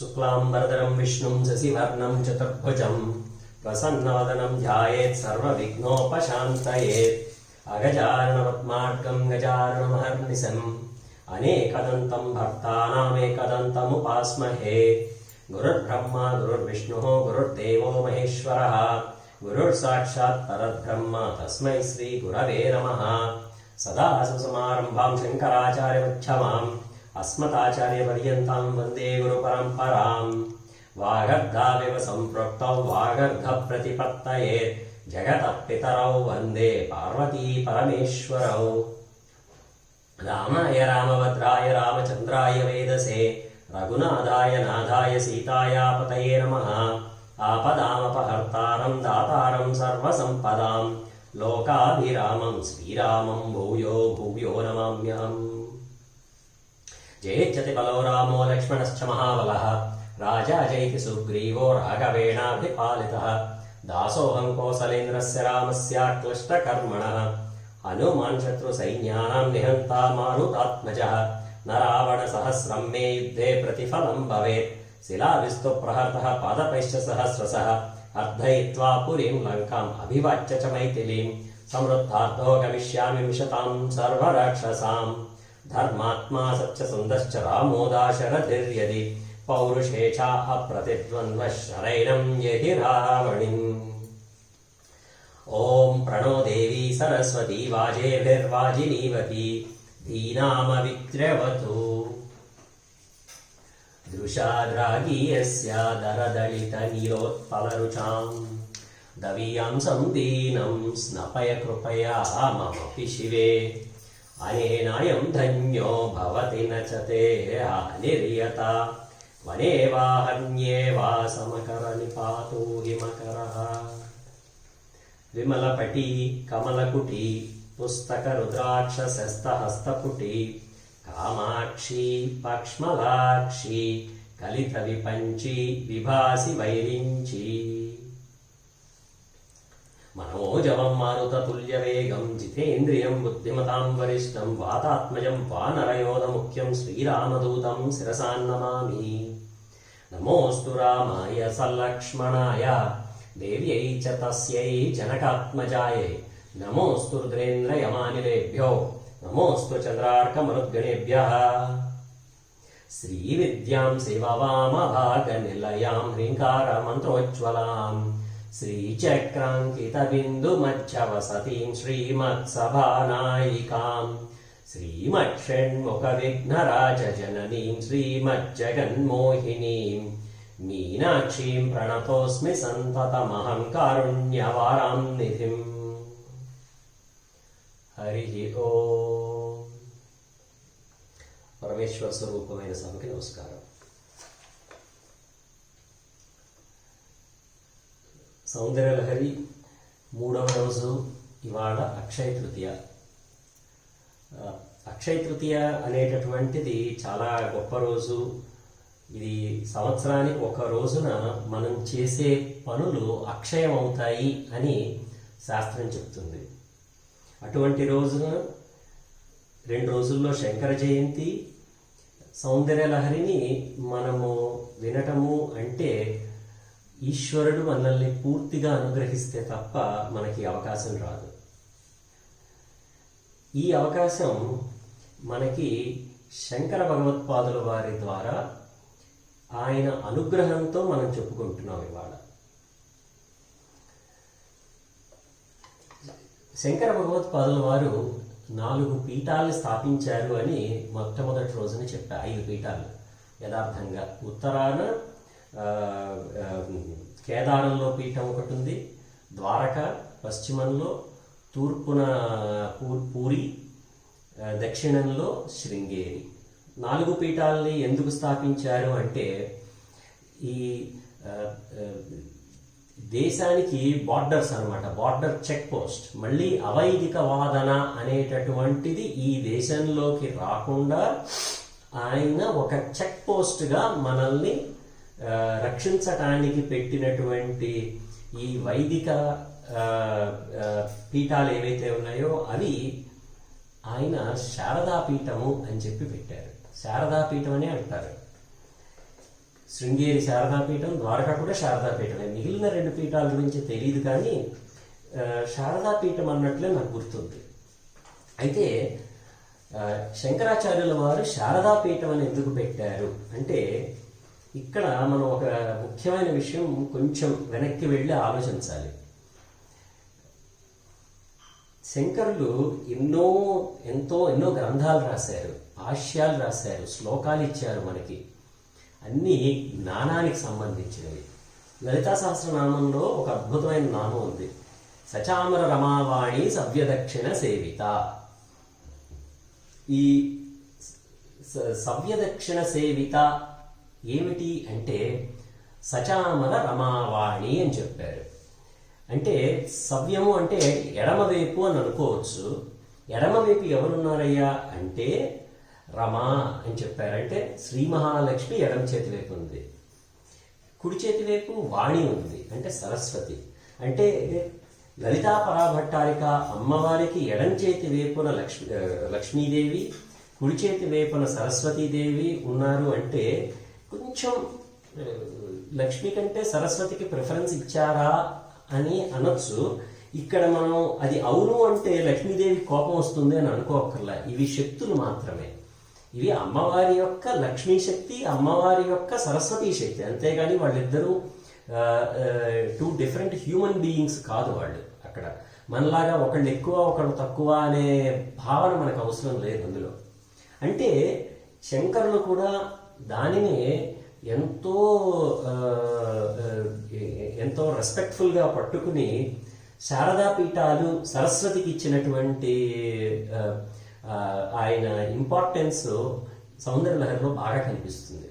शुक्लांबरधरं विष्णुं शशिवर्णं चतुर्भुजं प्रसन्नवदनं ध्यायेत् सर्वविघ्नोपशान्तयेत् अगजाननपद्मार्कं गजाननमहर्निशम् अनेकदन्तं भक्तानामेकदन्तमुपास्महे। गुरुर्ब्रह्मा गुरुर्विष्णुः गुरुर्देवो महेश्वरः गुरुर्साक्षात् परब्रह्म तस्मै श्रीगुरवे नमः। सदाशिवसमारम्भां शङ्कराचार्यमध्यमाम् अस्मदाचार्यपर्यन्तां वन्दे गुरुपरम्परां। वागर्धाविव सम्पृक्तौ वागर्धप्रतिपत्तये जगतः पितरौ वन्दे पार्वती परमेश्वरौ। रामाय रामभद्राय रामचन्द्राय वेदसे रघुनाथाय नाथाय सीताया पतये नमः। आपदामपहर्तारं दातारं सर्वसम्पदां लोकाभिरामं श्रीरामं भूयो भूयो नमाम्यहम्। जयेच्छति बलो रामो लक्ष्मणश्च महाबलः राजा जयति सुग्रीवो राघवेणाभिपालितः। दासोऽहं कौसलेन्द्रस्य रामस्याक्लिष्टकर्मणः हनुमान् शत्रुसैन्यानां निहन्ता मारुतात्मजः। न रावणसहस्रं मे युद्धे प्रतिफलं भवेत् शिलाविस्तु प्रहर्तः पादपैश्च सहस्रशः। अर्धयित्वा पुरीं लङ्काम् अभिवाच्य च मैथिलीं समृद्धार्थो गमिष्यामि मिषतां सर्वराक्षसाम्। धर्मात्मा सत्यसन्धश्च रामो दाशरथिर्यदि पौरुषे च अप्रतिद्वन्द्वः शरैणं यहि रावणिम्। ॐ प्रणो देवी सरस्वती वाजेभिर्वाजिनीवती धीनामविद्रवतु। दृशाद्रागीयस्य दरदलितनीलोत्पलरुचां दवीयां दीनं स्नपय कृपया ममपि शिवे। अनेनायं धन्यो भवति न च ते हानिर्यता वने वा हन्ये वा समकरनिपातो हिमकरः। विमलपटी कमलकुटी पुस्तकरुद्राक्षसस्तहस्तपुटी कामाक्षी पक्ष्मलाक्षी कलितविपञ्ची विभासि वैरिञ्ची। मनोजवं मारुततुल्यवेगं जितेन्द्रियं बुद्धिमतां वरिष्ठं वातात्मजं वानरयोधमुख्यं श्रीरामदूतं शिरसा नमामि। नमोऽस्तु रामाय सलक्ष्मणाय देव्यै च तस्यै जनकात्मजायै। नमोऽस्तु रुद्रेन्द्रयमानिलेभ्यो नमोऽस्तु चन्द्रार्कमरुद्गणेभ्यः। श्रीविद्यां शिववामभागनिलयां ह्रीङ्कारमन्त्रोज्ज्वलां श्रीचक्राङ्कितबिन्दुमध्यवसतीं श्रीमत्सभानायिकां श्रीमत्षण्मुखविघ्नराजजननीं श्रीमज्जगन्मोहिनीं मीनाक्षीं प्रणतोऽस्मि सन्ततमहं कारुण्यवारां निधिम्। हरिः ओम्। परमेश्वर स्वरूपమైన సభకి నమస్కారం। సౌందర్యలహరి మూడవ రోజు ఇవాళ అక్షయ తృతీయ. అక్షయ తృతీయ అనేటటువంటిది చాలా గొప్ప రోజు. ఇది సంవత్సరానికి ఒక రోజున మనం చేసే పనులు అక్షయం అవుతాయి అని శాస్త్రం చెప్తుంది. అటువంటి రోజున 2 రోజుల్లో శంకర జయంతి, సౌందర్యలహరిని మనము వినటము అంటే ఈశ్వరుడు మనల్ని పూర్తిగా అనుగ్రహిస్తే తప్ప మనకి అవకాశం రాదు. ఈ అవకాశం మనకి శంకర భగవత్పాదుల వారి ద్వారా ఆయన అనుగ్రహంతో మనం చెప్పుకుంటున్నాం. ఇవాళ శంకర భగవత్పాదుల వారు 4 పీఠాలను స్థాపించారు అని మొట్టమొదటి రోజున చెప్పారు. 5 పీఠాలు యథార్థంగా. ఉత్తరాన కేదారంలో పీఠం ఒకటి ఉంది, ద్వారక పశ్చిమంలో, తూర్పున పూరి, దక్షిణంలో శృంగేరి. 4 పీఠాలని ఎందుకు స్థాపించారు అంటే ఈ దేశానికి బార్డర్స్ అన్నమాట, బార్డర్ చెక్ పోస్ట్. మళ్ళీ అవైదిక వాదన అనేటటువంటిది ఈ దేశంలోకి రాకుండా ఆయన ఒక చెక్ పోస్ట్గా మనల్ని రక్షించటానికి పెట్టినటువంటి ఈ వైదిక పీఠాలు ఏవైతే ఉన్నాయో అవి ఆయన శారదాపీఠము అని చెప్పి పెట్టారు. శారదాపీఠం అని అంటారు. శృంగేరి శారదాపీఠం, ద్వారకా కూడా శారదాపీఠమే. మిగిలిన 2 పీఠాల గురించి తెలియదు, కానీ శారదాపీఠం అన్నట్లే నాకు గుర్తుంది. అయితే శంకరాచార్యుల వారు శారదాపీఠం అని ఎందుకు పెట్టారు అంటే, ఇక్కడ మనం ఒక ముఖ్యమైన విషయం కొంచెం వెనక్కి వెళ్ళి ఆలోచించాలి. శంకరులు ఎన్నో గ్రంథాలు రాశారు, భాష్యాలు రాశారు, శ్లోకాలు ఇచ్చారు మనకి, అన్నీ జ్ఞానానికి సంబంధించినవి. లలితా సహస్రనామంలో ఒక అద్భుతమైన నామం ఉంది, సచామర రమావాణి సవ్యదక్షిణ సేవిత. ఈ సవ్యదక్షిణ సేవిత ఏమిటి అంటే సచామర రమావాణి అని చెప్పారు. అంటే సవ్యము అంటే ఎడమవైపు అని అనుకోవచ్చు. ఎడమవైపు ఎవరున్నారయ్యా అంటే రమా అని చెప్పారు. అంటే శ్రీ మహాలక్ష్మి ఎడమ చేతి వైపు ఉంది, కుడి చేతి వైపు వాణి ఉంది, అంటే సరస్వతి. అంటే లలితా పరాభట్టారిక అమ్మవారికి ఎడం చేతి వైపున లక్ష్మీదేవి, కుడి చేతి వైపున సరస్వతీదేవి ఉన్నారు. అంటే కొంచెం లక్ష్మి కంటే సరస్వతికి ప్రిఫరెన్స్ ఇచ్చారా అని అనొచ్చు. ఇక్కడ మనం అది అవును అంటే లక్ష్మీదేవి కోపం వస్తుంది అని అనుకోకర్లా. ఇవి శక్తులు మాత్రమే. ఇవి అమ్మవారి యొక్క లక్ష్మీ శక్తి, అమ్మవారి యొక్క సరస్వతీ శక్తి, అంతేగాని వాళ్ళిద్దరూ 2 డిఫరెంట్ హ్యూమన్ బీయింగ్స్ కాదు వాళ్ళు. అక్కడ మనలాగా ఒకళ్ళు ఎక్కువ ఒకళ్ళు తక్కువ అనే భావన మనకు అవసరం లేదు అందులో. అంటే శంకరులు కూడా దానిని ఎంతో రెస్పెక్ట్ఫుల్గా పట్టుకుని శారదా పీఠాలు సరస్వతికి ఇచ్చినటువంటి ఆయన ఇంపార్టెన్స్ సౌందర్యలహరిలో బాగా కనిపిస్తుంది.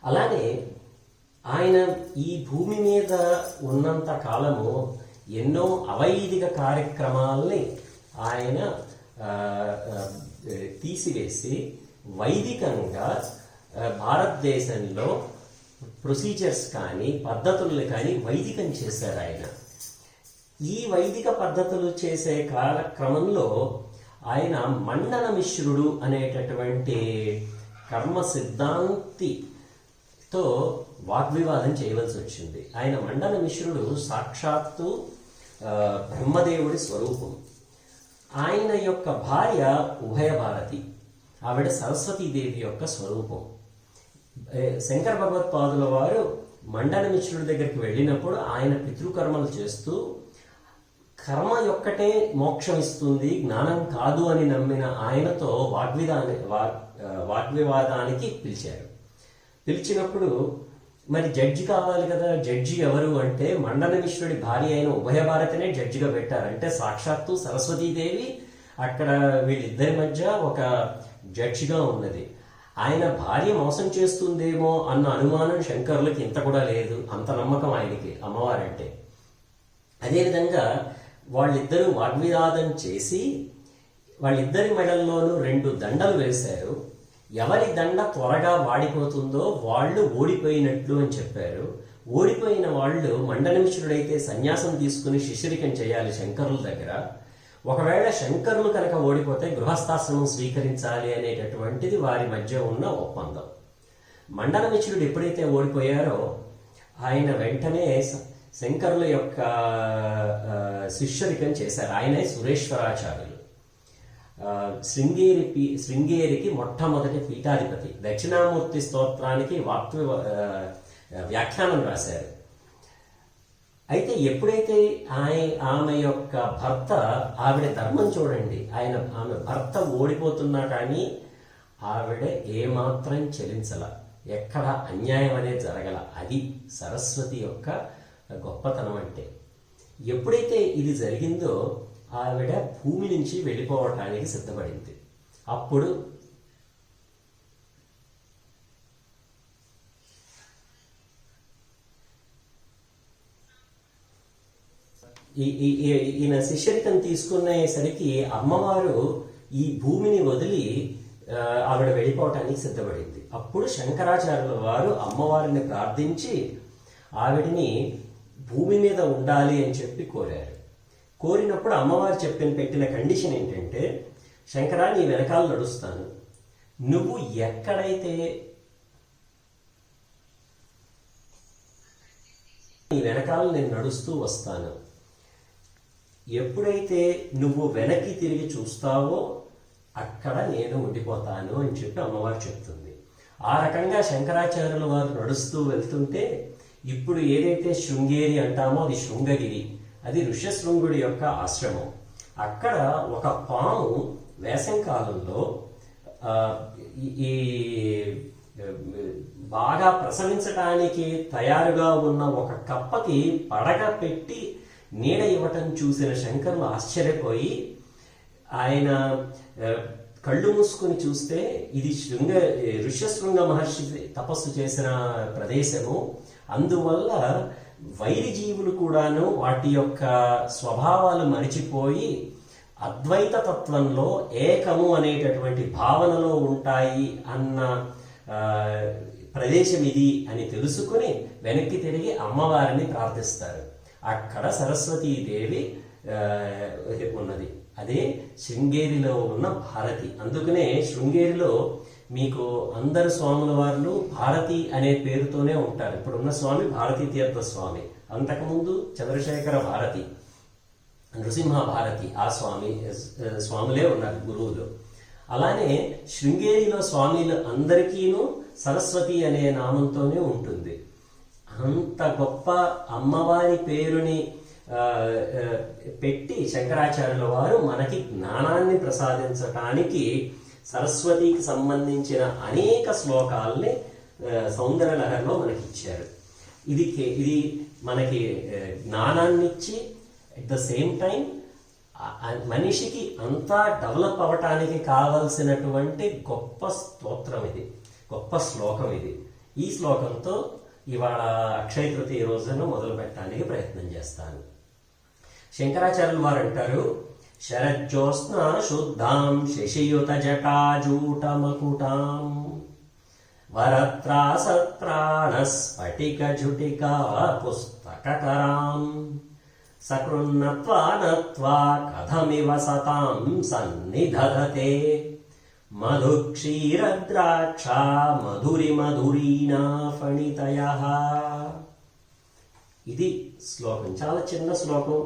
అలానే ఆయన ఈ భూమి మీద ఉన్నంత కాలము ఎన్నో అవైదిక కార్యక్రమాల్ని ఆయన తీసివేసి వైదికంగా భారతదేశంలో ప్రొసీజర్స్ కానీ పద్ధతుల్ని కానీ వైదికం చేశారు ఆయన. ఈ వైదిక పద్ధతులు చేసే కాలక్రమంలో ఆయన మండన మిశ్రుడు అనేటటువంటి కర్మ సిద్ధాంతితో వాగ్వివాదం చేయవలసి వచ్చింది. ఆయన మండన మిశ్రుడు సాక్షాత్తు బ్రహ్మదేవుడి స్వరూపం. ఆయన యొక్క భార్య ఉభయ భారతి, ఆవిడ సరస్వతీదేవి యొక్క స్వరూపం. శంకర భగవత్పాదుల వారు మండన మిశ్రుడి దగ్గరికి వెళ్ళినప్పుడు ఆయన పితృకర్మలు చేస్తూ కర్మ యొక్కటే మోక్షం ఇస్తుంది, జ్ఞానం కాదు అని నమ్మిన ఆయనతో వాగ్వివాదానికి పిలిచారు. పిలిచినప్పుడు మరి జడ్జి కావాలి కదా. జడ్జి ఎవరు అంటే మండన మిశ్రుడి భార్య అయిన ఉభయ భారతినే జడ్జిగా పెట్టారు. అంటే సాక్షాత్తు సరస్వతీదేవి అక్కడ వీళ్ళిద్దరి మధ్య ఒక జడ్జిగా ఉన్నది. ఆయన భార్య మోసం చేస్తుందేమో అన్న అనుమానం శంకరులకి ఇంత కూడా లేదు, అంత నమ్మకం ఆయనకి అమ్మవారంటే. అదేవిధంగా వాళ్ళిద్దరూ వాగ్వివాదం చేసి వాళ్ళిద్దరి మెడల్లోనూ 2 దండలు వేశారు. ఎవరి దండ త్వరగా వాడిపోతుందో వాళ్ళు ఓడిపోయినట్లు అని చెప్పారు. ఓడిపోయిన వాళ్ళు మండనమిశ్రుడైతే సన్యాసం తీసుకుని శిష్యరికం చేయాలి శంకరుల దగ్గర. ఒకవేళ శంకరులు కనుక ఓడిపోతే గృహస్థాశ్రమం స్వీకరించాలి అనేటటువంటిది వారి మధ్య ఉన్న ఒప్పందం. మండనమిశ్రుడు ఎప్పుడైతే ఓడిపోయారో ఆయన వెంటనే శంకరుల యొక్క శిష్యరికం చేశారు. ఆయనే సురేశ్వరాచార్యులు. శృంగేరికి మొట్టమొదటి పీఠాధిపతి. దక్షిణామూర్తి స్తోత్రానికి వ్యాఖ్యానం రాశారు. అయితే ఎప్పుడైతే ఆమె యొక్క భర్త, ఆవిడ ధర్మం చూడండి, ఆమె భర్త ఓడిపోతున్నా కానీ ఆవిడ ఏమాత్రం చెలించల, ఎక్కడ అన్యాయం అనేది జరగల. అది సరస్వతి యొక్క గొప్పతనం. అంటే ఎప్పుడైతే ఇది జరిగిందో ఆవిడ భూమి నుంచి వెళ్ళిపోవటానికి సిద్ధపడింది. అప్పుడు ఈయన శిష్యరికం తీసుకునేసరికి అమ్మవారు ఈ భూమిని వదిలి ఆవిడ వెళ్ళిపోవటానికి సిద్ధపడింది. అప్పుడు శంకరాచార్యుల వారు అమ్మవారిని ప్రార్థించి ఆవిడని భూమి మీద ఉండాలి అని చెప్పి కోరారు. కోరినప్పుడు అమ్మవారు పెట్టిన కండిషన్ ఏంటంటే, శంకరా నీ వెనకాల నడుస్తాను, నువ్వు ఎక్కడైతే నీ వెనకాల నేను నడుస్తూ వస్తాను. ఎప్పుడైతే నువ్వు వెనక్కి తిరిగి చూస్తావో అక్కడ నేను ఉండిపోతాను అని చెప్పి అమ్మవారు చెప్తుంది. ఆ రకంగా శంకరాచార్యుల వారు నడుస్తూ వెళ్తుంటే ఇప్పుడు ఏదైతే శృంగేరి అంటామో అది శృంగగిరి, అది ఋష్యశృంగుడి యొక్క ఆశ్రమం. అక్కడ ఒక పాము వేసంకాలంలో ఈ బాగా ప్రసవించటానికి తయారుగా ఉన్న ఒక కప్పకి పడగ పెట్టి నీడ ఇవ్వటం చూసిన శంకరులు ఆశ్చర్యపోయి ఆయన కళ్ళు మూసుకుని చూస్తే ఇది ఋష్యశృంగ మహర్షి తపస్సు చేసిన ప్రదేశము. అందువల్ల వైరి జీవులు కూడాను వాటి యొక్క స్వభావాలు మరిచిపోయి అద్వైత తత్వంలో ఏకము అనేటటువంటి భావనలో ఉంటాయి అన్న ప్రదేశం ఇది అని తెలుసుకుని వెనక్కి తిరిగి అమ్మవారిని ప్రార్థిస్తారు. అక్కడ సరస్వతీదేవి ఉన్నది. అదే శృంగేరిలో ఉన్న భారతి. అందుకనే శృంగేరిలో మీకు అందరు స్వాముల వారు భారతి అనే పేరుతోనే ఉంటారు. ఇప్పుడున్న స్వామి భారతీ తీర్థ స్వామి, అంతకుముందు చంద్రశేఖర భారతి, నృసింహ భారతి ఆ స్వాములే ఉన్నారు గురువులు. అలానే శృంగేరిలో స్వామిలు అందరికీను సరస్వతి అనే నామంతోనే ఉంటుంది. అంత గొప్ప అమ్మవారి పేరుని పెట్టి శంకరాచార్యుల వారు మనకి జ్ఞానాన్ని ప్రసాదించటానికి సరస్వతికి సంబంధించిన అనేక శ్లోకాల్ని సౌందర్య లహరిలో మనకి ఇచ్చారు. ఇది మనకి జ్ఞానాన్ని ఇచ్చి అట్ ద సేమ్ టైం మనిషికి అంతా డెవలప్ అవ్వటానికి కావలసినటువంటి గొప్ప స్తోత్రం ఇది, గొప్ప శ్లోకం ఇది. ఈ శ్లోకంతో ఇవాళ అక్షయ తృతీయ రోజున మొదలు పెట్టడానికి ప్రయత్నం చేస్తాను. శంకరాచార్యులు వారు అంటారు, శరజ్యోత్స్న శుద్ధాం శశియుత జటాజూటమకుటాం వరత్రాసత్రాణ స్ఫటిక జుటికా పుస్తకరాం సకృన్నత్వా నత్వా కథమివ సతాం సన్నిధతే మధుక్షీరద్రాక్ష మధురి మధురీనా ఫణితయః. ఇది శ్లోకం. చాలా చిన్న శ్లోకం,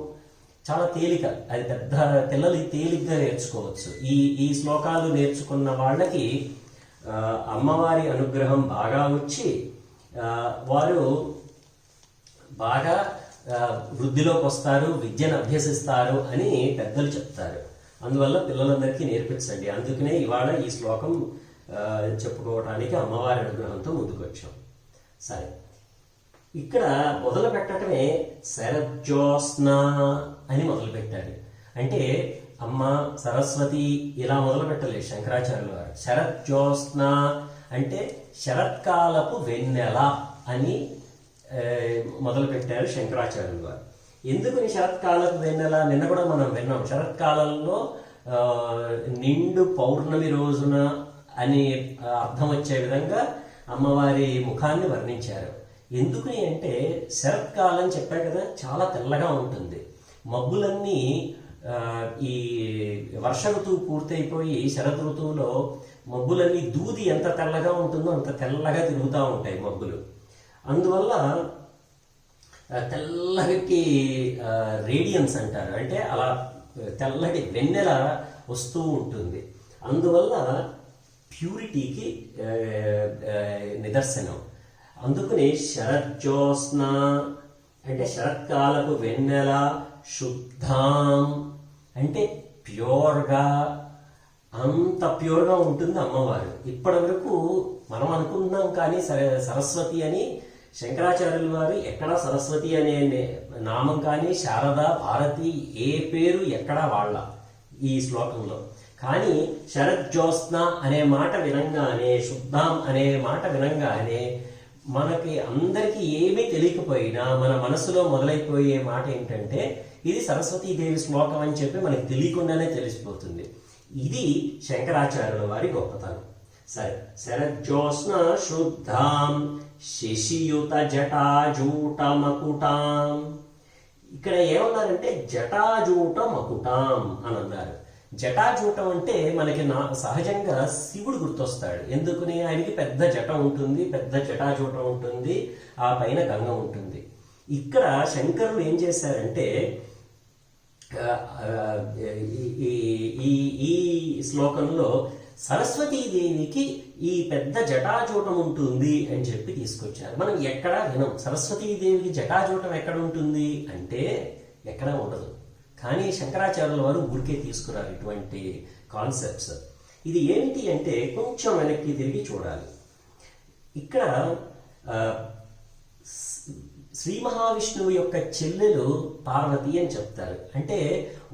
చాలా తేలిక. అది పెద్ద పిల్లలు తేలిగ్గా నేర్చుకోవచ్చు. ఈ శ్లోకాలు నేర్చుకున్న వాళ్ళకి అమ్మవారి అనుగ్రహం బాగా వచ్చి వారు బాగా వృద్ధిలోకి వస్తారు, విద్యను అభ్యసిస్తారు అని పెద్దలు చెప్తారు. అందువల్ల పిల్లలందరికీ నేర్పించండి. అందుకనే ఇవాళ ఈ శ్లోకం చెప్పుకోవడానికి అమ్మవారి అనుగ్రహంతో ముందుకు వచ్చాం. సరే, ఇక్కడ మొదలు పెట్టడమే శరజ్యోత్స్న అని మొదలు పెట్టారు. అంటే అమ్మ సరస్వతి ఇలా మొదలు పెట్టలేదు శంకరాచార్యుల వారు. శరజ్యోత్స్న అంటే శరత్కాలపు వెన్నెల అని మొదలు పెట్టారు శంకరాచార్యుల వారు. ఎందుకని శరత్కాలపు వెన్నెల? నిన్న కూడా మనం విన్నాం. శరత్కాలంలో నిండు పౌర్ణమి రోజున అని అర్థం వచ్చే విధంగా అమ్మవారి ముఖాన్ని వర్ణించారు. ఎందుకని అంటే శరత్కాలం చెప్పా కదా, చాలా తెల్లగా ఉంటుంది. మబ్బులన్నీ ఈ వర్ష ఋతువు పూర్తయిపోయి శరద్ ఋతువులో మబ్బులన్నీ దూది ఎంత తెల్లగా ఉంటుందో అంత తెల్లగా తిరుగుతూ ఉంటాయి మబ్బులు. అందువల్ల తెల్లకి రేడియన్స్ అంటారు, అంటే అలా తెల్లటి వెన్నెల వస్తూ ఉంటుంది. అందువల్ల ప్యూరిటీకి నిదర్శనం. అందుకని శరజ్యోత్స్న అంటే శరత్కాలపు వెన్నెల, శుద్ధాం అంటే ప్యూర్గా, అంత ప్యూర్గా ఉంటుంది అమ్మవారు. ఇప్పటి వరకు మనం అనుకుంటున్నాం కానీ సరస్వతి అని శంకరాచార్యుల వారు ఎక్కడా సరస్వతి అనే నామం కానీ శారద, భారతి ఏ పేరు ఎక్కడా వాళ్ళ ఈ శ్లోకంలో. కానీ శరజ్యోత్స్న అనే మాట వినంగానే, శుద్ధాం అనే మాట వినంగానే మనకి అందరికీ ఏమీ తెలియకపోయినా మన మనసులో మొదలైపోయే మాట ఏంటంటే ఇది సరస్వతీదేవి శ్లోకం అని చెప్పి మనకి తెలియకుండానే తెలిసిపోతుంది. ఇది శంకరాచార్యుల వారి గొప్పతనం. సరే, శరజ్యోత్స్న శుద్ధాం శశియుత జటాజూట మకుటాం. ఇక్కడ ఏమన్నారంటే జటాజూట మకుటాం అని అన్నారు. జటాజూటం అంటే మనకి సహజంగా శివుడు గుర్తొస్తాడు. ఎందుకని? ఆయనకి పెద్ద జట ఉంటుంది, పెద్ద జటాజూటం ఉంటుంది, ఆ పైన గంగ ఉంటుంది. ఇక్కడ శంకరులు ఏం చేశారంటే ఈ ఈ ఈ శ్లోకంలో సరస్వతీదేవికి ఈ పెద్ద జటాజూటం ఉంటుంది అని చెప్పి తీసుకొచ్చారు. మనం ఎక్కడా వినం సరస్వతీదేవికి జటాజూటం ఎక్కడ ఉంటుంది అంటే ఎక్కడా ఉండదు. కానీ శంకరాచార్యుల వారు ఊరికే తీసుకున్నారు ఇటువంటి కాన్సెప్ట్స్. ఇది ఏమిటి అంటే కొంచెం వెనక్కి తిరిగి చూడాలి. ఇక్కడ శ్రీ మహావిష్ణువు యొక్క చెల్లెలు పార్వతి అని చెప్తారు. అంటే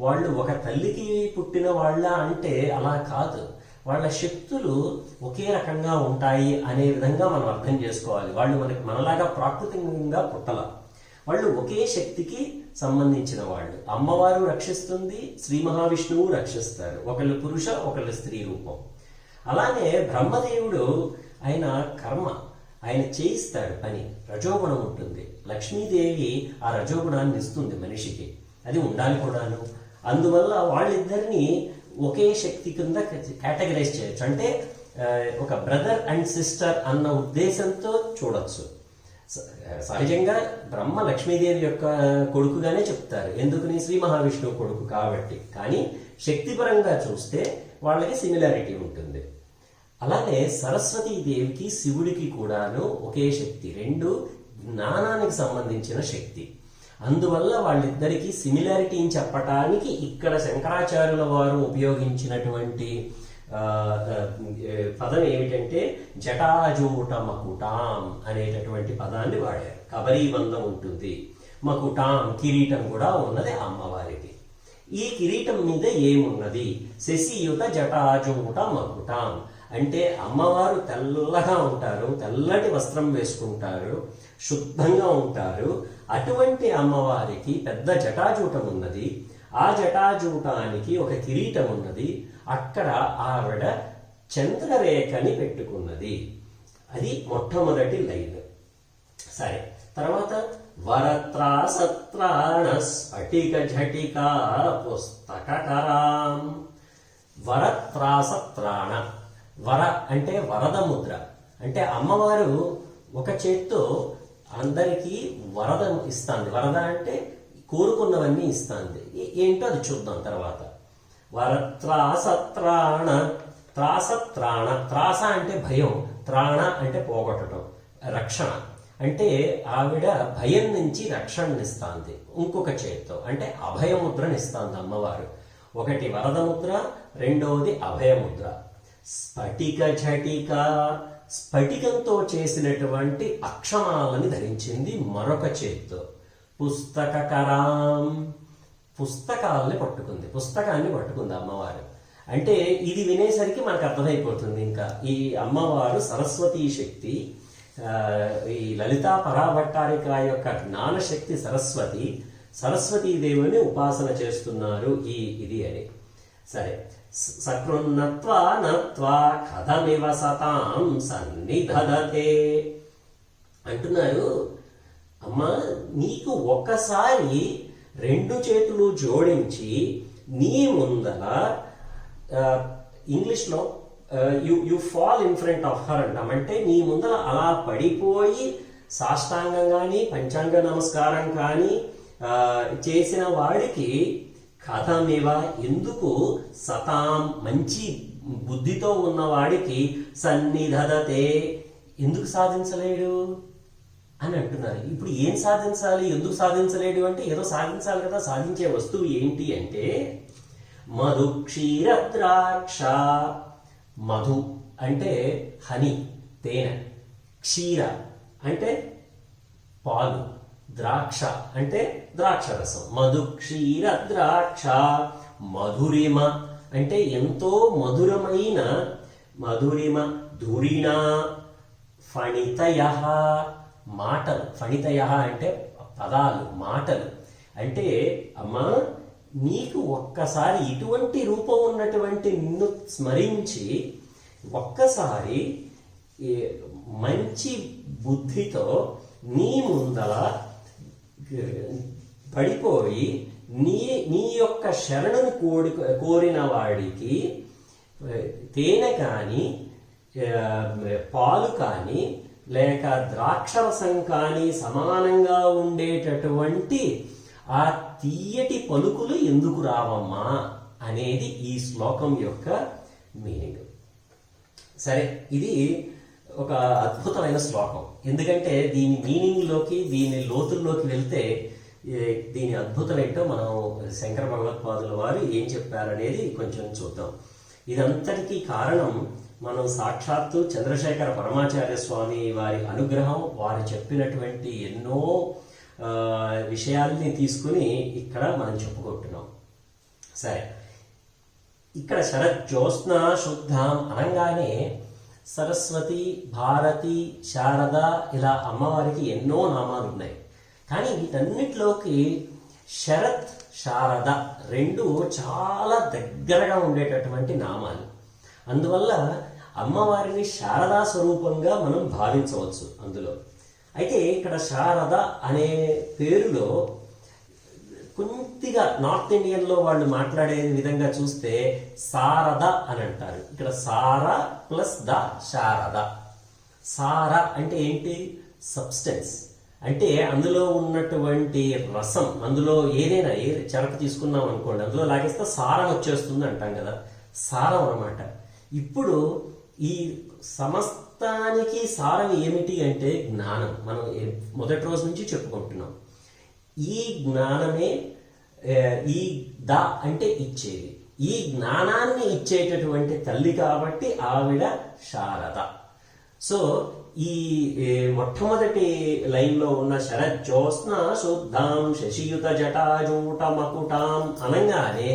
వాళ్ళు ఒక తల్లికి పుట్టిన వాళ్ళ అంటే అలా కాదు, వాళ్ళ శక్తులు ఒకే రకంగా ఉంటాయి అనే విధంగా మనం అర్థం చేసుకోవాలి. వాళ్ళు మనలాగా ప్రాకృతికంగా పుట్టల, వాళ్ళు ఒకే శక్తికి సంబంధించిన వాళ్ళు. అమ్మవారు రక్షిస్తుంది, శ్రీ మహావిష్ణువు రక్షిస్తారు. ఒకళ్ళు పురుష, ఒకళ్ళు స్త్రీ రూపం. అలానే బ్రహ్మదేవుడు ఆయన కర్మ, ఆయన చేయిస్తాడు పని, రజోగుణం ఉంటుంది. లక్ష్మీదేవి ఆ రజోగుణాన్ని ఇస్తుంది మనిషికి, అది ఉండాలి కూడాను. అందువల్ల వాళ్ళిద్దరిని ఒకే శక్తి కింద కేటగరైజ్ చేయొచ్చు. అంటే ఒక బ్రదర్ అండ్ సిస్టర్ అన్న ఉద్దేశంతో చూడొచ్చు. సహజంగా బ్రహ్మ లక్ష్మీదేవి యొక్క కొడుకుగానే చెప్తారు, ఎందుకని శ్రీ మహావిష్ణువు కొడుకు కాబట్టి. కానీ శక్తిపరంగా చూస్తే వాళ్ళకి సిమిలారిటీ ఉంటుంది. అలానే సరస్వతీదేవికి శివుడికి కూడాను ఒకే శక్తి, రెండు జ్ఞానానికి సంబంధించిన శక్తి. అందువల్ల వాళ్ళిద్దరికీ సిమిలారిటీని చెప్పటానికి ఇక్కడ శంకరాచార్యుల వారు ఉపయోగించినటువంటి పదం ఏమిటంటే జటాజూట మకుటాం అనేటటువంటి పదాన్ని వాడారు. కబరీబంధం ఉంటుంది, మకుటాం కిరీటం కూడా ఉన్నది అమ్మవారికి. ఈ కిరీటం మీద ఏమున్నది? శశియుత జటాజూట మకుటాం అంటే అమ్మవారు తెల్లగా ఉంటారు, తెల్లటి వస్త్రం వేసుకుంటారు, శుద్ధంగా ఉంటారు. అటువంటి అమ్మవారికి పెద్ద జటాజూటం ఉన్నది. ఆ జటాజూటానికి ఒక కిరీటం ఉన్నది. అక్కడ ఆవిడ చంద్రరేఖని పెట్టుకున్నది. అది మొట్టమొదటి లైన్. సరే, తర్వాత వరత్రాసత్రాణ స్ఫటిక ఝటికా పుస్తకరాం. వరత్రాసత్రాణ, వర అంటే వరద ముద్ర. అంటే అమ్మవారు ఒక చేత్తో అందరికీ వరద ఇస్తాంది. వరద అంటే కోరుకున్నవన్నీ ఇస్తాంది. ఏంటో అది చూద్దాం తర్వాత. వరత్రాసత్రాణ, త్రాసత్రాణ, త్రాస అంటే భయం, త్రాణ అంటే పోగొట్టడం, రక్షణ. అంటే ఆవిడ భయం నుంచి రక్షణనిస్తాంది ఇంకొక చేత్తో. అంటే అభయముద్రనిస్తాంది అమ్మవారు. ఒకటి వరద ముద్ర, రెండవది అభయముద్ర. స్ఫటిక ఝటిక, స్ఫటికంతో చేసినటువంటి అక్షమాలని ధరించింది మరొక చేత్తో. పుస్తకరాం, పుస్తకాలని పట్టుకుంది, పుస్తకాన్ని పట్టుకుంది అమ్మవారు. అంటే ఇది వినేసరికి మనకు అర్థమైపోతుంది ఇంకా ఈ అమ్మవారు సరస్వతీ శక్తి. ఈ లలితా పరాభట్టారిక యొక్క జ్ఞానశక్తి సరస్వతి, సరస్వతీదేవిని ఉపాసన చేస్తున్నారు ఇది అని. సరే, సకృన్నత్వా నత్వా కథమివ సతాం సన్నిధదతే అంటున్నారు. అమ్మా, నీకు ఒక్కసారి రెండు చేతులు జోడించి నీ ముందర, ఇంగ్లీష్లో you fall in front of her అంటాం. అంటే నీ ముందర అలా పడిపోయి సాష్టాంగం కానీ పంచాంగ నమస్కారం కానీ చేసిన వాడికి కథమివ, ఎందుకు సతాం, మంచి బుద్ధితో ఉన్నవాడికి సన్నిధదతే, ఎందుకు సాధించలేడు అని అంటున్నారు. ఇప్పుడు ఏం సాధించాలి, ఎందుకు సాధించలేడు అంటే ఏదో సాధించాలి కదా. సాధించే వస్తువు ఏంటి అంటే మధు క్షీర ద్రాక్ష. మధు అంటే హనీ, తేనె. క్షీర అంటే పాలు. ద్రాక్ష అంటే ద్రాక్ష రసం. మధు క్షీర ద్రాక్ష. మధురిమ అంటే ఎంతో మధురమైన, మధురిమ. ధురిణ, ఫణితయ, మాటలు. ఫణితయ అంటే పదాలు, మాటలు. అంటే అమ్మా, నీకు ఒక్కసారి ఇటువంటి రూపం ఉన్నటువంటి నిన్ను స్మరించి ఒక్కసారి మంచి బుద్ధితో నీ ముందల పడిపోయి నీ యొక్క శరణను కోరిన వాడికి తేనె కానీ పాలు కానీ లేక ద్రాక్షరసం కానీ సమానంగా ఉండేటటువంటి ఆ తీయటి పలుకులు ఎందుకు రావమ్మా అనేది ఈ శ్లోకం యొక్క మీనింగ్. సరే, ఇది ఒక అద్భుతమైన శ్లోకం. ఎందుకంటే దీని మీనింగ్లోకి, దీని లోతుల్లోకి వెళ్తే దీని అద్భుతం ఏంటో మనం శంకర భగవత్పాదుల వారు ఏం చెప్పారనేది కొంచెం చూద్దాం. ఇదంతటికీ కారణం మనం సాక్షాత్తు చంద్రశేఖర పరమాచార్య స్వామి వారి అనుగ్రహం, వారు చెప్పినటువంటి ఎన్నో విషయాల్ని తీసుకుని ఇక్కడ మనం చెప్పుకుంటున్నాం. సరే, ఇక్కడ శరజ్యోత్స్న శుద్ధం అనగానే సరస్వతి, భారతి, శారద ఇలా అమ్మవారికి ఎన్నో నామాలు ఉన్నాయి. కానీ వీటన్నిటిలోకి శరత్, శారద రెండు చాలా దగ్గరగా ఉండేటటువంటి నామాలు. అందువల్ల అమ్మవారిని శారదా స్వరూపంగా మనం భావించవచ్చు అందులో. అయితే ఇక్కడ శారద అనే పేరులో కొద్దిగా నార్త్ ఇండియన్లో వాళ్ళు మాట్లాడే విధంగా చూస్తే సారద అని అంటారు. ఇక్కడ సార ప్లస్ ద శారద. సార అంటే ఏంటి? సబ్స్టెన్స్. అంటే అందులో ఉన్నటువంటి రసం, అందులో ఏదైనా చెరకు తీసుకున్నాం అనుకోండి, అందులో లాగేస్తే సారం వచ్చేస్తుంది అంటాం కదా, సారం అన్నమాట. ఇప్పుడు ఈ సమస్తానికి సారం ఏమిటి అంటే జ్ఞానం. మనం మొదటి రోజు నుంచి చెప్పుకుంటున్నాం. ఈ జ్ఞానమే, ఈ ద అంటే ఇచ్చేది, ఈ జ్ఞానాన్ని ఇచ్చేటటువంటి తల్లి కాబట్టి ఆవిడ శారద. సో ఈ మొట్టమొదటి లైన్లో ఉన్న శరజ్యోత్స్న శుద్ధాం శశియుత జటాజూట మకుటాం అనగానే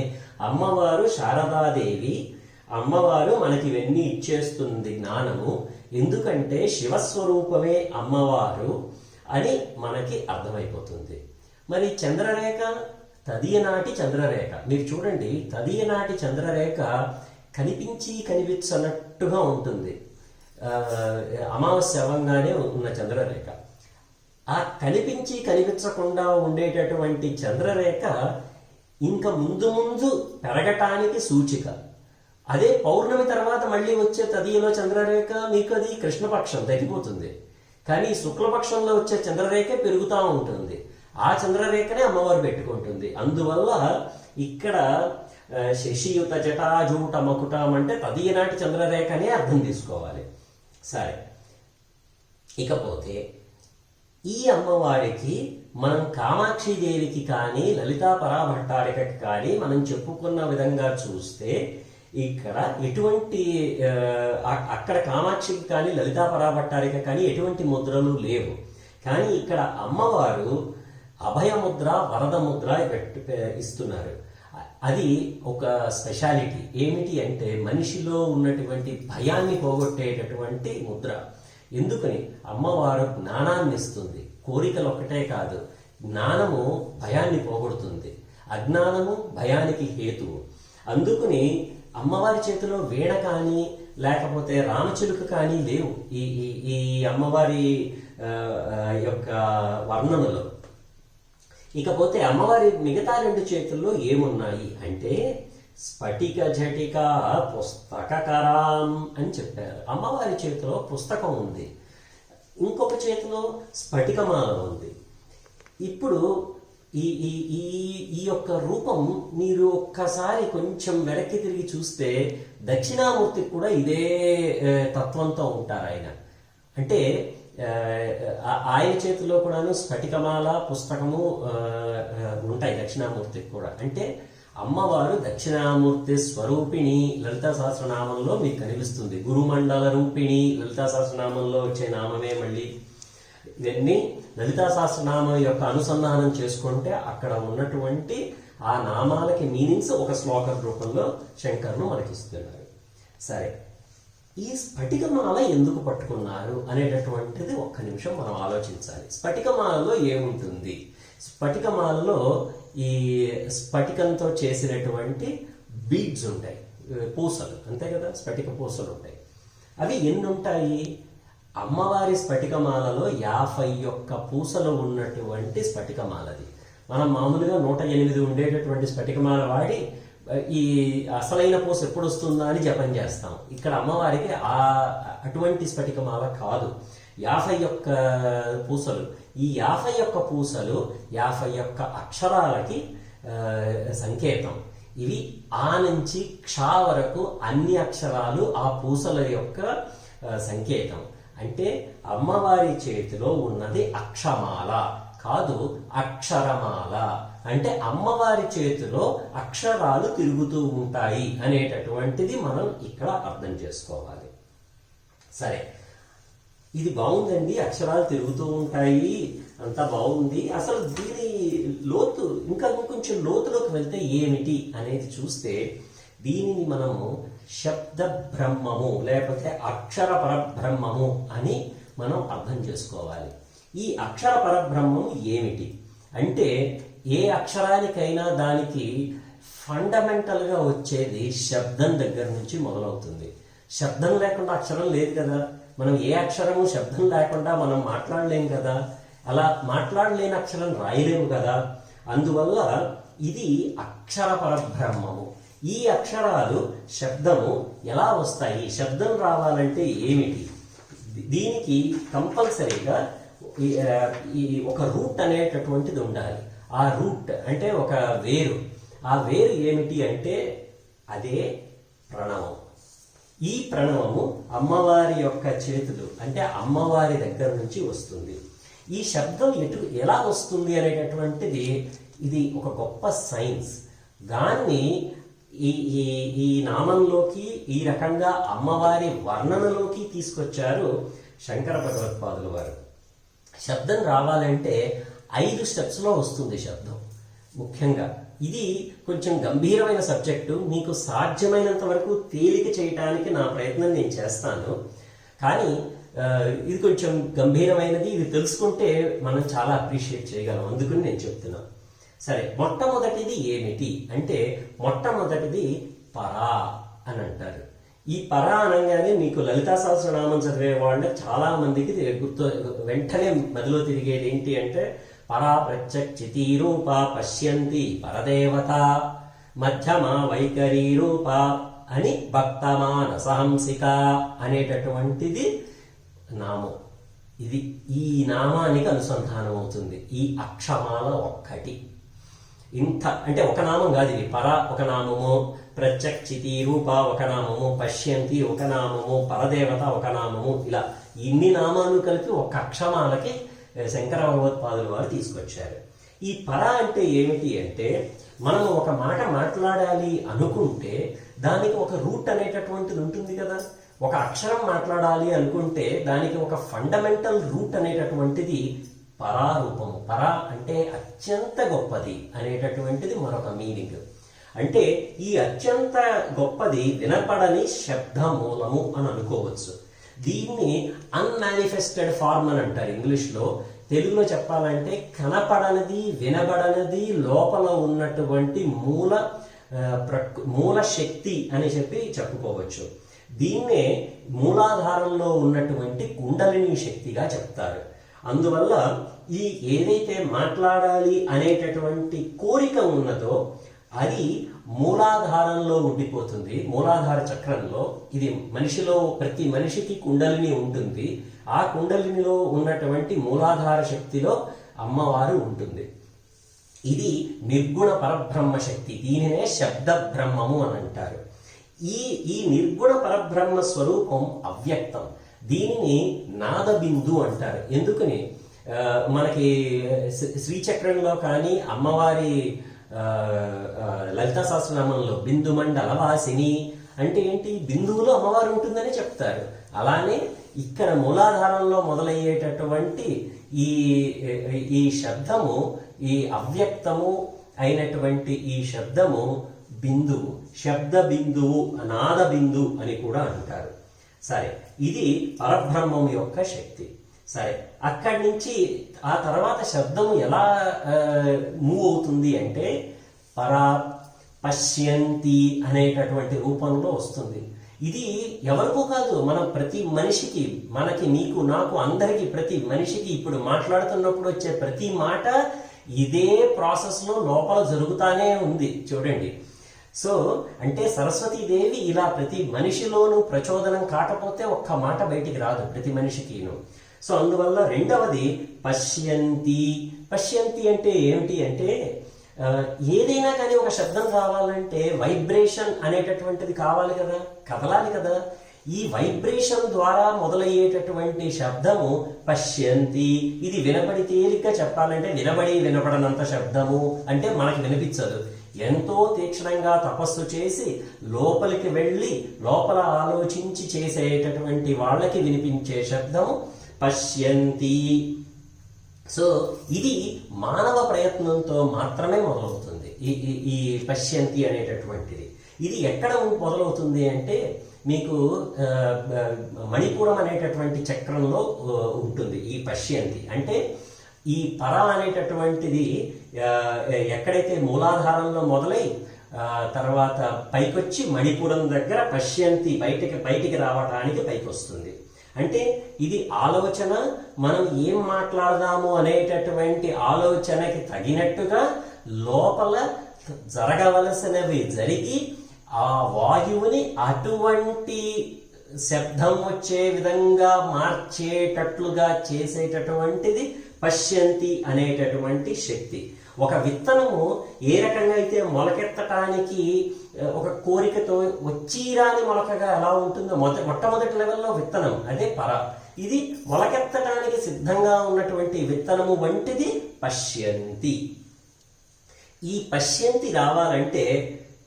అమ్మవారు శారదాదేవి, అమ్మవారు మనకి ఇవన్నీ ఇచ్చేస్తుంది జ్ఞానము. ఎందుకంటే శివస్వరూపమే అమ్మవారు అని మనకి అర్థమైపోతుంది. మరి చంద్రరేఖ, తదియనాటి చంద్రరేఖ మీరు చూడండి. తదియనాటి చంద్రరేఖ కనిపించి కనిపించనట్టుగా ఉంటుంది. అమావాస్య అవ్వంగానే ఉన్న చంద్రరేఖ. ఆ కనిపించి కనిపించకుండా ఉండేటటువంటి చంద్రరేఖ ఇంకా ముందు ముందు పెరగటానికి సూచిక. అదే పౌర్ణమి తర్వాత మళ్ళీ వచ్చే తదియలో చంద్రరేఖ మీకు అది కృష్ణపక్షం తగ్గిపోతుంది. కానీ శుక్లపక్షంలో వచ్చే చంద్రరేఖ పెరుగుతూ ఉంటుంది. ఆ చంద్రరేఖనే అమ్మవారు పెట్టుకుంటుంది. అందువల్ల ఇక్కడ శశియుత జటాజూట మకుటం అంటే తదియనాటి చంద్రరేఖనే అర్థం తీసుకోవాలి. సరే, ఇకపోతే ఈ అమ్మవారికి మనం కామాక్షిదేవికి కానీ లలితా పరాభట్టారికకి కానీ మనం చెప్పుకున్న విధంగా చూస్తే ఇక్కడ ఎటువంటి అక్కడ కామాక్షికి కానీ లలితా పరాభట్టారిక కానీ ఎటువంటి ముద్రలు లేవు. కానీ ఇక్కడ అమ్మవారు అభయముద్ర, వరద ముద్ర ఇస్తున్నారు. అది ఒక స్పెషాలిటీ. ఏమిటి అంటే మనిషిలో ఉన్నటువంటి భయాన్ని పోగొట్టేటటువంటి ముద్ర. ఎందుకని? అమ్మవారు జ్ఞానాన్ని ఇస్తుంది. కోరికలు ఒక్కటే కాదు, జ్ఞానము భయాన్ని పోగొడుతుంది, అజ్ఞానము భయానికి హేతువు. అందుకని అమ్మవారి చేతిలో వీణ కానీ లేకపోతే రామచిలుక కానీ లేవు ఈ ఈ అమ్మవారి యొక్క వర్ణనలో. ఇకపోతే అమ్మవారి మిగతా రెండు చేతుల్లో ఏమున్నాయి అంటే స్ఫటిక జటిక పుస్తకరాం అని చెప్పారు. అమ్మవారి చేతిలో పుస్తకం ఉంది, ఇంకొక చేతిలో స్ఫటికమాల ఉంది. ఇప్పుడు ఈ ఈ ఈ ఈ యొక్క రూపం మీరు ఒక్కసారి కొంచెం వెనక్కి తిరిగి చూస్తే దక్షిణామూర్తికి కూడా ఇదే తత్వంతో ఉంటారు ఆయన. అంటే ఆయన చేతిలో కూడాను స్ఫటికమాల, పుస్తకము ఉంటాయి దక్షిణామూర్తికి కూడా. అంటే అమ్మవారు దక్షిణామూర్తి స్వరూపిణి లలితా సహస్రనామంలో మీకు కనిపిస్తుంది. గురుమండల రూపిణి లలితా సహస్రనామంలో వచ్చే నామమే. మళ్ళీ ఇవన్నీ లలితా సహస్రనామం యొక్క అనుసంధానం చేసుకుంటే అక్కడ ఉన్నటువంటి ఆ నామాలకి మీనింగ్స్ ఒక శ్లోక రూపంలో శంకరులు మనకిస్తున్నారు. సరే, ఈ స్ఫటికమాల ఎందుకు పట్టుకున్నారు అనేటటువంటిది ఒక్క నిమిషం మనం ఆలోచించాలి. స్ఫటికమాలలో ఏముంటుంది? స్ఫటికమాలలో ఈ స్ఫటికంతో చేసినటువంటి బీడ్స్ ఉంటాయి, పూసలు, అంతే కదా, స్ఫటిక పూసలు ఉంటాయి. అవి ఎన్ని ఉంటాయి? అమ్మవారి స్ఫటికమాలలో 51 పూసలు ఉన్నటువంటి స్ఫటికమాలది. మనం మామూలుగా 108 ఉండేటటువంటి స్ఫటికమాల వాడి ఈ అసలైన పూస ఎప్పుడు వస్తుందా అని జపం చేస్తాం. ఇక్కడ అమ్మవారికి అటువంటి స్ఫటికమాల కాదు. 51 పూసలు. ఈ 51 పూసలు 51 అక్షరాలకి సంకేతం. ఇవి ఆ నుంచి క్ష వరకు అన్ని అక్షరాలు ఆ పూసల యొక్క సంకేతం. అంటే అమ్మవారి చేతిలో ఉన్నది అక్షమాల కాదు, అక్షరమాల. అంటే అమ్మవారి చేతిలో అక్షరాలు తిరుగుతూ ఉంటాయి అనేటటువంటిది మనం ఇక్కడ అర్థం చేసుకోవాలి. సరే, ఇది బాగుందండి, అక్షరాలు తిరుగుతూ ఉంటాయి, అంతా బాగుంది. అసలు దీని లోతు ఇంకా కొంచెం లోతులోకి వెళ్తే ఏమిటి అనేది చూస్తే దీనిని మనము శబ్ద బ్రహ్మము లేకపోతే అక్షర పరబ్రహ్మము అని మనం అర్థం చేసుకోవాలి. ఈ అక్షర పరబ్రహ్మము ఏమిటి అంటే, ఏ అక్షరానికైనా దానికి ఫండమెంటల్గా వచ్చేది శబ్దం దగ్గర నుంచి మొదలవుతుంది. శబ్దం లేకుండా అక్షరం లేదు కదా. మనం ఏ అక్షరము శబ్దం లేకుండా మనం మాట్లాడలేం కదా. అలా మాట్లాడలేని అక్షరం రాయలేము కదా. అందువల్ల ఇది అక్షర పరబ్రహ్మము. ఈ అక్షరాలు శబ్దము ఎలా వస్తాయి, శబ్దం రావాలంటే ఏమిటి, దీనికి కంపల్సరీగా ఒక రూట్ అనేటటువంటిది ఉండాలి. ఆ రూట్ అంటే ఒక వేరు. ఆ వేరు ఏమిటి అంటే అదే ప్రణవం. ఈ ప్రణవము అమ్మవారి యొక్క చేతులు అంటే అమ్మవారి దగ్గర నుంచి వస్తుంది. ఈ శబ్దం ఎలా వస్తుంది అనేటటువంటిది ఇది ఒక గొప్ప సైన్స్. దాన్ని ఈ నామంలోకి ఈ రకంగా అమ్మవారి వర్ణనలోకి తీసుకొచ్చారు శంకర భగవత్పాదుల వారు. శబ్దం రావాలంటే 5 స్టెప్స్లో వస్తుంది శబ్దం. ముఖ్యంగా ఇది కొంచెం గంభీరమైన సబ్జెక్టు. మీకు సాధ్యమైనంత వరకు తేలిక చేయటానికి నా ప్రయత్నం నేను చేస్తాను. కానీ ఇది కొంచెం గంభీరమైనది. ఇది తెలుసుకుంటే మనం చాలా అప్రిషియేట్ చేయగలం. అందుకని నేను చెప్తున్నాను. సరే, మొట్టమొదటిది ఏమిటి అంటే మొట్టమొదటిది పరా అని అంటారు. ఈ పరా అనగానే మీకు లలితా సహస్రనామం చదివే వాళ్ళకి చాలా మందికి వెంటనే మదిలో తిరిగేది ఏంటి అంటే పరా ప్రత్యక్షితి రూప పశ్యంతి పరదేవత మధ్యమా వైఖరి రూప అని భక్తమానసహంసిక అనేటటువంటిది నామం. ఇది ఈ నామానికి అనుసంధానం అవుతుంది ఈ అక్షమాల ఒక్కటి. ఇంత అంటే ఒక నామం కాదు ఇది. పర ఒక నామము, ప్రత్యక్షితి రూప ఒక నామము, పశ్యంతి ఒక నామము, పరదేవత ఒక నామము, ఇలా ఇన్ని నామాలు కలిపి ఒక అక్షమాలకి శంకర భగవత్పాదుల వారు తీసుకొచ్చారు. ఈ పర అంటే ఏమిటి అంటే మనం ఒక మాట మాట్లాడాలి అనుకుంటే దానికి ఒక రూట్ అనేటటువంటిది ఉంటుంది కదా. ఒక అక్షరం మాట్లాడాలి అనుకుంటే దానికి ఒక ఫండమెంటల్ రూట్ అనేటటువంటిది పరారూపము. పర అంటే అత్యంత గొప్పది అనేటటువంటిది మరొక మీనింగ్. అంటే ఈ అత్యంత గొప్పది వినపడని శబ్ద మూలము అని అనుకోవచ్చు. దీన్ని అన్మానిఫెస్టెడ్ ఫార్మ్ అని అంటారు ఇంగ్లీష్లో. తెలుగులో చెప్పాలంటే కనపడనిది, వినబడనిది, లోపల ఉన్నటువంటి మూల శక్తి అని చెప్పుకోవచ్చు. దీన్నే మూలాధారంలో ఉన్నటువంటి కుండలిని శక్తిగా చెప్తారు. అందువల్ల ఈ ఏదైతే మాట్లాడాలి అనేటటువంటి కోరిక ఉన్నదో అది మూలాధారంలో ఉండిపోతుంది. మూలాధార చక్రంలో ఇది మనిషిలో ప్రతి మనిషికి కుండలిని ఉంటుంది. ఆ కుండలినిలో ఉన్నటువంటి మూలాధార శక్తిలో అమ్మవారు ఉంటుంది. ఇది నిర్గుణ పరబ్రహ్మ శక్తి. దీనినే శబ్ద బ్రహ్మము అని అంటారు. ఈ నిర్గుణ పరబ్రహ్మ స్వరూపం అవ్యక్తం. దీనిని నాదబిందు అంటారు. ఎందుకని మనకి శ్రీచక్రంలో కానీ అమ్మవారి లలితా సహస్రనామంలో బిందు మండల వాసిని అంటే ఏంటి, బిందువులో అమ్మవారు ఉంటుందని చెప్తారు. అలానే ఇక్కడ మూలాధారంలో మొదలయ్యేటటువంటి ఈ శబ్దము, ఈ అవ్యక్తము అయినటువంటి ఈ శబ్దము బిందువు, శబ్ద బిందువు, నాద బిందు అని కూడా అంటారు. సరే, ఇది పరబ్రహ్మం యొక్క శక్తి. సరే, అక్కడి నుంచి ఆ తర్వాత శబ్దము ఎలా మూవ్ అవుతుంది అంటే పరా పశ్యంతి అనేటటువంటి రూపంలో వస్తుంది. ఇది ఎవరికో కాదు, మనం ప్రతి మనిషికి, మనకి, నీకు, నాకు, అందరికి, ప్రతి మనిషికి ఇప్పుడు మాట్లాడుతున్నప్పుడు వచ్చే ప్రతి మాట ఇదే ప్రాసెస్లో లోపల జరుగుతానే ఉంది. చూడండి. సో అంటే సరస్వతీదేవి ఇలా ప్రతి మనిషిలోనూ ప్రచోదనం కాకపోతే ఒక్క మాట బయటికి రాదు ప్రతి మనిషికిను. సో అందువల్ల రెండవది పశ్యంతి. పశ్యంతి అంటే ఏమిటి అంటే ఏదైనా కానీ ఒక శబ్దం రావాలంటే వైబ్రేషన్ అనేటటువంటిది కావాలి కదా, కదలాలి కదా. ఈ వైబ్రేషన్ ద్వారా మొదలయ్యేటటువంటి శబ్దము పశ్యంతి. ఇది వినబడి, తేలిగ్గా చెప్పాలంటే వినపడనంత శబ్దము అంటే మనకి వినిపించదు. ఎంతో తీక్షణంగా తపస్సు చేసి లోపలికి వెళ్ళి లోపల ఆలోచించి చేసేటటువంటి వాళ్ళకి వినిపించే శబ్దము పశ్యంతి. సో ఇది మానవ ప్రయత్నంతో మాత్రమే మొదలవుతుంది. ఈ పశ్యంతి అనేటటువంటిది ఇది ఎక్కడ మొదలవుతుంది అంటే మీకు మణిపురం అనేటటువంటి చక్రంలో ఉంటుంది ఈ పశ్యంతి. అంటే ఈ పర అనేటటువంటిది ఎక్కడైతే మూలాధారంలో మొదలై తర్వాత పైకొచ్చి మణిపురం దగ్గర పశ్యంతి బయటికి రావడానికి పైకి వస్తుంది. అంటే ఇది ఆలోచన, మనం ఏం మాట్లాడదాము అనేటటువంటి ఆలోచనకి తగినట్టుగా లోపల జరగవలసినవి జరిగి ఆ వాయువుని అటువంటి శబ్దం వచ్చే విధంగా మార్చేటట్లుగా చేసేటటువంటిది పశ్యంతి అనేటటువంటి శక్తి. ఒక విత్తనము ఏ రకంగా అయితే మొలకెత్తటానికి ఒక కోరికతో వచ్చిరాని మొలకగా ఎలా ఉంటుందో మొట్టమొదటి లెవెల్లో విత్తనం అదే పర. ఇది మొలకెత్తటానికి సిద్ధంగా ఉన్నటువంటి విత్తనము వంటిది పశ్యంతి. ఈ పశ్యంతి రావాలంటే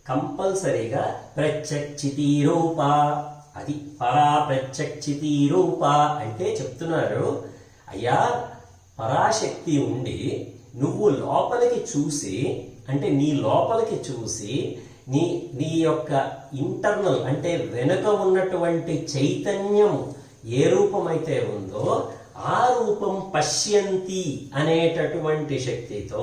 కంపల్సరీగా ప్రత్యక్షితి రూప, అది పరా ప్రత్యక్షితి రూప అంటే చెప్తున్నారు, అయ్యా పరాశక్తి ఉండి నువ్వు లోపలికి చూసి, అంటే నీ లోపలికి చూసి నీ యొక్క ఇంటర్నల్ అంటే వెనుక ఉన్నటువంటి చైతన్యం ఏ రూపమైతే ఉందో ఆ రూపం పశ్యంతి అనేటటువంటి శక్తితో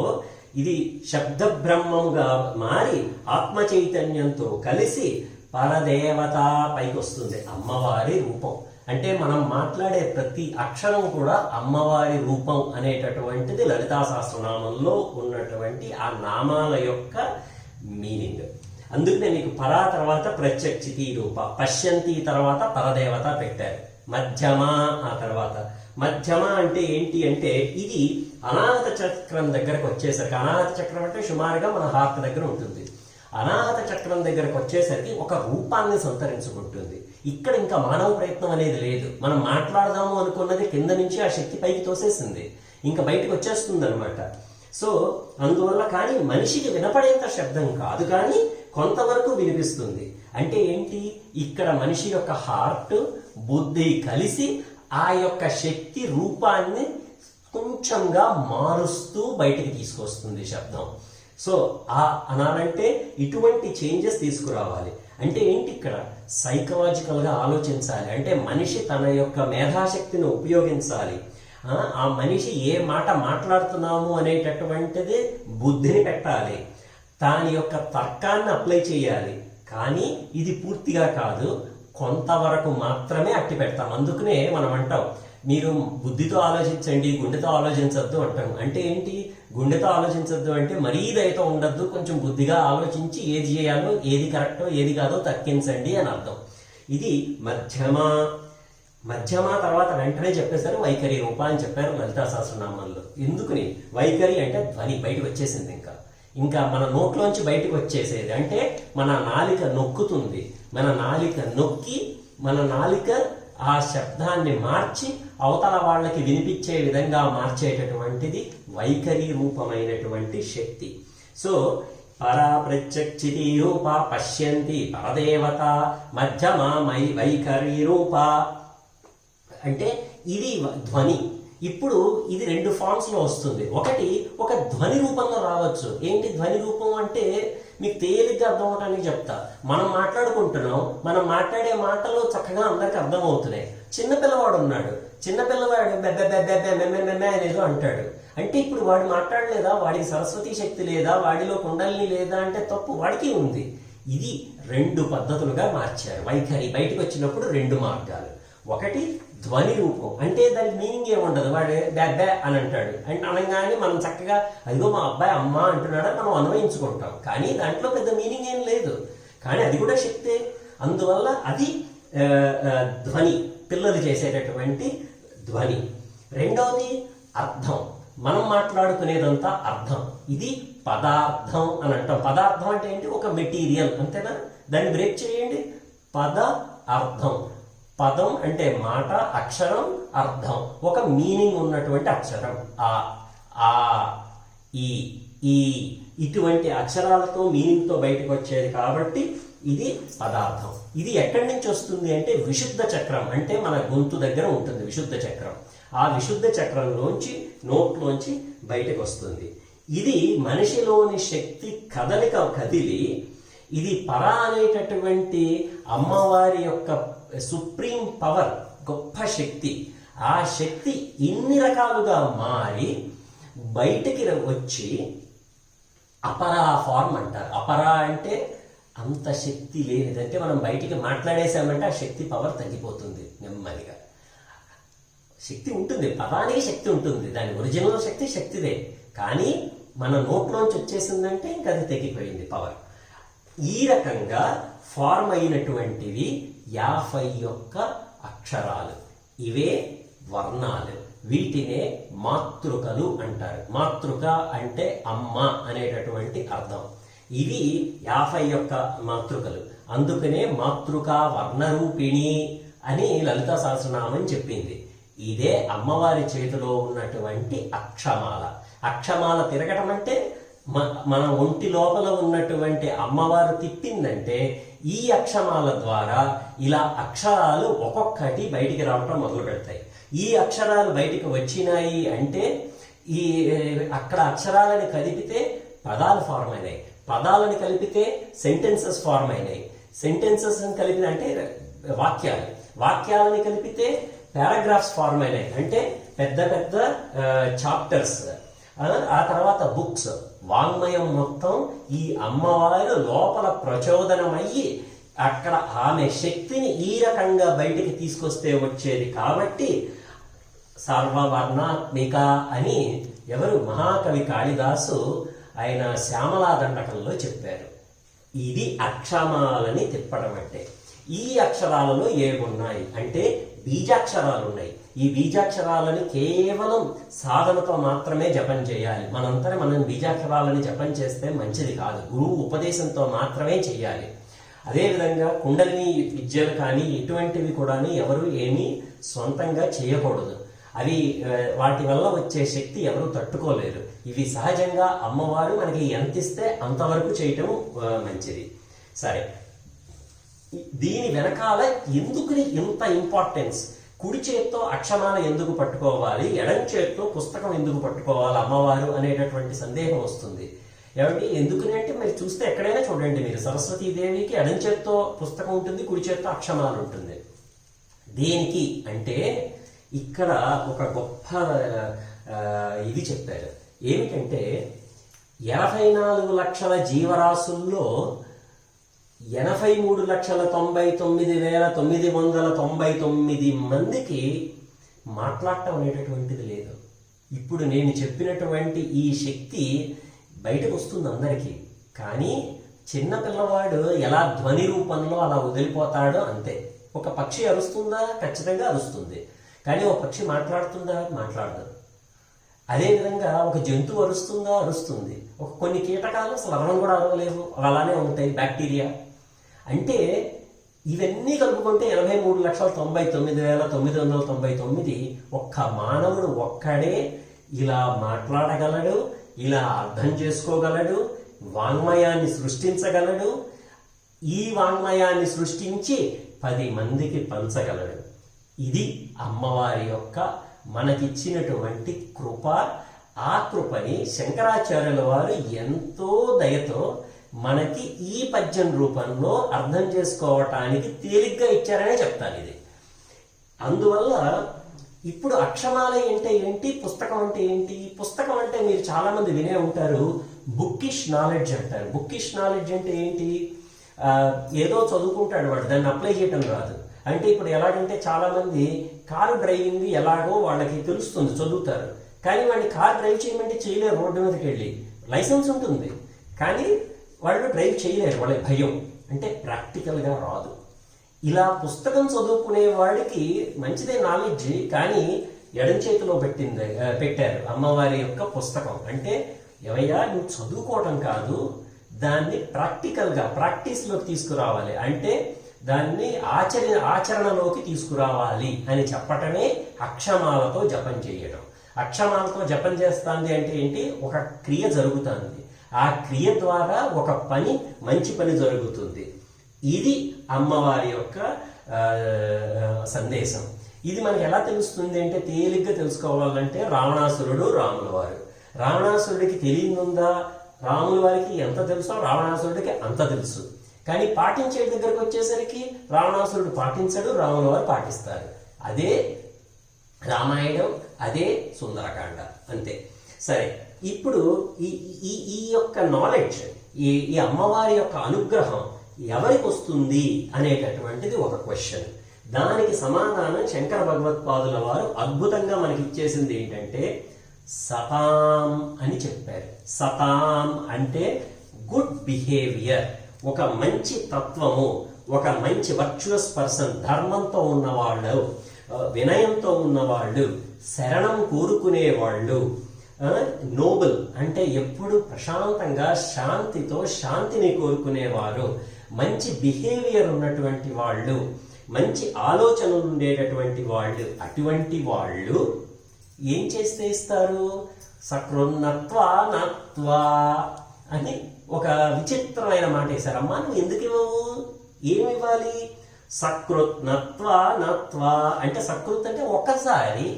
ఇది శబ్ద బ్రహ్మముగా మారి ఆత్మ చైతన్యంతో కలిసి పరదేవత పైకి వస్తుంది. అమ్మవారి రూపం అంటే మనం మాట్లాడే ప్రతి అక్షరం కూడా అమ్మవారి రూపం అనేటటువంటిది లలితా సహస్రనామంలో ఉన్నటువంటి ఆ నామాల యొక్క మీనింగ్. అందుకనే మీకు పరా తర్వాత ప్రత్యక్షితి రూప, పశ్యంతి తర్వాత పరదేవత పెట్టారు. మధ్యమ ఆ తర్వాత మధ్యమ అంటే ఏంటి అంటే ఇది అనాహత చక్రం దగ్గరకు వచ్చేసరికి, అనాహత చక్రం అంటే సుమారుగా మన హార్ట్ దగ్గర ఉంటుంది. అనాహత చక్రం దగ్గరకు వచ్చేసరికి ఒక రూపాన్ని సంతరించుకుంటుంది. ఇక్కడ ఇంకా మానవ ప్రయత్నం అనేది లేదు. మనం మాట్లాడదాము అనుకున్నది కింద నుంచి ఆ శక్తి పైకి తోసేసింది, ఇంకా బయటకు వచ్చేస్తుంది అనమాట. సో అందువల్ల కానీ మనిషికి వినపడేంత శబ్దం కాదు, కానీ కొంతవరకు వినిపిస్తుంది. అంటే ఏంటి, ఇక్కడ మనిషి యొక్క హార్ట్ బుద్ధి కలిసి ఆ యొక్క శక్తి రూపాన్ని కొంచెంగా మారుస్తూ బయటికి తీసుకొస్తుంది శబ్దం. సో అనాలంటే ఇటువంటి చేంజెస్ తీసుకురావాలి. అంటే ఏంటి, ఇక్కడ సైకలాజికల్ గా ఆలోచించాలి. అంటే మనిషి తన యొక్క మేధాశక్తిని ఉపయోగించాలి. ఆ మనిషి ఏ మాట మాట్లాడుతున్నాము అనేటటువంటిది బుద్ధిని పెట్టాలి, దాని యొక్క తర్కాన్ని అప్లై చేయాలి. కానీ ఇది పూర్తిగా కాదు, కొంతవరకు మాత్రమే అట్టి పెడతాం. అందుకనే మనం అంటాం, మీరు బుద్ధితో ఆలోచించండి, గుండెతో ఆలోచించద్దు అంటాం. అంటే ఏంటి, గుండెతో ఆలోచించద్దు అంటే మరీ దయతో ఉండద్దు, కొంచెం బుద్ధిగా ఆలోచించి ఏది చేయాలో, ఏది కరెక్టో ఏది కాదో తర్కించండి అని అర్థం. ఇది మధ్యమ తర్వాత వెంటనే చెప్పేశారు వైఖరి రూప అని చెప్పారు లలితా సహస్రనామంలో. ఎందుకుని వైఖరి అంటే ధ్వని బయటకు వచ్చేసింది, ఇంకా మన నోట్లోంచి బయటకు వచ్చేసేది. అంటే మన నాలిక నొక్కుతుంది, మన నాలిక నొక్కి మన నాలిక ఆ శబ్దాన్ని మార్చి అవతల వాళ్ళకి వినిపించే విధంగా మార్చేటటువంటిది వైఖరి రూపమైనటువంటి శక్తి. సో పరా ప్రత్యక్షితి రూప పశ్యంతి పరదేవత మధ్యమ వైఖరి రూప అంటే ఇది ధ్వని. ఇప్పుడు ఇది రెండు ఫార్మ్స్ లో వస్తుంది. ఒకటి ఒక ధ్వని రూపంలో రావచ్చు. ఏంటి ధ్వని రూపం అంటే మీకు తేలిగ్గా అర్థం అవడానికి చెప్తా. మనం మాట్లాడుకుంటున్నాం, మనం మాట్లాడే మాటలు చక్కగా అందరికి అర్థమవుతున్నాయి. చిన్నపిల్లవాడు ఉన్నాడు, చిన్నపిల్లవాడు బెబ్బెబ్బెబ్బెబ్బె అనేదో అంటాడు. అంటే ఇప్పుడు వాడు మాట్లాడలేదా, వాడికి సరస్వతి శక్తి లేదా, వాడిలో కుండలిని లేదా అంటే తప్పు, వాడికి ఉంది. ఇది రెండు పద్ధతులుగా మార్చారు. వైఖరి బయటకు వచ్చినప్పుడు రెండు మార్గాలు. ఒకటి ధ్వని రూపం, అంటే దానికి మీనింగ్ ఏముండదు, వాడు బ్యాబ్బే అని అంటాడు. అంటే అనగానే మనం చక్కగా అదిగో మా అబ్బాయి అమ్మ అంటున్నాడని మనం అన్వయించుకుంటాం. కానీ దాంట్లో పెద్ద మీనింగ్ ఏం లేదు, కానీ అది కూడా శక్తే. అందువల్ల అది ధ్వని, పిల్లలు చేసేటటువంటి ధ్వని. రెండవది అర్థం. మనం మాట్లాడుకునేదంతా అర్థం. ఇది పదార్థం అని అంటాం. పదార్థం అంటే ఏంటి? ఒక మెటీరియల్, అంతేనా? దాన్ని బ్రేక్ చేయండి. పద అర్థం. పదం అంటే మాట, అక్షరం, అర్థం ఒక మీనింగ్ ఉన్నటువంటి అక్షరం. ఆ ఈ ఇటువంటి అక్షరాలతో మీనింగ్తో బయటకు వచ్చేది కాబట్టి ఇది పదార్థం. ఇది ఎక్కడి నుంచి వస్తుంది అంటే విశుద్ధ చక్రం, అంటే మన గొంతు దగ్గర ఉంటుంది విశుద్ధ చక్రం. ఆ విశుద్ధ చక్రంలోంచి, నోట్లోంచి బయటకు వస్తుంది. ఇది మనిషిలోని శక్తి కదలిక కదిలి, ఇది పర అనేటటువంటి అమ్మవారి యొక్క సుప్రీం పవర్, గొప్ప శక్తి. ఆ శక్తి ఇన్ని రకాలుగా మారి బయటికి వచ్చి అపరా ఫార్మ్ అంటారు. అపరా అంటే అంత శక్తి లేనిది. అంటే మనం బయటికి మాట్లాడేసామంటే ఆ శక్తి పవర్ తగ్గిపోతుంది నెమ్మదిగా. శక్తి ఉంటుంది, పదానికి శక్తి ఉంటుంది, దాని ఒరిజినల్ శక్తి శక్తిదే. కానీ మన నోట్లోంచి వచ్చేసిందంటే ఇంకా అది తగ్గిపోయింది పవర్. ఈ రకంగా ఫార్మ్ అయినటువంటివి 51 అక్షరాలు. ఇవే వర్ణాలు. వీటినే మాతృకలు అంటారు. మాతృక అంటే అమ్మ అనేటటువంటి అర్థం. ఇవి 51 మాతృకలు. అందుకనే మాతృకా వర్ణరూపిణి అని లలితా సహస్రనామం చెప్పింది. ఇదే అమ్మవారి చేతిలో ఉన్నటువంటి అక్షమాల. అక్షమాల తిరగటం అంటే మన ఒంటి లోపల ఉన్నటువంటి అమ్మవారు తిప్పిందంటే ఈ అక్షమాల ద్వారా ఇలా అక్షరాలు ఒక్కొక్కటి బయటికి రావటం మొదలు పెడతాయి. ఈ అక్షరాలు బయటికి వచ్చినాయి అంటే ఈ అక్కడ అక్షరాలని కలిపితే పదాలు ఫార్మ్ అయినాయి, పదాలని కలిపితే సెంటెన్సెస్ ఫార్మ్ అయినాయి, సెంటెన్సెస్ కలిపిన అంటే వాక్యాలు, వాక్యాలని కలిపితే పారాగ్రాఫ్స్ ఫార్మ్ అయినాయి, అంటే పెద్ద పెద్ద చాప్టర్స్. ఆ తర్వాత బుక్స్. వాంగ్మయం మొత్తం ఈ అమ్మవారు లోపల ప్రచోదనమయ్యి అక్కడ ఆమె శక్తిని ఈ రకంగా బయటికి తీసుకొస్తే వచ్చేది. కాబట్టి సర్వవర్ణాత్మిక అని ఎవరు? మహాకవి కాళిదాసు ఆయన శ్యామలా దండకంలో చెప్పారు. ఇది అక్షమాలని తిప్పడం అంటే. ఈ అక్షరాలలో ఏమున్నాయి అంటే బీజాక్షరాలు ఉన్నాయి. ఈ బీజాక్షరాలని కేవలం సాధనతో మాత్రమే జపం చేయాలి. మనంతా మనం బీజాక్షరాలని జపం చేస్తే మంచిది కాదు. గురువు ఉపదేశంతో మాత్రమే చేయాలి. అదేవిధంగా కుండలిని విద్యలు కానీ ఇటువంటివి కూడా ఎవరు ఏమీ సొంతంగా చేయకూడదు. అవి వాటి వల్ల వచ్చే శక్తి ఎవరు తట్టుకోలేరు. ఇవి సహజంగా అమ్మవారు మనకి ఎంత ఇస్తే అంతవరకు చేయటం మంచిది. సరే, దీని వెనకాల ఎందుకు ఇంత ఇంపార్టెన్స్? కుడి చేత్తో అక్షమాల ఎందుకు పట్టుకోవాలి, ఎడం చేత్తో పుస్తకం ఎందుకు పట్టుకోవాలి అమ్మవారు అనేటటువంటి సందేహం వస్తుంది. ఏమంటే ఎందుకని అంటే మీరు చూస్తే ఎక్కడైనా చూడండి, మీరు సరస్వతీదేవికి ఎడం చేత్తో పుస్తకం ఉంటుంది, కుడి చేత్తో అక్షమాల ఉంటుంది. దేనికి అంటే ఇక్కడ ఒక గొప్ప ఇది చెప్పారు. ఏమిటంటే 84 లక్షల జీవరాశుల్లో 83,99,999 మందికి మాట్లాడటం అనేటటువంటిది లేదు. ఇప్పుడు నేను చెప్పినటువంటి ఈ శక్తి బయటకు వస్తుంది అందరికీ. కానీ చిన్న పిల్లవాడు ఎలా ధ్వని రూపంలో అలా వదిలిపోతాడో అంతే. ఒక పక్షి అరుస్తుందా? ఖచ్చితంగా అరుస్తుంది. కానీ ఒక పక్షి మాట్లాడుతుందా? మాట్లాడదు. అదేవిధంగా ఒక జంతువు అరుస్తుందా? అరుస్తుంది. కొన్ని కీటకాలు అసలు అరవడం కూడా అరవలేవు, అలానే ఉంటాయి, బ్యాక్టీరియా. అంటే ఇవన్నీ కలుపుకుంటే 83,99,999 ఒక్క మానవుడు ఒక్కడే ఇలా మాట్లాడగలడు, ఇలా అర్థం చేసుకోగలడు, వాంగ్మయాన్ని సృష్టించగలడు. ఈ వాంగ్మయాన్ని సృష్టించి 10 మందికి పంచగలడు. ఇది అమ్మవారి యొక్క మనకిచ్చినటువంటి కృప. ఆ కృపని శంకరాచార్యుల వారు ఎంతో దయతో మనకి ఈ పద్యం రూపంలో అర్థం చేసుకోవటానికి తేలిగ్గా ఇచ్చారనే చెప్తాను ఇది. అందువల్ల ఇప్పుడు అక్షమాల అంటే ఏంటి, పుస్తకం అంటే ఏంటి? పుస్తకం అంటే మీరు చాలా మంది వినే ఉంటారు, బుక్కిష్ నాలెడ్జ్ అంటారు. బుక్కిష్ నాలెడ్జ్ అంటే ఏంటి? ఏదో చదువుకుంటాడు వాడు, దాన్ని అప్లై చేయటం రాదు. అంటే ఇప్పుడు ఎలాగంటే చాలా మంది కారు డ్రైవింగ్ ఎలాగో వాళ్ళకి తెలుస్తుంది, చదువుతారు. కానీ వాడిని కారు డ్రైవ్ చేయమంటే చేయలేరు. రోడ్డు మీదకి వెళ్ళి లైసెన్స్ ఉంటుంది కానీ వాళ్ళు డ్రైవ్ చేయలేరు, వాళ్ళ భయం. అంటే ప్రాక్టికల్గా రాదు. ఇలా పుస్తకం చదువుకునే వాడికి మంచిదే నాలెడ్జ్, కానీ ఎడం చేతిలో పెట్టారు అమ్మవారి యొక్క పుస్తకం. అంటే ఏమయ్యా నువ్వు చదువుకోవటం కాదు, దాన్ని ప్రాక్టీస్లోకి తీసుకురావాలి, అంటే దాన్ని ఆచరణలోకి తీసుకురావాలి అని చెప్పటమే అక్షమాలతో జపం చేయడం. అక్షమాలతో జపం చేస్తుంది అంటే ఏంటి? ఒక క్రియ జరుగుతుంది, ఆ క్రియ ద్వారా ఒక మంచి పని జరుగుతుంది. ఇది అమ్మవారి యొక్క సందేశం. ఇది మనకి ఎలా తెలుస్తుంది అంటే, తేలిగ్గా తెలుసుకోవాలంటే రావణాసురుడు రాముల వారు. రావణాసురుడికి తెలియనుందా? రాముల వారికి ఎంత తెలుసో రావణాసురుడికి అంత తెలుసు. కానీ పాటించే దగ్గరకు వచ్చేసరికి రావణాసురుడు పాటించడు, రాముల వారు పాటిస్తారు. అదే రామాయణం, అదే సుందరకాండ, అంతే. సరే, ఇప్పుడు ఈ యొక్క నాలెడ్జ్, ఈ అమ్మవారి యొక్క అనుగ్రహం ఎవరికి వస్తుంది అనేటటువంటిది ఒక క్వశ్చన్. దానికి సమాధానం శంకర భగవత్పాదుల వారు అద్భుతంగా మనకి ఇచ్చేసింది ఏంటంటే సతాం అని చెప్పారు. సతాం అంటే గుడ్ బిహేవియర్, ఒక మంచి తత్వము, ఒక మంచి వర్చువస్ పర్సన్, ధర్మంతో ఉన్నవాళ్ళు, వినయంతో ఉన్నవాళ్ళు, శరణం కోరుకునేవాళ్ళు, నోబుల్ అంటే ఎప్పుడు ప్రశాంతంగా శాంతితో శాంతిని కోరుకునేవారు, మంచి బిహేవియర్ ఉన్నటువంటి వాళ్ళు, మంచి ఆలోచనలు ఉండేటటువంటి వాళ్ళు, అటువంటి వాళ్ళు ఏం చేస్తే ఇస్తారు? సకృన్నత్వా నత్వా అని ఒక విచిత్రమైన మాట వేశారమ్మా. నువ్వు ఎందుకు ఇవ్వవు? ఏమి ఇవ్వాలి? సకృత్ నత్వా నత్వా అంటే, సకృత్ అంటే ఒక్కసారి,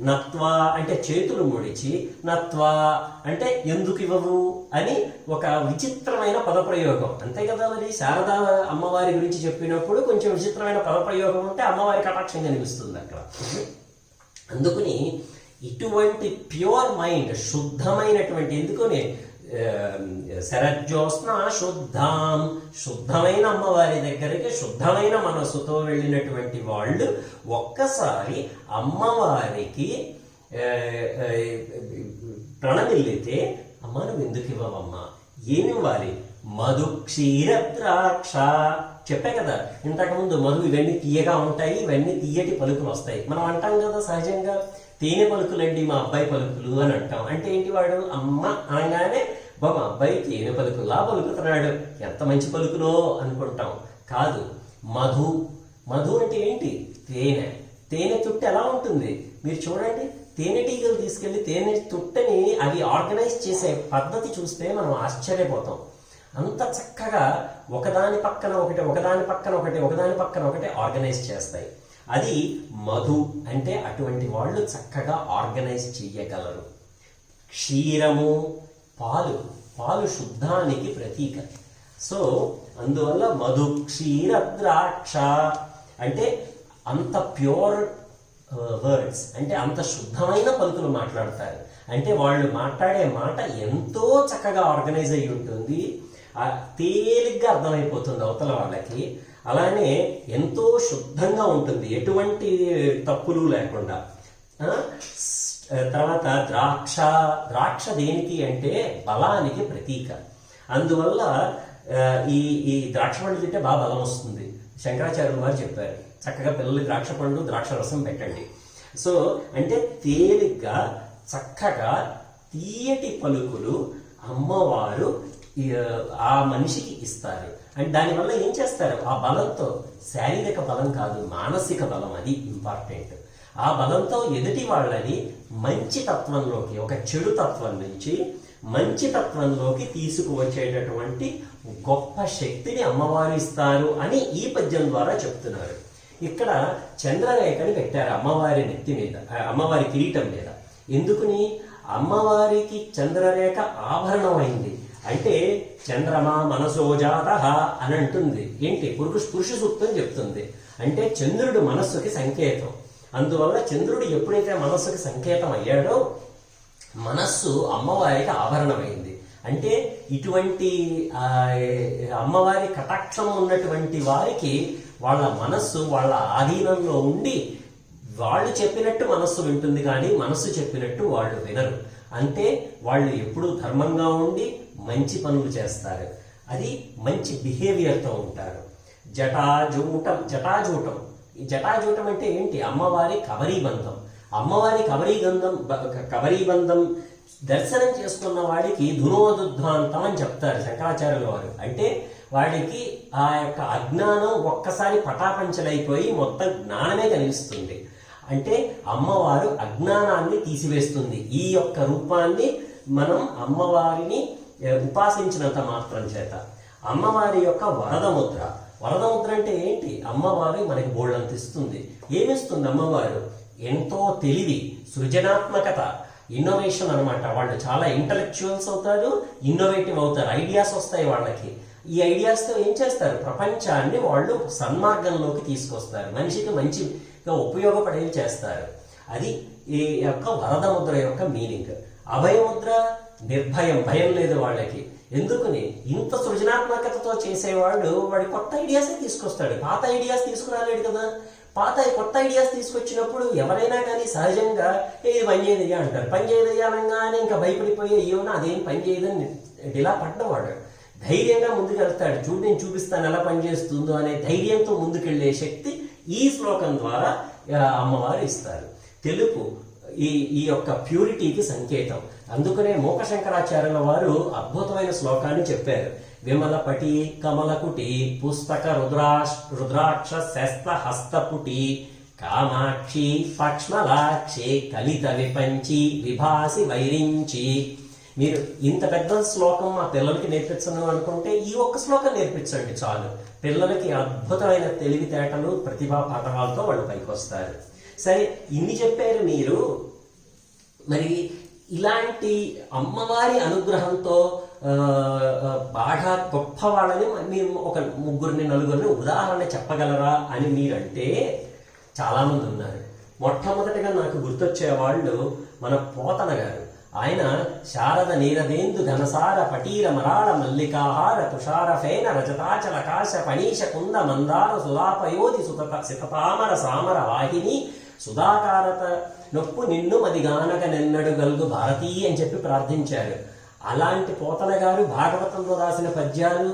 నత్వా అంటే చేతులు ముడిచి, నత్వా అంటే ఎందుకు ఇవ్వవు అని ఒక విచిత్రమైన పదప్రయోగం. అంతే కదా, మరి శారదా అమ్మవారి గురించి చెప్పినప్పుడు కొంచెం విచిత్రమైన పదప్రయోగం ఉంటే అమ్మవారి కటాక్షం కనిపిస్తుంది అక్కడ. అందుకని ఇటువంటి ప్యూర్ మైండ్, శుద్ధమైనటువంటి, ఎందుకని శరజ్యోత్స్న శుద్ధాం, శుద్ధమైన అమ్మవారి దగ్గరికి శుద్ధమైన మనస్సుతో వెళ్ళినటువంటి వాళ్ళు ఒక్కసారి అమ్మవారికి ప్రణమిల్లితే, అమ్మ నువ్వు ఎందుకు ఇవ్వవమ్మా? ఏమి ఇవ్వాలి? మధు క్షీర ద్రాక్ష. చెప్పే కదా ఇంతకుముందు, మధు ఇవన్నీ తీయగా ఉంటాయి, ఇవన్నీ తీయటి పలుకులు వస్తాయి. మనం అంటాం కదా సహజంగా, తేనె పలుకులండి మా అబ్బాయి పలుకులు అని అంటాం. అంటే ఏంటి? వాడు అమ్మ అనగానే బాబా అబ్బాయి తేనె పలుకులా పలుకుతున్నాడు, ఎంత మంచి పలుకులో అనుకుంటాం. కాదు, మధు. మధు అంటే ఏంటి? తేనె. తేనె తుట్టు ఎలా ఉంటుంది మీరు చూడండి. తేనెటీగలు తీసుకెళ్లి తేనె తుట్టని అవి ఆర్గనైజ్ చేసే పద్ధతి చూస్తే మనం ఆశ్చర్యపోతాం. అంత చక్కగా ఒకదాని పక్కన ఒకటి, ఒకదాని పక్కన ఒకటి, ఒకదాని పక్కన ఒకటి ఆర్గనైజ్ చేస్తాయి. అది మధు అంటే అటువంటి వాళ్ళు చక్కగా ఆర్గనైజ్ చేయగలరు. క్షీరము, పాలు. పాలు శుద్ధానికి ప్రతీక. సో అందువల్ల మధు క్షీర ద్రాక్ష అంటే అంత ప్యూర్ వర్డ్స్, అంటే అంత శుద్ధమైన పలుకులు మాట్లాడతారు. అంటే వాళ్ళు మాట్లాడే మాట ఎంతో చక్కగా ఆర్గనైజ్ అయి ఉంటుంది, తేలిగ్గా అర్థమైపోతుంది అవతల వాళ్ళకి. అలానే ఎంతో శుద్ధంగా ఉంటుంది, ఎటువంటి తప్పులు లేకుండా. తర్వాత ద్రాక్ష. ద్రాక్ష దేనికి అంటే బలానికి ప్రతీక. అందువల్ల ఈ ద్రాక్ష పండు తింటే బాగా బలం వస్తుంది. శంకరాచార్యులు వారు చెప్పారు, చక్కగా పిల్లలు ద్రాక్ష పండు, ద్రాక్ష రసం పెట్టండి. సో అంటే తేలిగ్గా చక్కగా తీయటి పలుకులు అమ్మవారు ఆ మనిషికి ఇస్తారు. అండ్ దానివల్ల ఏం చేస్తారు? ఆ బలంతో, శారీరక బలం కాదు, మానసిక బలం, అది ఇంపార్టెంట్. ఆ బలంతో ఎదుటి వాళ్ళని మంచి తత్వంలోకి, ఒక చెడు తత్వం నుంచి మంచి తత్వంలోకి తీసుకువచ్చేటటువంటి గొప్ప శక్తిని అమ్మవారు ఇస్తారు అని ఈ పద్యం ద్వారా చెప్తున్నారు. ఇక్కడ చంద్రరేఖని పెట్టారు అమ్మవారి నెత్తి మీద, అమ్మవారి కిరీటం మీద. ఎందుకుని? అమ్మవారికి చంద్రరేఖ ఆభరణం అయింది. అంటే చంద్రమా మనసోజాత అని అంటుంది. ఏంటి? పురుష సూక్తం చెప్తుంది. అంటే చంద్రుడు మనస్సుకి సంకేతం. అందువల్ల చంద్రుడు ఎప్పుడైతే మనస్సుకి సంకేతం అయ్యాడో మనస్సు అమ్మవారికి ఆభరణమైంది. అంటే ఇటువంటి అమ్మవారి కటాక్షం ఉన్నటువంటి వారికి వాళ్ళ మనస్సు వాళ్ళ ఆధీనంలో ఉండి వాళ్ళు చెప్పినట్టు మనస్సు వింటుంది, కానీ మనస్సు చెప్పినట్టు వాళ్ళు వినరు. అంటే వాళ్ళు ఎప్పుడూ ధర్మంగా ఉండి మంచి పనులు చేస్తారు, అది మంచి బిహేవియర్తో ఉంటారు. జటాజూటం. జటాజూటం, ఈ జటాజూటం అంటే ఏంటి? అమ్మవారి కబరీబంధం. అమ్మవారి కబరీబంధం దర్శనం చేసుకున్న వాడికి ధునోదుద్ధాంతం అని చెప్తారు శంకరాచార్యుల వారు. అంటే వాడికి ఆ యొక్క అజ్ఞానం ఒక్కసారి పటాపంచలైపోయి మొత్తం జ్ఞానమే కనిపిస్తుంది. అంటే అమ్మవారు అజ్ఞానాన్ని తీసివేస్తుంది. ఈ యొక్క రూపాన్ని మనం అమ్మవారిని ఉపాసించినంత మాత్రం చేత. అమ్మవారి యొక్క వరదముద్ర అంటే ఏంటి? అమ్మవారు మనకి బోళ్ళంత ఇస్తుంది. ఏమిస్తుంది అమ్మవారు? ఎంతో తెలివి, సృజనాత్మకత, ఇన్నోవేషన్ అనమాట. వాళ్ళు చాలా ఇంటలెక్చువల్స్ అవుతారు, ఇన్నోవేటివ్ అవుతారు, ఐడియాస్ వస్తాయి వాళ్ళకి. ఈ ఐడియాస్తో ఏం చేస్తారు? ప్రపంచాన్ని వాళ్ళు సన్మార్గంలోకి తీసుకొస్తారు, మనిషికి మంచిగా ఉపయోగపడేవి చేస్తారు. అది ఈ యొక్క వరద ముద్ర యొక్క మీనింగ్. అభయముద్ర నిర్భయం, భయం లేదు వాళ్ళకి. ఎందుకని? ఇంత సృజనాత్మకతతో చేసేవాడు వాడి కొత్త ఐడియాస్ తీసుకొస్తాడు, పాత ఐడియాస్ తీసుకురాలేడు కదా. కొత్త ఐడియాస్ తీసుకొచ్చినప్పుడు ఎవరైనా కానీ సహజంగా ఇది పని చేయదయ్యా అంటారు. పని చేయదయ్యా అనగానే ఇంకా భయపడిపోయి అయ్యో అదేం పని చేయదని ఇలా పడ్డవాడు ధైర్యంగా ముందుకెళ్తాడు. చూడు నేను చూపిస్తాను ఎలా పనిచేస్తుందో అనే ధైర్యంతో ముందుకెళ్లే శక్తి ఈ శ్లోకం ద్వారా అమ్మవారు ఇస్తారు. తెలుపు ఈ యొక్క ప్యూరిటీకి సంకేతం. అందుకనే మూక శంకరాచార్యుల వారు అద్భుతమైన శ్లోకాన్ని చెప్పారు. విమలపటి కమలకుటి పుస్తక రుద్రాక్ష శస్త హస్తపుటి కామాక్షి పక్ష్మలాక్షి కలిత విపంచి విభాసి వైరించి. మీరు ఇంత పెద్ద శ్లోకం మా పిల్లలకి నేర్పించను అనుకుంటే ఈ ఒక్క శ్లోకం నేర్పించండి చాలు. పిల్లలకి అద్భుతమైన తెలివితేటలు, ప్రతిభా పాఠవాలతో వాళ్ళు పైకి వస్తారు. సరే, ఇన్ని చెప్పారు మీరు. మరి ఇలాంటి అమ్మవారి అనుగ్రహంతో బాగా గొప్ప వాళ్ళని మేము ఒక ముగ్గురిని నలుగురిని ఉదాహరణ చెప్పగలరా అని మీరంటే చాలామంది ఉన్నారు. మొట్టమొదటిగా నాకు గుర్తొచ్చే వాళ్ళు మన పోతన గారు. ఆయన శారద నీరదేందు ఘనసార పటీర మరాళ మల్లికాహార తుషార ఫేన రజతాచల కాశ పణీష కుంద మందార సుధాపయోధి సితతామర సామర వాహిని సుధాకారత నొప్పు నిన్ను మదిగానక నెన్నడు గలుగు భారతీ అని చెప్పి ప్రార్థించారు. అలాంటి పోతన గారు భాగవతంలో రాసిన పద్యాలు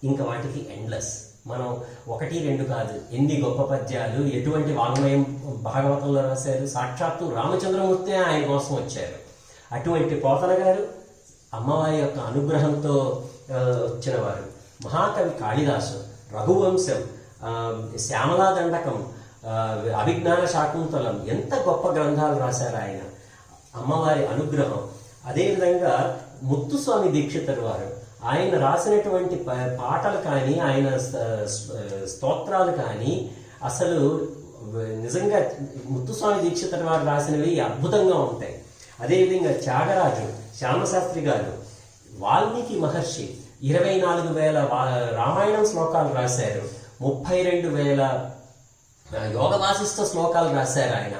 ఇంకా వాటికి ఎండ్లెస్. మనం 1, 2 కాదు, ఎన్ని గొప్ప పద్యాలు, ఎటువంటి వాంగ్మయం భాగవతంలో రాశారు. సాక్షాత్తు రామచంద్రమూర్తి ఆయన కోసం వచ్చారు. అటువంటి పోతన గారు అమ్మవారి యొక్క అనుగ్రహంతో వచ్చినవారు. మహాకవి కాళిదాసు, రఘువంశం, శ్యామలా దండకం, అభిజ్ఞాన శాకుంతలం, ఎంత గొప్ప గ్రంథాలు రాశారు ఆయన. అమ్మవారి అనుగ్రహం. అదేవిధంగా ముత్తుస్వామి దీక్షితులు వారు, ఆయన రాసినటువంటి పాటలు కానీ, ఆయన స్తోత్రాలు కానీ అసలు నిజంగా ముత్తుస్వామి దీక్షితులు వారు రాసినవి అద్భుతంగా ఉంటాయి. అదేవిధంగా త్యాగరాజు, శ్యామశాస్త్రి గారు, వాల్మీకి మహర్షి 24,000 రామాయణం శ్లోకాలు రాశారు. 32,000 యోగ వాసిష్ఠ శ్లోకాలు రాశారు ఆయన.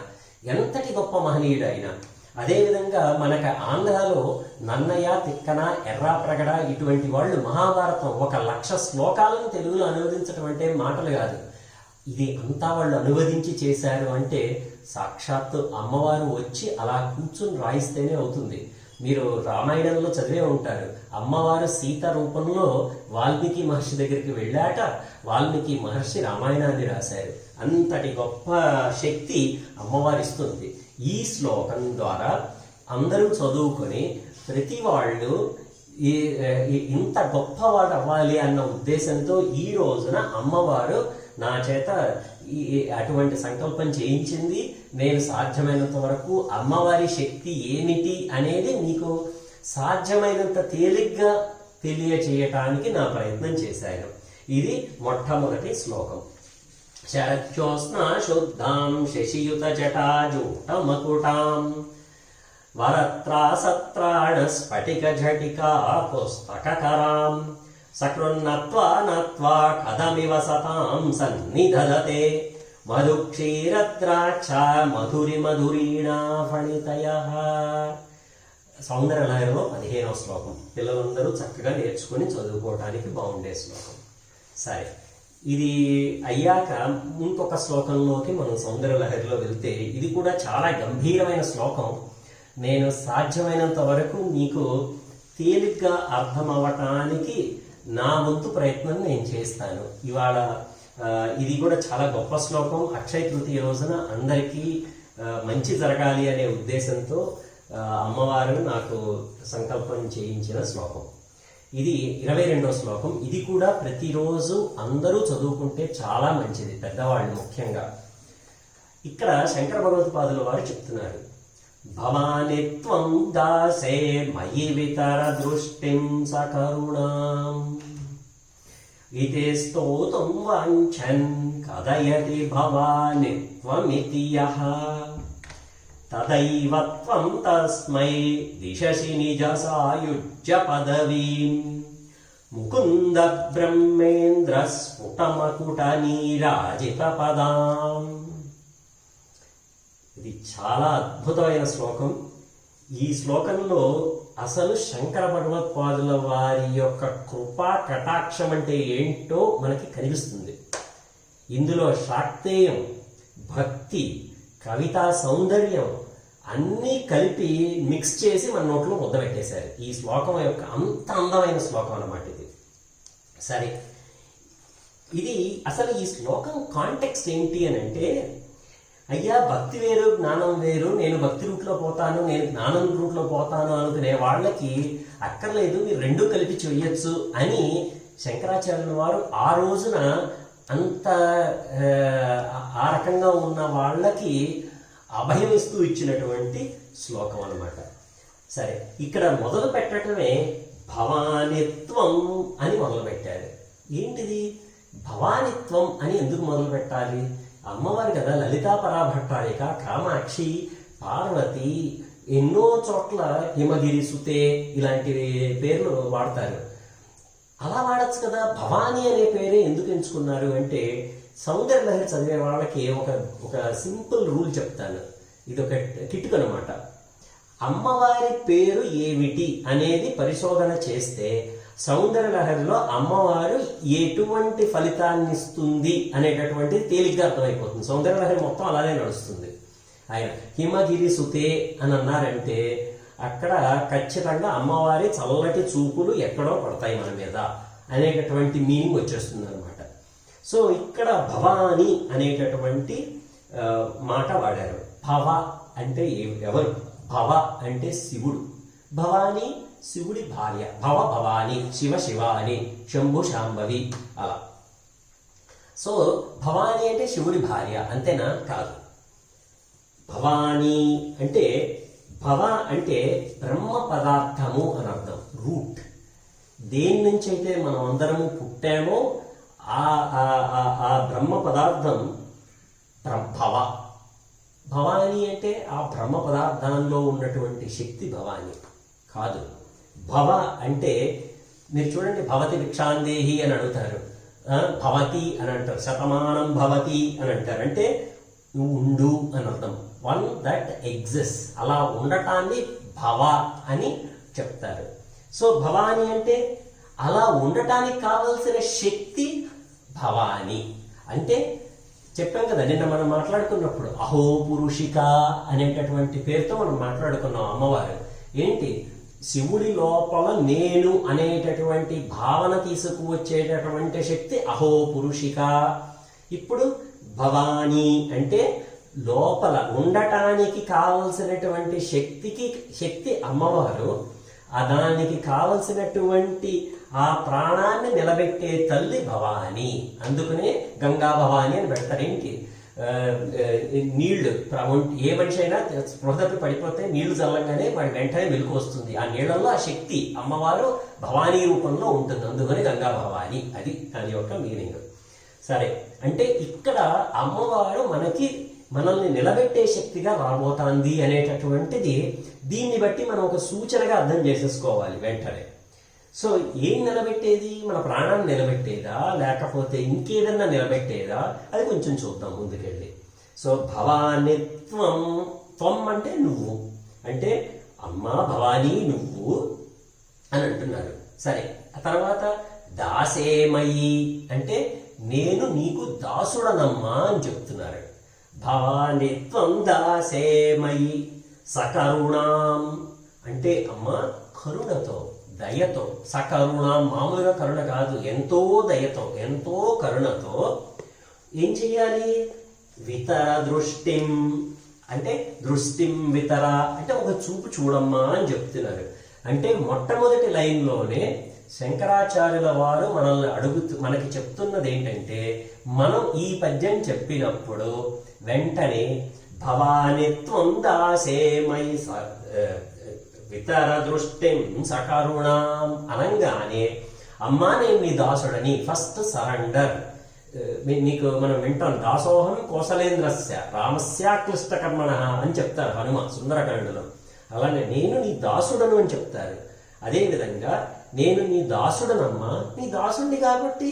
ఎంతటి గొప్ప మహనీయుడు ఆయన. అదేవిధంగా మనకు ఆంధ్రాలో నన్నయ్య, తిక్కన, ఎర్రాప్రగడ ఇటువంటి వాళ్ళు మహాభారతం 1,00,000 శ్లోకాలను తెలుగులో అనువదించడం అంటే మాటలు కాదు. ఇది అంతా వాళ్ళు అనువదించి చేశారు అంటే సాక్షాత్తు అమ్మవారు వచ్చి అలా కూర్చుని రాయిస్తేనే అవుతుంది. మీరు రామాయణంలో చదివే ఉంటారు, అమ్మవారు సీత రూపంలో వాల్మీకి మహర్షి దగ్గరికి వెళ్ళాట, వాల్మీకి మహర్షి రామాయణాన్ని రాశారు. అంతటి గొప్ప శక్తి అమ్మవారు ఇస్తుంది. ఈ శ్లోకం ద్వారా అందరూ చదువుకొని ప్రతి వాళ్ళు ఇంత గొప్పవాడు అవ్వాలి అన్న ఉద్దేశంతో ఈ రోజున అమ్మవారు నా చేత అటువంటి సంకల్పం చేయించింది. నేను సాధ్యమైనంత వరకు అమ్మవారి శక్తి ఏమిటి అనేది మీకు సాధ్యమైనంత తేలిగ్గా తెలియచేయటానికి నా ప్రయత్నం చేశాను. ఇది మొట్టమొదటి శ్లోకం. శరజ్యోత్స్న శుద్ధాం శశియుత జటాజూటమకుటాం వరత్రాసత్రాణ స్ఫటిక ఝటికా పుస్తకరాం సకృన్నత్వా నత్వా కథమివ సతాం సన్నిధదతే మధుక్షీరద్రాక్ష మధురి మధురీణా ఫణితయః. సౌందర్యలహరిలో 15వ శ్లోకం. పిల్లలందరూ చక్కగా నేర్చుకుని చదువుకోవడానికి బాగుండే శ్లోకం. సరే, ఇది అయ్యాక ఇంకొక శ్లోకంలోకి మనం సౌందర్యలహరిలో వెళ్తే ఇది కూడా చాలా గంభీరమైన శ్లోకం. నేను సాధ్యమైనంత వరకు మీకు తేలిగ్గా అర్థమవటానికి నా వంతు ప్రయత్నం నేను చేస్తాను. ఇవాళ ఇది కూడా చాలా గొప్ప శ్లోకం. అక్షయ తృతీయ రోజున అందరికీ మంచి జరగాలి అనే ఉద్దేశంతో అమ్మవారు నాకు సంకల్పం చేయించిన శ్లోకం. ఇది 22వ శ్లోకం. ఇది కూడా ప్రతిరోజు అందరూ చదువుకుంటే చాలా మంచిది, పెద్దవాళ్ళు ముఖ్యంగా. ఇక్కడ శంకర భగవత్పాదుల వారు చెప్తున్నారు, భవాని త్వం దాసే మయి వితర దృష్టిం సకరుణాం ఇతే స్తోతుం వాంఛన్ కదయతి భవాని త్వమితి యః తదైవ త్వం తస్మై దిశసి నిజ సాయుజ్య పదవీం ముకుంద బ్రహ్మేంద్ర స్ఫుటమకుట నీరాజిత పదాం. ఇది చాలా అద్భుతమైన శ్లోకం. ఈ శ్లోకంలో అసలు శంకర భగవత్పాదుల వారి యొక్క కృపా కటాక్షం అంటే ఏంటో మనకి కనిపిస్తుంది. ఇందులో శాక్తేయం, భక్తి, కవితా సౌందర్యం అన్నీ కలిపి మిక్స్ చేసి మన నోట్లో ముద్ద పెట్టేశారు. ఈ శ్లోకం యొక్క అంత అందమైన శ్లోకం అన్నమాట ఇది. సరే, ఇది అసలు ఈ శ్లోకం కాంటెక్స్ట్ ఏంటి అని అంటే, అయ్యా భక్తి వేరు జ్ఞానం వేరు, నేను భక్తి రూట్లో పోతాను, నేను జ్ఞానం రూట్లో పోతాను అనుకునే వాళ్ళకి అక్కర్లేదు, మీరు రెండూ కలిపి చేయొచ్చు అని శంకరాచార్యుల వారు ఆ రోజున అంత ఆ రకంగా ఉన్న వాళ్ళకి అభయం ఇస్తూ ఇచ్చినటువంటి శ్లోకం అన్నమాట. సరే, ఇక్కడ మొదలు పెట్టడమే భవానిత్వం అని మొదలు పెట్టారు. ఏంటిది భవానిత్వం అని ఎందుకు మొదలు పెట్టాలి? అమ్మవారు కదా, లలితా పరాభట్టారిక, కామాక్షి, పార్వతి, ఎన్నో చోట్ల హిమగిరి సుతే ఇలాంటి పేర్లు వాడతారు. అలా వాడచ్చు కదా. భవానీ అనే పేరే ఎందుకు ఎంచుకున్నారు అంటే, సౌందర్య లహరి చదివే వాళ్ళకి ఒక సింపుల్ రూల్ చెప్తాను. ఇది ఒక కిటుకు అనమాట. అమ్మవారి పేరు ఏమిటి అనేది పరిశోధన చేస్తే సౌందర్య లహరిలో అమ్మవారు ఎటువంటి ఫలితాన్ని ఇస్తుంది అనేటటువంటిది తేలిగ్గా అర్థమైపోతుంది. సౌందర్య లహరి మొత్తం అలానే నడుస్తుంది. ఆయన హిమగిరి సుతే అని అన్నారంటే అక్కడ ఖచ్చితంగా అమ్మవారి చల్లటి చూపులు ఎక్కడో పడతాయి మన మీద అనేటటువంటి మీనింగ్ వచ్చేస్తుంది అనమాట. సో ఇక్కడ భవాని అనేటటువంటి మాట వాడారు. భవ అంటే ఎవరు? భవ అంటే శివుడు. భవాని శివుడి భార్య. భవ భవాని, శివ శివాని, శంభు శాంభవి అలా. సో భవాని అంటే శివుడి భార్య అంతేనా? కాదు. భవాని అంటే భవ అంటే బ్రహ్మ పదార్థము అని అర్థం, రూట్. దేని నుంచి అయితే మనం అందరము పుట్టామో ఆ బ్రహ్మ పదార్థం భవ. భవాని అంటే ఆ బ్రహ్మ పదార్థంలో ఉన్నటువంటి శక్తి భవాని కాదు. భవ అంటే మీరు చూడండి, భవతి భిక్షాందేహి అని అడుగుతారు, భవతి అని అంటారు, శతమానం భవతి అని అంటారు. అంటే నువ్వు ఉండు అని అర్థం, వన్ దట్ ఎగ్జిస్ట్. అలా ఉండటాన్ని భవ అని చెప్తారు. సో భవాని అంటే అలా ఉండటానికి కావలసిన శక్తి భవాని. అంటే చెప్పాం కదా నిన్న మనం మాట్లాడుకున్నప్పుడు, అహో పురుషిక అనేటటువంటి పేరుతో మనం మాట్లాడుకున్నాం. అమ్మవారు ఏంటి? శివుడి లోపల నేను అనేటటువంటి భావన తీసుకువచ్చేటటువంటి శక్తి అహో పురుషిక. ఇప్పుడు భవాని అంటే లోపల ఉండటానికి కావలసినటువంటి శక్తి అమ్మవారు. దానికి కావలసినటువంటి ఆ ప్రాణాన్ని నిలబెట్టే తల్లి భవాని. అందుకనే గంగా భవాని అని పెడతారు. ఏంటి? నీళ్లు ఏ మనిషి అయినా స్పృహతపి పడిపోతే నీళ్లు చల్లంగానే వాడి వెంటనే మెలకు వస్తుంది. ఆ నీళ్లలో ఆ శక్తి అమ్మవారు భవానీ రూపంలో ఉంటుంది. అందుకని గంగా భవాని. అది దాని యొక్క మీనింగ్. సరే, అంటే ఇక్కడ అమ్మవారు మనల్ని నిలబెట్టే శక్తిగా రాబోతాంది అనేటటువంటిది దీన్ని బట్టి మనం ఒక సూచనగా అర్థం చేసేసుకోవాలి వెంటనే. సో ఏం నిలబెట్టేది? మన ప్రాణాన్ని నిలబెట్టేదా లేకపోతే ఇంకేదన్నా నిలబెట్టేదా? అది కొంచెం చూద్దాం ముందుకెళ్ళి. సో భవానిత్వం, త్వం అంటే నువ్వు, అంటే అమ్మా భవానీ నువ్వు అని అంటున్నారు. సరే, ఆ తర్వాత దాసేమయి అంటే నేను నీకు దాసుడనమ్మా అని చెప్తున్నారు. భవానిత్వం దాసేమయి సకరుణాం అంటే అమ్మ కరుణతో, దయతో. సకరుణాం మామూలుగా కరుణ కాదు, ఎంతో దయతో, ఎంతో కరుణతో ఏం చెయ్యాలి? వితర దృష్టిం. అంటే దృష్టిం వితర అంటే ఒక చూపు చూడమ్మా అని చెప్తున్నారు. అంటే మొట్టమొదటి లైన్లోనే శంకరాచార్యుల వారు మనకి చెప్తున్నది ఏంటంటే, మనం ఈ పద్యం చెప్పినప్పుడు వెంటనే భవానిత్వం దాసేమై వితర దృష్టిం సకరుణాం అనగానే, అమ్మా నేను నీ దాసుడని ఫస్ట్ సరెండర్. నీకు మనం వింటాం, దాసోహం కోసలేంద్రస్య రామస్యాక్లిష్ట కర్మణ అని చెప్తారు హనుమ సుందరకాండలో. అలానే నేను నీ దాసుడను అని చెప్తారు. అదేవిధంగా నేను నీ దాసుడనమ్మా, నీ దాసుడిని కాబట్టి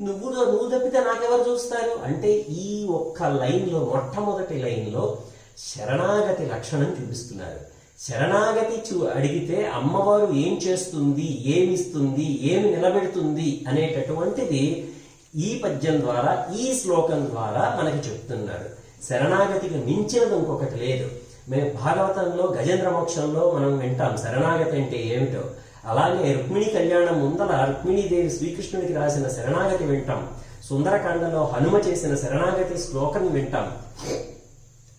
నువ్వు తప్పితే నాకెవరు చూస్తారు అంటే, ఈ ఒక్క లైన్లో మొట్టమొదటి లైన్లో శరణాగతి లక్షణం చూపిస్తున్నారు. శరణాగతి అడిగితే అమ్మవారు ఏం చేస్తుంది, ఏమిస్తుంది, ఏమి నిలబెడుతుంది అనేటటువంటిది ఈ పద్యం ద్వారా, ఈ శ్లోకం ద్వారా మనకి చెప్తున్నారు. శరణాగతికి మించినది ఇంకొకటి లేదు. మేము భాగవతంలో గజేంద్ర మోక్షంలో మనం వింటాం శరణాగతి అంటే ఏమిటో. అలాగే రుక్మిణి కళ్యాణం ముందల రుక్మిణీదేవి శ్రీకృష్ణుడికి రాసిన శరణాగతి వింటాం. సుందరకాండలో హనుమ చేసిన శరణాగతి శ్లోకం వింటాం.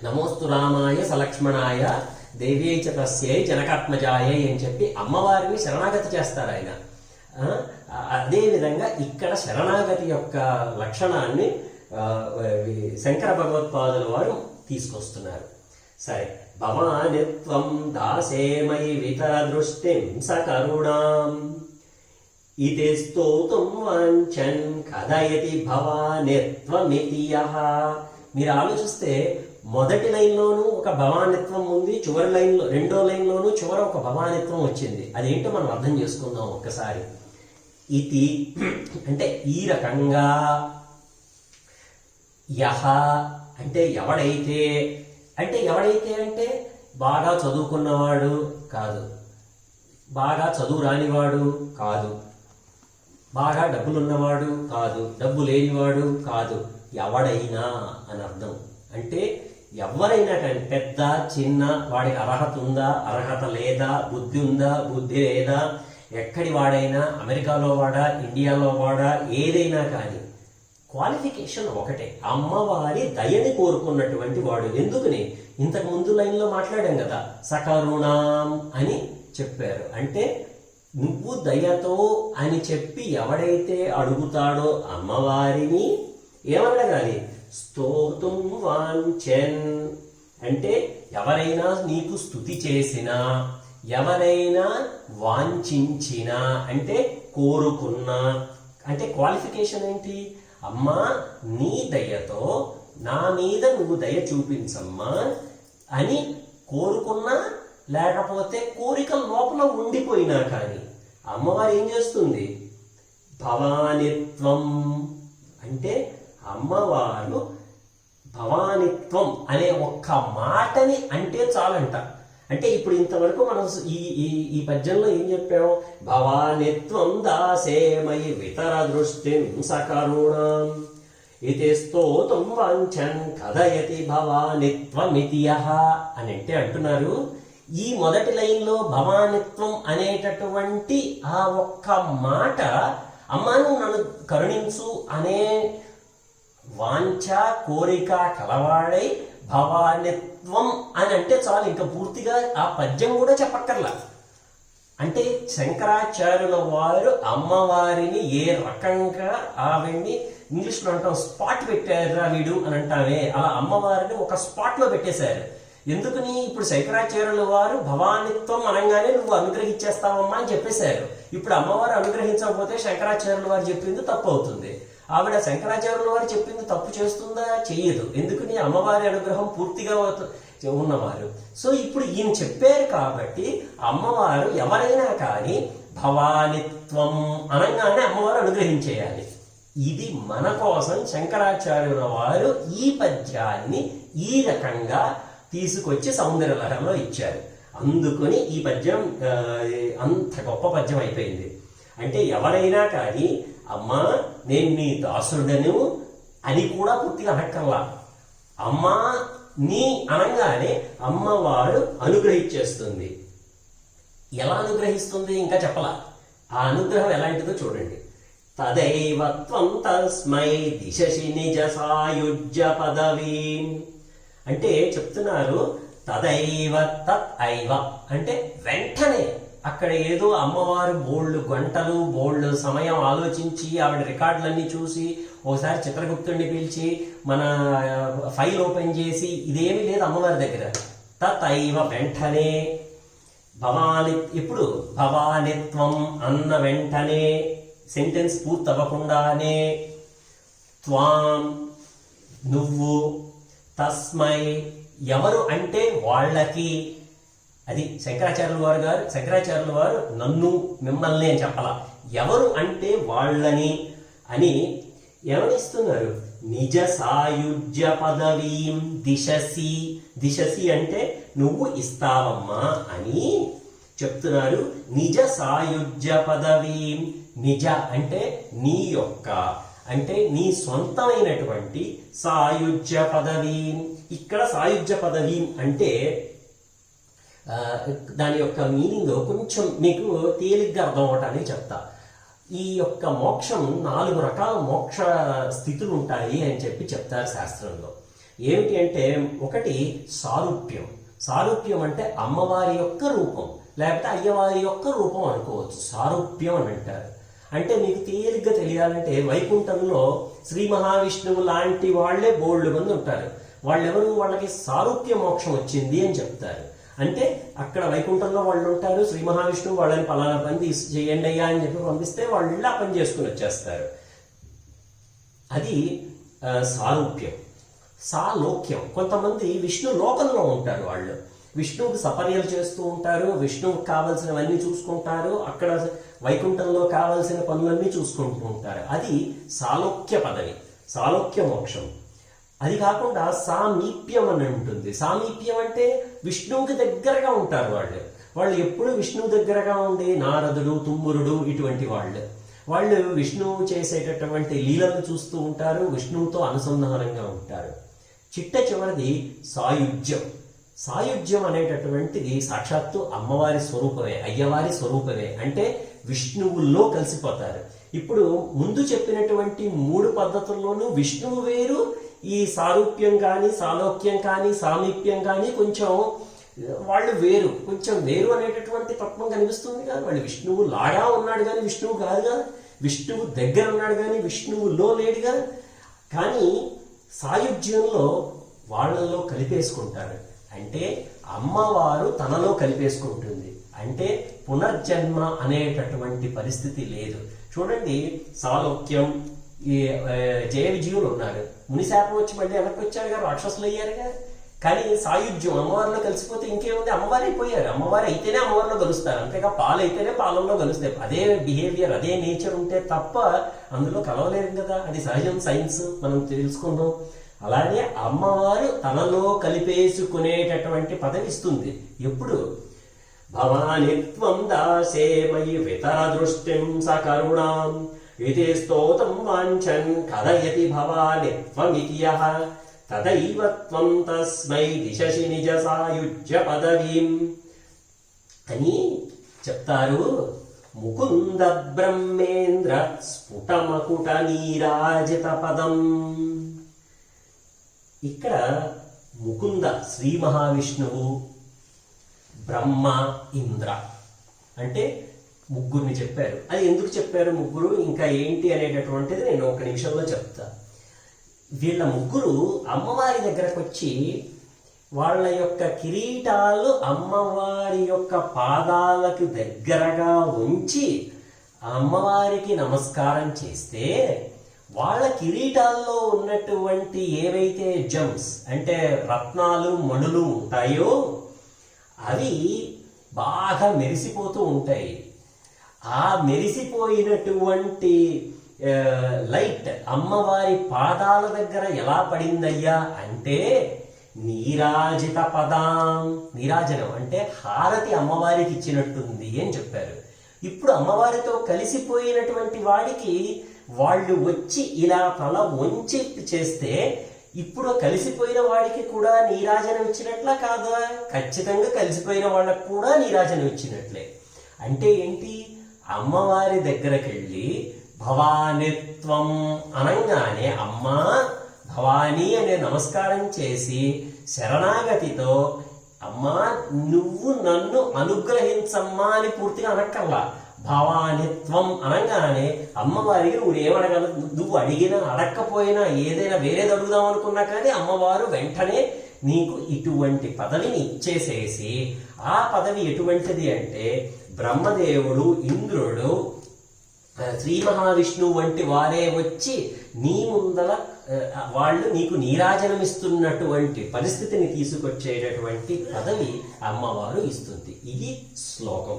నమోస్తు రామాయ సలక్ష్మణాయ దేవ్యై చ తస్యై జనకాత్మజాయ అని చెప్పి అమ్మవారిని శరణాగతి చేస్తారు ఆయన. అదేవిధంగా ఇక్కడ శరణాగతి యొక్క లక్షణాన్ని శంకర భగవత్పాదుల వారు తీసుకొస్తున్నారు. సరే, భవానిత్వం దాసేమయి వితర దృష్టిం సకరుణాం ఇతి స్తోతుం వాంఛన్ కథయతి భవానిత్వమితి యః. మీరు ఆలోచిస్తే మొదటి లైన్లోనూ ఒక భవానిత్వం ఉంది, చివరి లైన్లో రెండో లైన్లోనూ చివర ఒక భవానిత్వం వచ్చింది. అదేంటో మనం అర్థం చేసుకుందాం ఒక్కసారి. ఇది అంటే ఈ రకంగా, యహ అంటే ఎవడైతే, అంటే ఎవడైతే అంటే బాగా చదువుకున్నవాడు కాదు, బాగా చదువు రానివాడు కాదు, బాగా డబ్బులున్నవాడు కాదు, డబ్బు లేనివాడు కాదు, ఎవడైనా అని అర్థం. అంటే ఎవరైనా కానీ, పెద్ద చిన్న, వాడికి అర్హత ఉందా అర్హత లేదా, బుద్ధి ఉందా బుద్ధి లేదా, ఎక్కడి వాడైనా, అమెరికాలో వాడా ఇండియాలో వాడా, ఏదైనా కానీ క్వాలిఫికేషన్ ఒకటే, అమ్మవారి దయని కోరుకున్నటువంటి వాడు. ఎందుకని ఇంతకు ముందు లైన్లో మాట్లాడాం కదా, సకరుణాం అని చెప్పారు. అంటే నువ్వు దయతో అని చెప్పి ఎవడైతే అడుగుతాడో అమ్మవారిని ఏమనగాలి, స్తోతుం వాంఛన్ అంటే ఎవరైనా నీకు స్తుతి చేసినా, ఎవరైనా వాంఛించినా అంటే కోరుకున్నా, అంటే క్వాలిఫికేషన్ ఏంటి, అమ్మా నీ దయతో నా మీద నువ్వు దయ చూపించమ్మా అని కోరుకున్నా, లేకపోతే కోరిక లోపల ఉండిపోయినా కానీ అమ్మవారు ఏం చేస్తుంది, భవానిత్వం అంటే అమ్మవారు భవానిత్వం అనే ఒక్క మాటని అంటే చాలంట. అంటే ఇప్పుడు ఇంతవరకు మనం ఈ పద్యంలో ఏం చెప్పాము, భవానిత్వం దాసేమయి వితర దృష్టిం సకరుణాం ఇతి స్తోతుం వాంఛన్ కథయతి భవానిత్వమితి యః అని అంటే అంటున్నారు. ఈ మొదటి లైన్లో భవానిత్వం అనేటటువంటి ఆ ఒక్క మాట, అమ్మాను నన్ను కరుణించు అనే వాంఛ కోరిక కలవాడై భవానిత్వం అని అంటే చాలు, ఇంకా పూర్తిగా ఆ పద్యం కూడా చెప్పక్కర్లా. అంటే శంకరాచార్యుల వారు అమ్మవారిని ఏ రకంగా ఆవిడ్ని, ఇంగ్లీష్లో అంటాం స్పాట్ పెట్టారా వీడు అని అంటామే, అలా అమ్మవారిని ఒక స్పాట్ లో పెట్టేశారు. ఎందుకని, ఇప్పుడు శంకరాచార్యుల వారు భవానిత్వం అనగానే నువ్వు అనుగ్రహించేస్తావమ్మా అని చెప్పేశారు. ఇప్పుడు అమ్మవారు అనుగ్రహించకపోతే శంకరాచార్యుల వారు చెప్పింది తప్పు అవుతుంది. ఆవిడ శంకరాచార్యుల వారు చెప్పింది తప్పు చేస్తుందా, చెయ్యదు. ఎందుకని, అమ్మవారి అనుగ్రహం పూర్తిగా ఉన్నవారు. సో ఇప్పుడు ఈయన చెప్పారు కాబట్టి అమ్మవారు ఎవరైనా కానీ భవానిత్వం అనగానే అమ్మవారు అనుగ్రహించేయాలి. ఇది మన కోసం శంకరాచార్యుల వారు ఈ పద్యాన్ని ఈ రకంగా తీసుకొచ్చి సౌందర్యలహరిలో ఇచ్చారు. అందుకని ఈ పద్యం అంత గొప్ప పద్యం అయిపోయింది. అంటే ఎవరైనా కానీ అమ్మా నేను నీ దాసుడను అని కూడా పూర్తిగా అనక్కర్లా, అమ్మా నీ అనగానే అమ్మవారు అనుగ్రహించేస్తుంది. ఎలా అనుగ్రహిస్తుంది ఇంకా చెప్పలా. ఆ అనుగ్రహం ఎలాంటిదో చూడండి. తదైవ త్వం తస్మై దిశసి నిజ సాయుజ్య పదవీం అంటే చెప్తున్నారు తదైవ తత్ ఐవ అంటే వెంటనే అక్కడ ఏదో అమ్మవారు బోల్డ్ గంటలు బోల్డ్ సమయం ఆలోచించి ఆవిడ రికార్డులన్నీ చూసి ఒకసారి చిత్రగుప్తుడిని పిలిచి మన ఫైల్ ఓపెన్ చేసి ఇదేమీ లేదు అమ్మవారి దగ్గర. తతైవ వెంటనే భవాని ఇప్పుడు భవానిత్వం అన్న వెంటనే సెంటెన్స్ పూర్తవ్వకుండానే త్వాం నువ్వు తస్మై ఎవరు అంటే వాళ్ళకి అది శంకరాచార్యుల వారు నన్ను మిమ్మల్ని అని చెప్పాల ఎవరు అంటే వాళ్ళని అని ఏమనిస్తున్నారు నిజ సాయుజ్య పదవీం దిశసి దిశసి అంటే నువ్వు ఇస్తావమ్మా అని చెప్తున్నారు. నిజ సాయుజ్య పదవీం నిజ అంటే నీ యొక్క అంటే నీ సొంతమైనటువంటి సాయుజ్య పదవీం. ఇక్కడ సాయుజ్య పదవీం అంటే దాని యొక్క మీనింగ్ కొంచెం మీకు తేలిగ్గా అర్థం అవటానికి చెప్తా. ఈ యొక్క మోక్షం 4 రకాల మోక్ష స్థితులు ఉంటాయి అని చెప్పి చెప్తారు శాస్త్రంలో. ఏమిటి అంటే ఒకటి సారూప్యం. సారూప్యం అంటే అమ్మవారి యొక్క రూపం లేకపోతే అయ్యవారి యొక్క రూపం అనుకోవచ్చు. సారూప్యం అని అంటారు. అంటే మీకు తేలిగ్గా తెలియాలంటే వైకుంఠంలో శ్రీ మహావిష్ణువు లాంటి వాళ్లే బోల్డ్ మంది ఉంటారు. వాళ్ళెవరు వాళ్ళకి సారూప్య మోక్షం వచ్చింది అని చెప్తారు. అంటే అక్కడ వైకుంఠంలో వాళ్ళు ఉంటారు, శ్రీ మహావిష్ణువు వాళ్ళని పలానా పని చేయండి అయ్యా అని చెప్పి పంపిస్తే వాళ్ళు ఇలా పని చేసుకుని వచ్చేస్తారు. అది సారూప్యం. సాలోక్యం కొంతమంది విష్ణు లోకంలో ఉంటారు. వాళ్ళు విష్ణువుకి సపర్యలు చేస్తూ ఉంటారు, విష్ణువుకి కావలసినవన్నీ చూసుకుంటారు, అక్కడ వైకుంఠంలో కావలసిన పనులన్నీ చూసుకుంటూ ఉంటారు. అది సాలోక్య పదవి, సాలోక్య మోక్షం. అది కాకుండా సామీప్యం అని ఉంటుంది. సామీప్యం అంటే విష్ణువుకి దగ్గరగా ఉంటారు వాళ్ళు ఎప్పుడు విష్ణువు దగ్గరగా ఉండి నారదుడు తుమ్మురుడు ఇటువంటి వాళ్ళు విష్ణువు చేసేటటువంటి లీలలు చూస్తూ ఉంటారు, విష్ణువుతో అనుసంధానంగా ఉంటారు. చిట్ట చివరిది సాయుజ్యం. సాయుజ్యం అనేటటువంటిది సాక్షాత్తు అమ్మవారి స్వరూపమే, అయ్యవారి స్వరూపమే. అంటే విష్ణువుల్లో కలిసిపోతారు. ఇప్పుడు ముందు చెప్పినటువంటి 3 పద్ధతుల్లోనూ విష్ణువు వేరు, ఈ సారూప్యం కానీ సాలోక్యం కానీ సామీప్యం కానీ కొంచెం వాళ్ళు వేరు, కొంచెం వేరు అనేటటువంటి తత్వం కనిపిస్తుంది కదా. వాళ్ళు విష్ణువు లాగా ఉన్నాడు కానీ విష్ణువు కాదుగా, విష్ణువు దగ్గర ఉన్నాడు కానీ విష్ణువులో లేడుగా. కానీ సాయుజ్యంలో వాళ్ళల్లో కలిపేసుకుంటారు. అంటే అమ్మవారు తనలో కలిపేసుకుంటుంది. అంటే పునర్జన్మ అనేటటువంటి పరిస్థితి లేదు. చూడండి, సాలోక్యం ఈ జయ విజయులు ఉన్నారు, మునిశాపం వచ్చి మళ్ళీ వెనక్కి వచ్చారుగా, రాక్షసులు అయ్యారుగా. కానీ సాయుధ్యం అమ్మవారిలో కలిసిపోతే ఇంకేముంది, అమ్మవారు అయిపోయారు. అమ్మవారు అయితేనే అమ్మవారిలో కలుస్తారు, అంతేగా పాలు అయితేనే పాలల్లో కలుస్తాయి. అదే బిహేవియర్ అదే నేచర్ ఉంటే తప్ప అందులో కలవలేదు కదా. అది సహజం, సైన్స్ మనం తెలుసుకున్నాం. అలాగే అమ్మవారు తనలో కలిపేసుకునేటటువంటి పదవి ఇస్తుంది. ఎప్పుడు భవానిత్వం దాసే మయి వితర దృష్టిం సకరుణాం ఇది స్తోతం వాంఛన్ కథయతి భవానిత్వమితి యః తదైవ త్వం తస్మై దిశసి నిజ సాయుజ్య పదవీం అని చెప్తారు. ముకుంద బ్రహ్మేంద్ర స్ఫుటమకుట నీరాజిత పదం. ఇక్కడ ముకుంద శ్రీ మహావిష్ణువు, బ్రహ్మ, ఇంద్ర అంటే ముగ్గురిని చెప్పారు. అది ఎందుకు చెప్పారు ముగ్గురు, ఇంకా ఏంటి అనేటటువంటిది నేను ఒక నిమిషంలో చెప్తా. వీళ్ళ ముగ్గురు అమ్మవారి దగ్గరకు వచ్చి వాళ్ళ యొక్క కిరీటాలు అమ్మవారి యొక్క పాదాలకు దగ్గరగా ఉంచి అమ్మవారికి నమస్కారం చేస్తే వాళ్ళ కిరీటాల్లో ఉన్నటువంటి ఏవైతే జమ్స్ అంటే రత్నాలు మణులు ఉంటాయో అవి బాగా మెరిసిపోతూ ఉంటాయి. ఆ మెరిసిపోయినటువంటి లైట్ అమ్మవారి పాదాల దగ్గర ఎలా పడిందయ్యా అంటే నీరాజిత పదాం. నీరాజనం అంటే హారతి అమ్మవారికి ఇచ్చినట్టుంది అని చెప్పారు. ఇప్పుడు అమ్మవారితో కలిసిపోయినటువంటి వాడికి వాళ్ళు వచ్చి ఇలా తల వంచి చేస్తే ఇప్పుడు కలిసిపోయిన వాడికి కూడా నీరాజనం ఇచ్చినట్లా కాదా? ఖచ్చితంగా కలిసిపోయిన వాళ్ళకు కూడా నీరాజనం ఇచ్చినట్లే. అంటే ఏంటి, అమ్మవారి దగ్గరకు వెళ్ళి భవానిత్వం అనగానే అమ్మ భవానీ అనే నమస్కారం చేసి శరణాగతితో అమ్మా నువ్వు నన్ను అనుగ్రహించమ్మా అని పూర్తిగా అనక్కర్లా. భవానిత్వం అనగానే అమ్మవారికి నువ్వు ఏమడగల, నువ్వు అడిగినా అడక్కపోయినా ఏదైనా వేరేది అడుగుదాం అనుకున్నా కానీ అమ్మవారు వెంటనే నీకు ఇటువంటి పదవిని ఇచ్చేసేసి, ఆ పదవి ఎటువంటిది అంటే బ్రహ్మదేవుడు, ఇంద్రుడు, శ్రీ మహావిష్ణువు వంటి వారే వచ్చి నీ ముందల వాళ్ళు నీకు నీరాజనమిస్తున్నటువంటి పరిస్థితిని తీసుకొచ్చేటటువంటి పదవి అమ్మవారు ఇస్తుంది. ఇది శ్లోకం.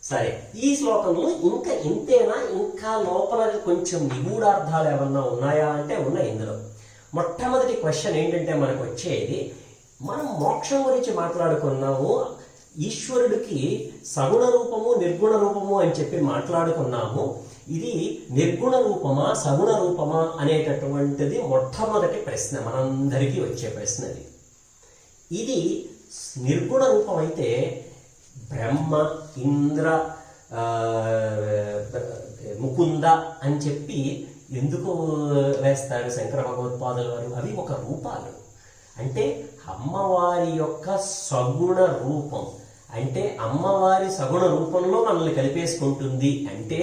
సరే, ఈ శ్లోకంలో ఇంకా ఇంతేనా, ఇంకా లోపల కొంచెం నిగూఢార్థాలు ఏమన్నా ఉన్నాయా అంటే ఉన్నాయి. ఇందులో మొట్టమొదటి క్వశ్చన్ ఏంటంటే మనకు వచ్చేది, మనం మోక్షం గురించి మాట్లాడుకున్నాము, ఈశ్వరుడికి సగుణ రూపము నిర్గుణ రూపము అని చెప్పి మాట్లాడుకున్నాము. ఇది నిర్గుణ రూపమా సగుణ రూపమా అనేటటువంటిది మొట్టమొదటి ప్రశ్న, మనందరికీ వచ్చే ప్రశ్న. ఇది నిర్గుణ రూపం అయితే బ్రహ్మ, ఇంద్ర, ముకుంద అని చెప్పి ఎందుకు వేస్తారు శంకర భగవత్పాదుల వారు? అవి ఒక రూపాలు. అంటే అమ్మవారి యొక్క సగుణ రూపం, అంటే అమ్మవారి సగుణ రూపంలో మనల్ని కలిపేసుకుంటుంది. అంటే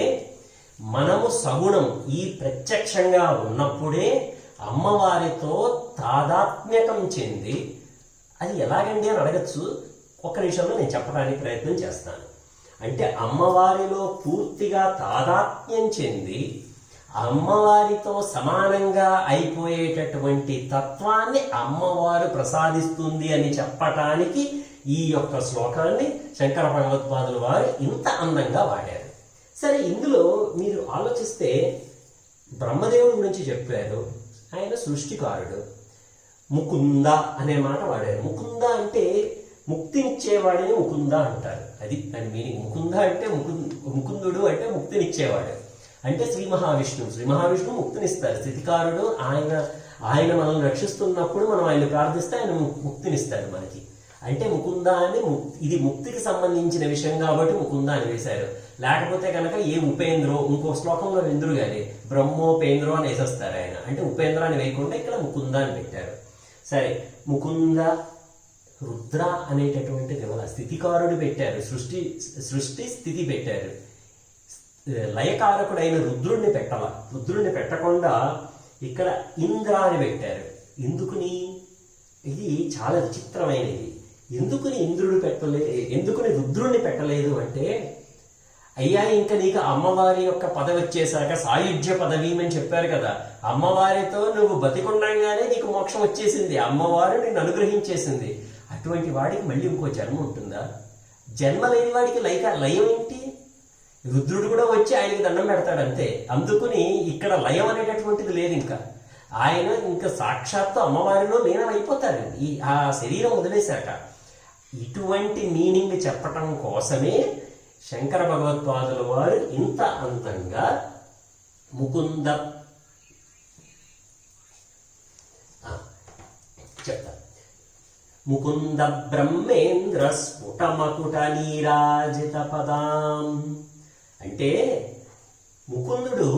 మనము సగుణం ఈ ప్రత్యక్షంగా ఉన్నప్పుడే అమ్మవారితో తాదాత్మ్యకం చెంది, అది ఎలాగండి అని అడగచ్చు. ఒక్క నిమిషంలో నేను చెప్పడానికి ప్రయత్నం చేస్తాను. అంటే అమ్మవారిలో పూర్తిగా తాదాత్మ్యం చెంది అమ్మవారితో సమానంగా అయిపోయేటటువంటి తత్వాన్ని అమ్మవారు ప్రసాదిస్తుంది అని చెప్పటానికి ఈ యొక్క శ్లోకాన్ని శంకర భగవత్పాదుల వారు ఇంత అందంగా వాడారు. సరే, ఇందులో మీరు ఆలోచిస్తే బ్రహ్మదేవుడి గురించి చెప్పారు, ఆయన సృష్టికారుడు. ముకుంద అనే మాట వాడారు. ముకుంద అంటే ముక్తినిచ్చేవాడిని ముకుంద అంటారు. అది దాని మీనింగ్. ముకుంద అంటే ముకుందుడు అంటే ముక్తినిచ్చేవాడు. అంటే శ్రీ మహావిష్ణువు ముక్తినిస్తారు. స్థితికారుడు ఆయన మనల్ని రక్షిస్తున్నప్పుడు మనం ఆయన ప్రార్థిస్తే ఆయన ముక్తినిస్తాడు మనకి. అంటే ముకుంద అని ఇది ముక్తికి సంబంధించిన విషయం కాబట్టి ముకుంద అని వేశారు. లేకపోతే కనుక ఏ ఉపేంద్రో, ఇంకో శ్లోకంలో ఇంద్రుడు గారి బ్రహ్మోపేంద్రో అని వేసేస్తారు ఆయన. అంటే ఉపేంద్ర అని వేయకుండా ఇక్కడ ముకుంద అని పెట్టారు. సరే, ముకుంద రుద్ర అనేటటువంటి స్థితికారుడు పెట్టారు. సృష్టి స్థితి పెట్టారు. లయకారకుడైన రుద్రుడిని పెట్టాల. రుద్రుడిని పెట్టకుండా ఇక్కడ ఇంద్ర అని పెట్టారు. ఎందుకుని? ఇది చాలా విచిత్రమైనది. ఎందుకుని రుద్రుడిని పెట్టలేదు అంటే, అయ్యా ఇంకా నీకు అమ్మవారి యొక్క పదవి వచ్చేసాక సాయుధ్య పదవి అని చెప్పారు కదా, అమ్మవారితో నువ్వు బతికుండగానే నీకు మోక్షం వచ్చేసింది, అమ్మవారు నిన్ను అనుగ్రహించేసింది. అటువంటి వాడికి మళ్ళీ ఇంకో జన్మ ఉంటుందా? జన్మ లేని వాడికి లయం ఏంటి? రుద్రుడు కూడా వచ్చి ఆయనకి దండం పెడతాడు అంతే. అందుకుని ఇక్కడ లయం అనేటటువంటిది లేదు. ఆయన ఇంకా సాక్షాత్తు అమ్మవారిలో లీనం అయిపోతాడు ఆ శరీరం వదిలేశాక. ఇటువంటి మీనింగ్ చెప్పటం కోసమే శంకర భగవత్పాదుల వారు ఇంత అందంగా ముకుంద చెప్తారు. ముకుంద బ్రహ్మేంద్ర స్ఫుటమకుట నీరాజిత పదాం. అంటే ముకుందుడు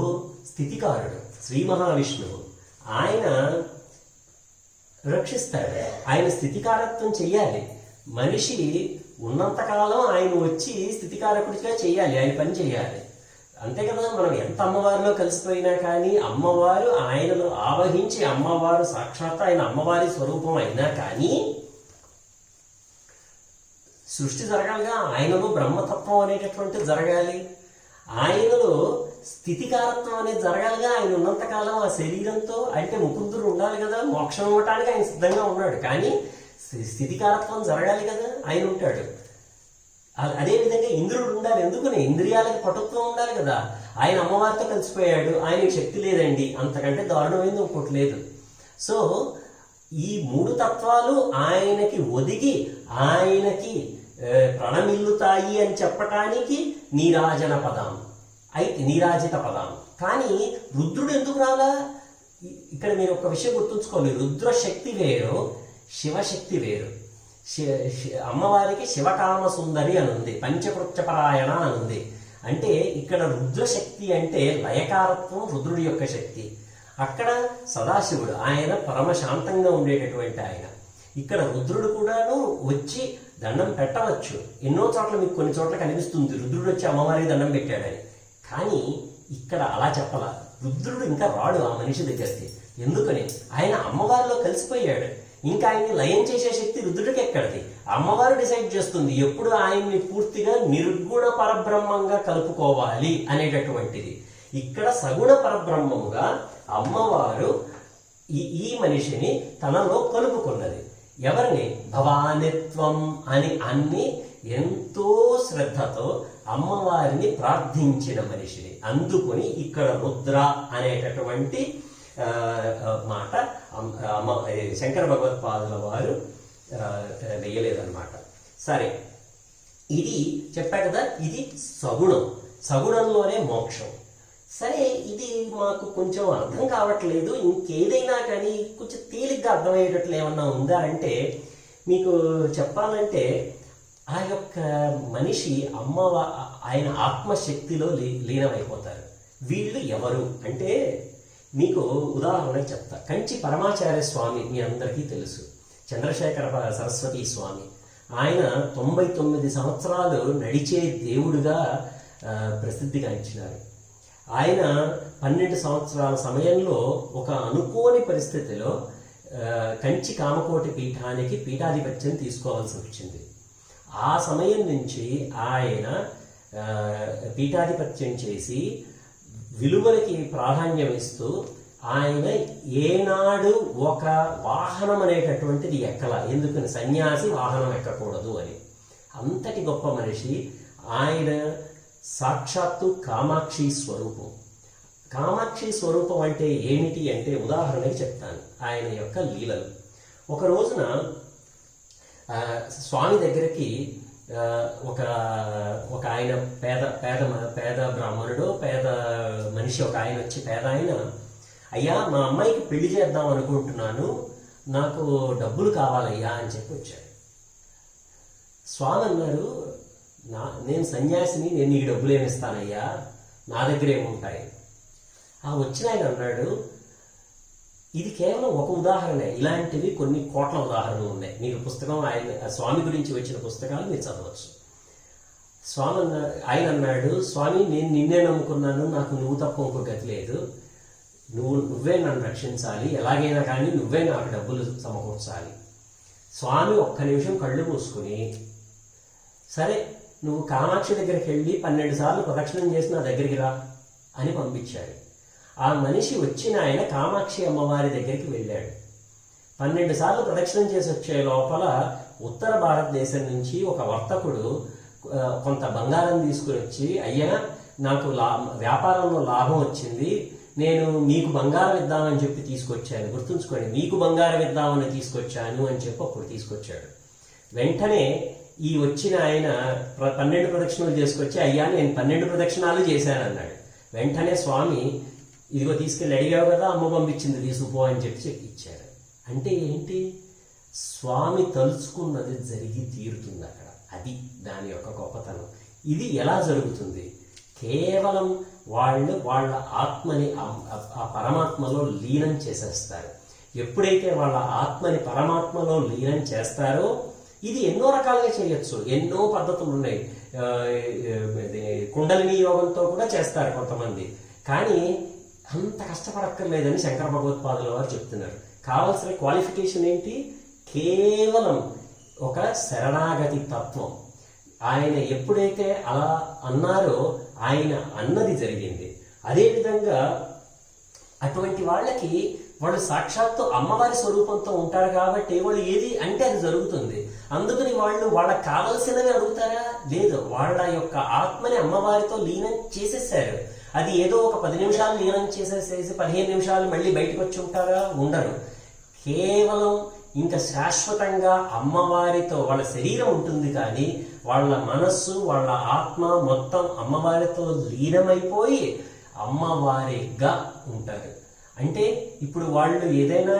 స్థితికారుడు, శ్రీ మహావిష్ణువు. ఆయన రక్షిస్తాడు. ఆయన స్థితికారత్వం చెయ్యాలి. మనిషి ఉన్నంతకాలం ఆయన వచ్చి స్థితికారకుడిగా చెయ్యాలి, ఆయన పని చేయాలి. అంతే కదా. మనం ఎంత అమ్మవారిలో కలిసిపోయినా కానీ అమ్మవారు ఆయనలో ఆవహించి, అమ్మవారు సాక్షాత్ ఆయన అమ్మవారి స్వరూపం అయినా కానీ సృష్టి జరగాలిగా. ఆయనలో బ్రహ్మతత్వం అనేటటువంటిది జరగాలి, ఆయనలో స్థితికారత్వం అనేది జరగాలిగా. ఆయన ఉన్నంతకాలం ఆ శరీరంతో, అంటే ముకుందుడు ఉండాలి కదా, మోక్షం ఇవ్వటానికి ఆయన సిద్ధంగా ఉన్నాడు. కానీ స్థితికారత్వం జరగాలి కదా, ఆయన ఉంటాడు. అదేవిధంగా ఇంద్రుడు ఉండాలి. ఎందుకని? ఇంద్రియాలకు పటుత్వం ఉండాలి కదా. ఆయన అమ్మవారితో కలిసిపోయాడు, ఆయనకి శక్తి లేదండి, అంతకంటే దారుణమైంది ఇంకోటి లేదు. సో ఈ మూడు తత్వాలు ఆయనకి ఒదిగి ఆయనకి ప్రణమిల్లుతాయి అని చెప్పటానికి నీరాజన పదం అయితే నీరాజిత పదం. కానీ రుద్రుడు ఎందుకు రాలా? ఇక్కడ మీరు ఒక విషయం గుర్తుంచుకోవాలి. రుద్రశక్తి వేరు, శివశక్తి వేరు. అమ్మవారికి శివకామ సుందరి అని ఉంది, పంచకృత్యపరాయణ అని ఉంది. అంటే ఇక్కడ రుద్రశక్తి అంటే లయకారత్వం, రుద్రుడి యొక్క శక్తి. అక్కడ సదాశివుడు, ఆయన పరమశాంతంగా ఉండేటటువంటి ఆయన. ఇక్కడ రుద్రుడు కూడాను వచ్చి దండం పెట్టవచ్చు. ఎన్నో చోట్ల మీకు కొన్ని చోట్ల కనిపిస్తుంది రుద్రుడు వచ్చి అమ్మవారికి దండం పెట్టాడని. కానీ ఇక్కడ అలా చెప్పాల. రుద్రుడు ఇంకా రాడు ఆ మనిషి దగ్గరికి. ఎందుకని? ఆయన అమ్మవారిలో కలిసిపోయాడు. ఇంకా ఆయన్ని లయం చేసే శక్తి రుద్రుడికి ఎక్కడిది? అమ్మవారు డిసైడ్ చేస్తుంది ఎప్పుడు ఆయన్ని పూర్తిగా నిర్గుణ పరబ్రహ్మంగా కలుపుకోవాలి అనేటటువంటిది. ఇక్కడ సగుణ పరబ్రహ్మముగా అమ్మవారు ఈ మనిషిని తనలో కలుపుకున్నది. ఎవరిని? భవానిత్వం అని అన్ని ఎంతో శ్రద్ధతో అమ్మవారిని ప్రార్థించిన మనిషిని అందుకుని ఇక్కడ రుద్ర అనేటటువంటి మాట శంకర భగవత్పాదుల వారు వేయలేదన్నమాట. సరే, ఇది చెప్పా కదా, ఇది సగుణం. సగుణంలోనే మోక్షం. సరే, ఇది మాకు కొంచెం అర్థం కావట్లేదు, ఇంకేదైనా కానీ కొంచెం తేలిగ్గా అర్థమయ్యేటట్లు ఏమన్నా ఉందా అంటే, మీకు చెప్పాలంటే ఆ యొక్క మనిషి ఆయన ఆత్మశక్తిలో లీనమైపోతారు. వీళ్ళు ఎవరు అంటే మీకు ఉదాహరణకు చెప్తా. కంచి పరమాచార్య స్వామి మీ అందరికీ తెలుసు. చంద్రశేఖర సరస్వతి స్వామి ఆయన 99 సంవత్సరాలు నడిచే దేవుడుగా ప్రసిద్ధిగాంచినారు. ఆయన 12 సంవత్సరాల సమయంలో ఒక అనుకోని పరిస్థితిలో కంచి కామకోటి పీఠానికి పీఠాధిపత్యం తీసుకోవాల్సి వచ్చింది. ఆ సమయం నుంచి ఆయన పీఠాధిపత్యం చేసి విలువలకి ప్రాధాన్యం ఇస్తూ ఆయన ఏనాడు ఒక వాహనం అనేటటువంటిది ఎక్కల. ఎందుకని? సన్యాసి వాహనం ఎక్కకూడదు అని. అంతటి గొప్ప మనిషి ఆయన. సాక్షాత్తు కామాక్షి స్వరూపం. కామాక్షి స్వరూపం అంటే ఏమిటి అంటే ఉదాహరణకి చెప్తాను ఆయన యొక్క లీలలు. ఒక రోజున స్వామి దగ్గరికి ఒక ఆయన పేద బ్రాహ్మణుడు, పేద మనిషి ఒక ఆయన వచ్చి, పేద ఆయన, అయ్యా మా అమ్మాయికి పెళ్లి చేద్దాం అనుకుంటున్నాను, నాకు డబ్బులు కావాలయ్యా అని చెప్పి వచ్చాడు. స్వామి అన్నారు, నేను సన్యాసిని, నేను నీకు డబ్బులు ఏమిస్తానయ్యా, నా దగ్గర ఏముంటాయి. ఆ వచ్చిన ఆయన అన్నాడు, ఇది కేవలం ఒక ఉదాహరణే, ఇలాంటివి కొన్ని కోట్ల ఉదాహరణలు ఉన్నాయి. మీకు పుస్తకం ఆయన స్వామి గురించి వచ్చిన పుస్తకాలు మీరు చదవచ్చు. ఆయన అన్నాడు, స్వామి నేను నిన్నే నమ్ముకున్నాను, నాకు నువ్వు తప్ప ఇంకో గతి లేదు, నువ్వే నన్ను రక్షించాలి, ఎలాగైనా కానీ నువ్వే నాకు డబ్బులు సమకూర్చాలి. స్వామి ఒక్క నిమిషం కళ్ళు మూసుకుని, సరే నువ్వు కామాక్షి దగ్గరికి వెళ్ళి 12 సార్లు ప్రదక్షిణం చేసి నా దగ్గరికి రా అని పంపించాడు. ఆ మనిషి వచ్చిన ఆయన కామాక్షి అమ్మవారి దగ్గరికి వెళ్ళాడు. 12 సార్లు ప్రదక్షిణం చేసి వచ్చే లోపల ఉత్తర భారతదేశం నుంచి ఒక వర్తకుడు కొంత బంగారం తీసుకుని వచ్చి, అయ్యా నాకు వ్యాపారంలో లాభం వచ్చింది, నేను మీకు బంగారం ఇద్దామని చెప్పి తీసుకొచ్చాను, గుర్తుంచుకోండి, మీకు బంగారం ఇద్దామని తీసుకొచ్చాను అని చెప్పి అప్పుడు తీసుకొచ్చాడు. వెంటనే ఈ వచ్చిన ఆయన 12 ప్రదక్షిణలు చేసుకొచ్చి, అయ్యా నేను 12 ప్రదక్షిణాలు చేశానన్నాడు. వెంటనే స్వామి, ఇదిగో తీసుకెళ్ళి అడిగావు కదా, అమ్మ పంపించింది తీసుకుపో అని చెప్పి ఇచ్చారు. అంటే ఏంటి? స్వామి తలుచుకున్నది జరిగి తీరుతుంది అక్కడ. అది దాని యొక్క గొప్పతనం. ఇది ఎలా జరుగుతుంది? కేవలం వాళ్ళ ఆత్మని ఆ పరమాత్మలో లీనం చేసేస్తారు. ఎప్పుడైతే వాళ్ళ ఆత్మని పరమాత్మలో లీనం చేస్తారో, ఇది ఎన్నో రకాలుగా చేయొచ్చు, ఎన్నో పద్ధతులు ఉన్నాయి. కుండలిని యోగంతో కూడా చేస్తారు కొంతమంది. కానీ అంత కష్టపడక్కర్లేదని శంకర భగవత్పాదుల వారు చెప్తున్నారు. కావాల్సిన క్వాలిఫికేషన్ ఏంటి? కేవలం ఒక శరణాగతి తత్వం. ఆయన ఎప్పుడైతే అలా అన్నారో ఆయన అన్నది జరిగింది. అదేవిధంగా అటువంటి వాళ్ళకి వాళ్ళు సాక్షాత్తు అమ్మవారి స్వరూపంతో ఉంటారు కాబట్టి వాళ్ళు ఏది అంటే అది జరుగుతుంది. అందుకని వాళ్ళు వాళ్ళకి కావలసినవి అడుగుతారా? లేదు, వాళ్ళ యొక్క ఆత్మని అమ్మవారితో లీనం చేసేసారు. అది ఏదో ఒక 10 నిమిషాలు లీనం చేసేసేసి 15 నిమిషాలు మళ్ళీ బయటకు వచ్చి ఉంటారా? ఉండరు. కేవలం ఇంకా శాశ్వతంగా అమ్మవారితో వాళ్ళ శరీరం ఉంటుంది, కానీ వాళ్ళ మనస్సు, వాళ్ళ ఆత్మ మొత్తం అమ్మవారితో లీనమైపోయి అమ్మవారిగా ఉంటారు. అంటే ఇప్పుడు వాళ్ళు ఏదైనా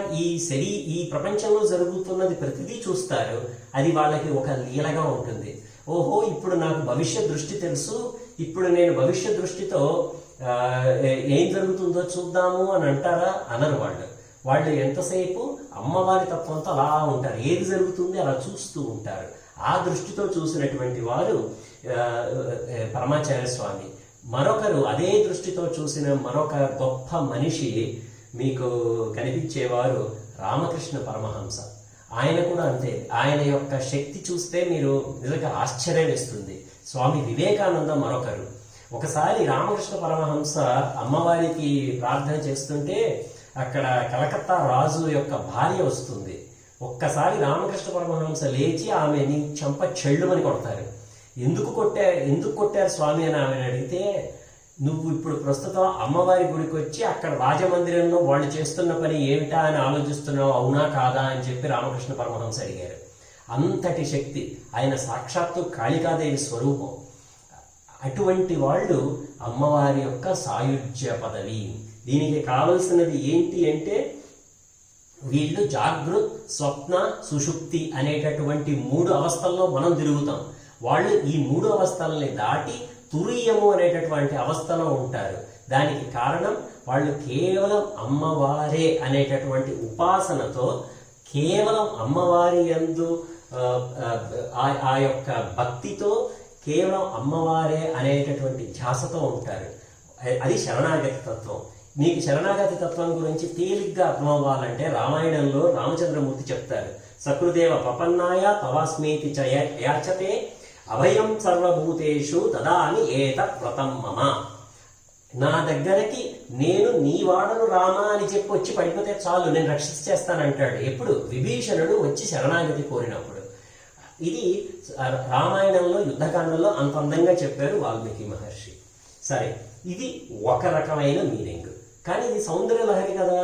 ఈ ప్రపంచంలో జరుగుతున్నది ప్రతిదీ చూస్తారు. అది వాళ్ళకి ఒక లీలగా ఉంటుంది. ఓహో, ఇప్పుడు నాకు భవిష్య దృష్టి తెలుసు, ఇప్పుడు నేను భవిష్య దృష్టితో ఏం జరుగుతుందో చూద్దాము అని అంటారా? అనరు వాళ్ళు. వాళ్ళు ఎంతసేపు అమ్మవారి తత్వంతో అలా ఉంటారు, ఏది జరుగుతుంది అలా చూస్తూ ఉంటారు. ఆ దృష్టితో చూసినటువంటి వారు పరమాచార్య స్వామి. మరొకరు అదే దృష్టితో చూసిన మరొక గొప్ప మనిషి మీకు కనిపించేవారు రామకృష్ణ పరమహంస. ఆయన కూడా అంతే. ఆయన యొక్క శక్తి చూస్తే మీరు నిజంగా ఆశ్చర్యం వేస్తుంది. స్వామి వివేకానంద మరొకరు. ఒకసారి రామకృష్ణ పరమహంస అమ్మవారికి ప్రార్థన చేస్తుంటే అక్కడ కలకత్తా రాజు యొక్క భార్య వస్తుంది. ఒక్కసారి రామకృష్ణ పరమహంస లేచి ఆమెని చెంప చెళ్ళుమని కొడతారు. ఎందుకు కొట్టారు స్వామి అని ఆమెను అడిగితే, నువ్వు ఇప్పుడు ప్రస్తుతం అమ్మవారి గుడికి వచ్చి అక్కడ రాజమందిరంలో వాళ్ళు చేస్తున్న పని ఏమిటా అని ఆలోచిస్తున్నావు, అవునా కాదా అని చెప్పి రామకృష్ణ పరమహంస అడిగారు. అంతటి శక్తి ఆయన, సాక్షాత్తు కాళికాదేవి స్వరూపం. అటువంటి వాళ్ళు అమ్మవారి యొక్క సాయుజ్య పదవి. దీనికి కావలసినది ఏంటి అంటే వీళ్ళు జాగృత్, స్వప్న, సుషుప్తి అనేటటువంటి 3 అవస్థల్లో మనం తిరుగుతాం. వాళ్ళు ఈ 3 అవస్థల్ని దాటి తురీయము అనేటటువంటి అవస్థలో ఉంటారు. దానికి కారణం వాళ్ళు కేవలం అమ్మవారే అనేటటువంటి ఉపాసనతో, కేవలం అమ్మవారి యందు ఆ యొక్క భక్తితో, కేవలం అమ్మవారే అనేటటువంటి ధ్యాసతో ఉంటారు. అది శరణాగతి తత్వం. మీకు శరణాగతి తత్వం గురించి తేలిగ్గా అర్థం అవ్వాలంటే రామాయణంలో రామచంద్రమూర్తి చెప్తారు, సకృదేవ ప్రపన్నాయ తవాస్మీతి చ యాచతే అభయం సర్వభూతేషు దదామి ఏతత్ వ్రతం మమ. నా దగ్గరకి నేను నీ వాడను రామా అని చెప్పి వచ్చి పడిపోతే చాలు, నేను రక్షించేస్తానంటాడు. ఎప్పుడు? విభీషణుడు వచ్చి శరణాగతి కోరినప్పుడు. ఇది రామాయణంలో యుద్ధకాండంలో అంత అందంగా చెప్పారు వాల్మీకి మహర్షి. సరే, ఇది ఒక రకమైన మీనింగ్. కానీ ఇది సౌందర్యలహరి కదా.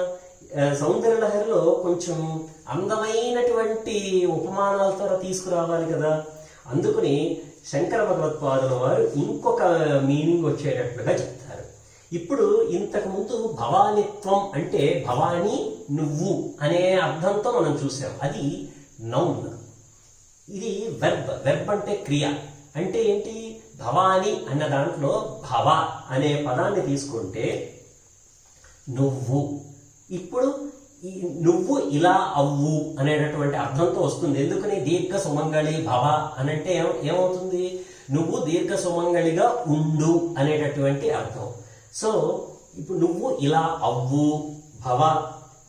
సౌందర్యలహరిలో కొంచెం అందమైనటువంటి ఉపమానాలతో తీసుకురావాలి కదా. అందుకని శంకర భగవత్పాదుల వారు ఇంకొక మీనింగ్ వచ్చేటట్లుగా చెప్తారు. ఇప్పుడు ఇంతకు ముందు భవానిత్వం అంటే భవానీ నువ్వు అనే అర్థంతో మనం చూసాం. అది నౌన్. ఇది వెర్బ్ అంటే క్రియ. అంటే ఏంటి? భవాని అన్న దాంట్లో భవ అనే పదాన్ని తీసుకుంటే నువ్వు, ఇప్పుడు నువ్వు ఇలా అవ్వు అనేటటువంటి అర్థంతో వస్తుంది. ఎందుకని? దీర్ఘ సుమంగళి భవ అనంటే ఏమవుతుంది? నువ్వు దీర్ఘ సుమంగళిగా ఉండు అనేటటువంటి అర్థం. సో ఇప్పుడు నువ్వు ఇలా అవ్వు,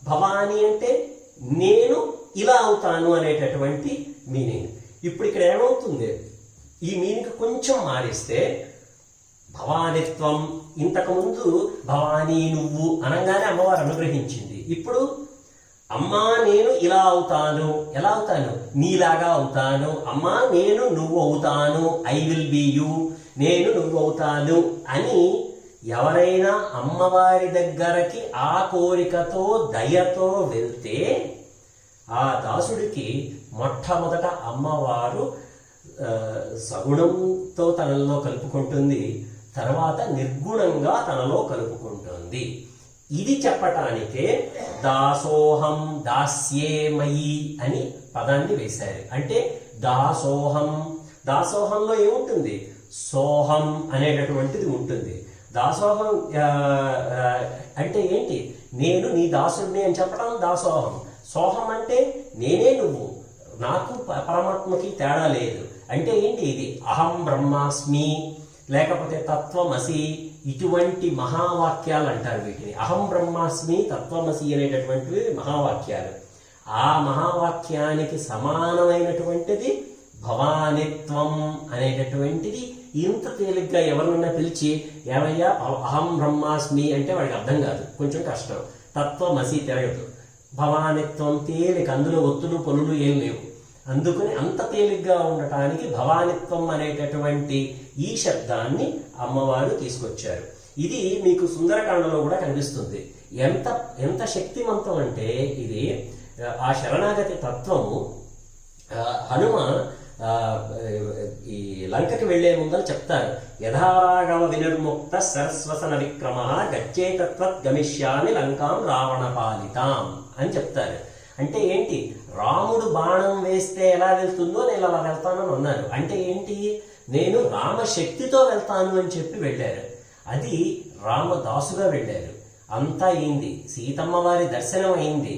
భవాని అంటే నేను ఇలా అవుతాను అనేటటువంటి మీనింగ్. ఇప్పుడు ఇక్కడ ఏమవుతుంది? ఈ మీనింగ్ కొంచెం మారిస్తే భవానిత్వం, ఇంతకుముందు భవానీ నువ్వు అనగానే అమ్మవారు అనుగ్రహించింది. ఇప్పుడు అమ్మా నేను ఇలా అవుతాను. ఎలా అవుతాను? నీలాగా అవుతాను. అమ్మా నేను నువ్వు అవుతాను. I will be you. నేను నువ్వు అవుతాను అని ఎవరైనా అమ్మవారి దగ్గరకి ఆ కోరికతో దయతో వెళ్తే ఆ దాసుడికి మొట్టమొదట అమ్మవారు సగుణంతో తనలో కలుపుకుంటుంది, తర్వాత నిర్గుణంగా తనలో కలుపుకుంటుంది. ఇది చెప్పటానికే దాసోహం దాస్యేమయి అని పదాన్ని వేశారు. అంటే దాసోహం, దాసోహంలో ఏముంటుంది? సోహం అనేటటువంటిది ఉంటుంది. దాసోహం అంటే ఏంటి? నేను నీ దాసుడిని అని చెప్పడం దాసోహం. సోహం అంటే నేనే నువ్వు, నాకు పరమాత్మకి తేడా లేదు. అంటే ఏంటి? ఇది అహం బ్రహ్మాస్మి, లేకపోతే తత్వమసి, ఇటువంటి మహావాక్యాలు అంటారు వీటిని. అహం బ్రహ్మాస్మి, తత్వమసి అనేటటువంటివి మహావాక్యాలు. ఆ మహావాక్యానికి సమానమైనటువంటిది భవానిత్వం అనేటటువంటిది. ఇంత తేలిగ్గా ఎవరినన్నా పిలిచి ఏమయ్యా అహం బ్రహ్మాస్మి అంటే వాడికి అర్థం కాదు, కొంచెం కష్టం. తత్వమసి తిరగదు. భవానిత్వం తేలిక, అందులో ఒత్తులు పనులు ఏం లేవు. అందుకని అంత తేలిగ్గా ఉండటానికి భవానిత్వం అనేటటువంటి ఈ శబ్దాన్ని అమ్మవారు తీసుకొచ్చారు. ఇది మీకు సుందరకాండలో కూడా కనిపిస్తుంది. ఎంత ఎంత శక్తివంతం అంటే ఇది ఆ శరణాగతి తత్వము. హనుమ ఈ లంకకి వెళ్లే ముందర చెప్తారు, యథారాగవ వినిర్ముక్త సరస్వసన విక్రమ గచ్చేతత్వత్ గమిష్యామి లంకాం రావణ పాలితాం అని చెప్తారు. అంటే ఏంటి? రాముడు బాణం వేస్తే ఎలా వెళ్తుందో నేను అలా వెళ్తానని అన్నారు. అంటే ఏంటి? నేను రామశక్తితో వెళ్తాను అని చెప్పి వెళ్ళారు. అది రామదాసుగా వెళ్ళారు. అంతా అయింది, సీతమ్మ వారి దర్శనం అయింది,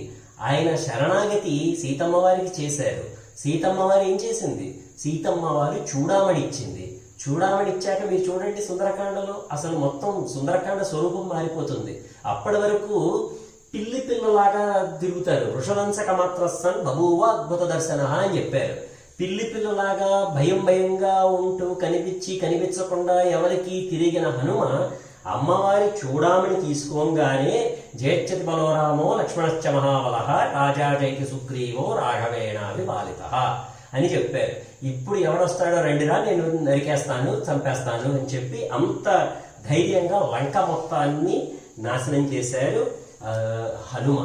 ఆయన శరణాగతి సీతమ్మ వారికి చేశారు. సీతమ్మ వారు ఏం చేసింది? సీతమ్మ వారు చూడామణి ఇచ్చింది. చూడామణి ఇచ్చాక మీరు చూడండి సుందరకాండలో అసలు మొత్తం సుందరకాండ స్వరూపం మారిపోతుంది. అప్పటి వరకు పిల్లి పిల్లలాగా తిరుగుతారు. వృషవంశక మాత్రస్సన్ బభూవ అద్భుత దర్శన అని చెప్పారు. పిల్లి పిల్లలాగా భయం భయంగా ఉంటూ కనిపించకుండా ఎవరికి తిరిగిన హనుమ అమ్మవారి చూడామణి తీసుకోగానే జేచ్చతి బలోరామో లక్ష్మణశ్చ మహాబలః రాజా జైతి సుగ్రీవో రాఘవేణాభి బాలిత అని చెప్పారు. ఇప్పుడు ఎవడొస్తాడో రండిరా, నేను నరికేస్తాను, చంపేస్తాను అని చెప్పి అంత ధైర్యంగా లంక మొత్తాన్ని నాశనం చేశారు హనుమ.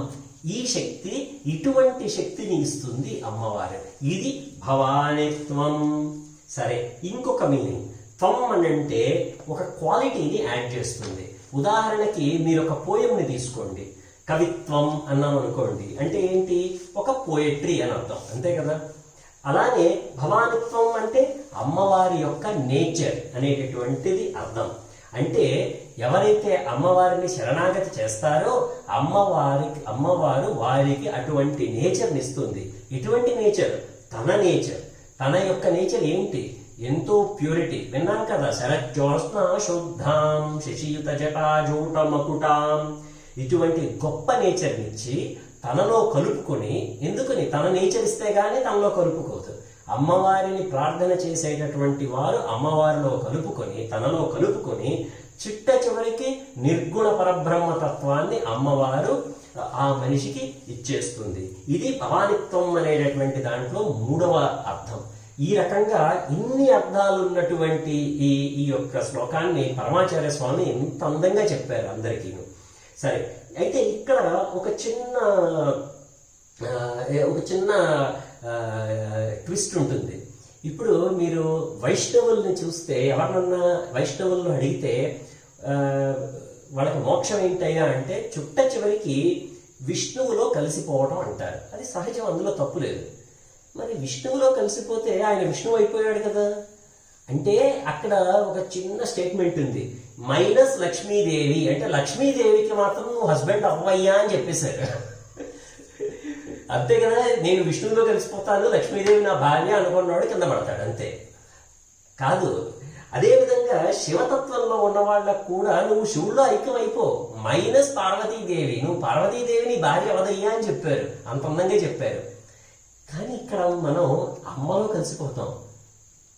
ఈ శక్తి, ఇటువంటి శక్తిని ఇస్తుంది అమ్మవారు. ఇది భవానిత్వం. సరే, ఇంకొక మీనింగ్ త్వం అని అంటే ఒక క్వాలిటీని యాడ్ చేస్తుంది. ఉదాహరణకి మీరు ఒక పోయంని తీసుకోండి, కవిత్వం అన్నాం అనుకోండి, అంటే ఏంటి? ఒక పోయట్రీ అని అర్థం, అంతే కదా. అలానే భవానిత్వం అంటే అమ్మవారి యొక్క నేచర్ అనేటటువంటిది అర్థం. అంటే ఎవరైతే అమ్మవారిని శరణాగతి చేస్తారో అమ్మవారు వారికి అటువంటి నేచర్ని ఇస్తుంది. ఇటువంటి నేచర్ తన యొక్క నేచర్ ఏంటి? ఎంతో ప్యూరిటీ. విన్నాం కదా, శరజ్యోత్స్న శుద్ధాం శశియుత జటాజూట మకుటాం. ఇటువంటి గొప్ప నేచర్నిచ్చి తనలో కలుపుకొని, ఎందుకని? తన నేచర్ ఇస్తే గానీ తనలో కలుపుకోదు. అమ్మవారిని ప్రార్థన చేసేటటువంటి వారు అమ్మవారిలో తనలో కలుపుకొని చిట్ట చివరికి నిర్గుణ పరబ్రహ్మ తత్వాన్ని అమ్మవారు ఆ మనిషికి ఇచ్చేస్తుంది. ఇది భవానిత్వం అనేటటువంటి దాంట్లో 3వ అర్థం. ఈ రకంగా ఇన్ని అర్థాలు ఉన్నటువంటి ఈ యొక్క శ్లోకాన్ని పరమాచార్య స్వామి ఎంత అందంగా చెప్పారు అందరికీ. సరే, అయితే ఇక్కడ ఒక చిన్న ట్విస్ట్ ఉంటుంది. ఇప్పుడు మీరు వైష్ణవుల్ని చూస్తే, ఎవరినన్నా వైష్ణవులను అడిగితే వాళ్ళకి మోక్షం ఏంటయ్యా అంటే చుట్ట చివరికి విష్ణువులో కలిసిపోవడం అంటారు. అది సహజం, అందులో తప్పు లేదు. మరి విష్ణువులో కలిసిపోతే ఆయన విష్ణువు అయిపోయాడు కదా. అంటే అక్కడ ఒక చిన్న స్టేట్మెంట్ ఉంది, మైనస్ లక్ష్మీదేవి. అంటే లక్ష్మీదేవికి మాత్రం నువ్వు హస్బెండ్ అవ్వయ్యా అని చెప్పేశారు. అంతే కదా, నేను విష్ణువులో కలిసిపోతాను, లక్ష్మీదేవి నా భార్య అనుకున్నవాడు కింద పడతాడు, అంతే. కాదు, అదేవిధంగా శివతత్వంలో ఉన్న వాళ్ళకు కూడా నువ్వు శివుల్లో ఐక్యమైపో, మైనస్ పార్వతీదేవి, నువ్వు పార్వతీదేవిని భార్య అవదయ్యా అని చెప్పారు, అంత అందంగా చెప్పారు. కానీ ఇక్కడ మనం అమ్మలో కలిసిపోతాం.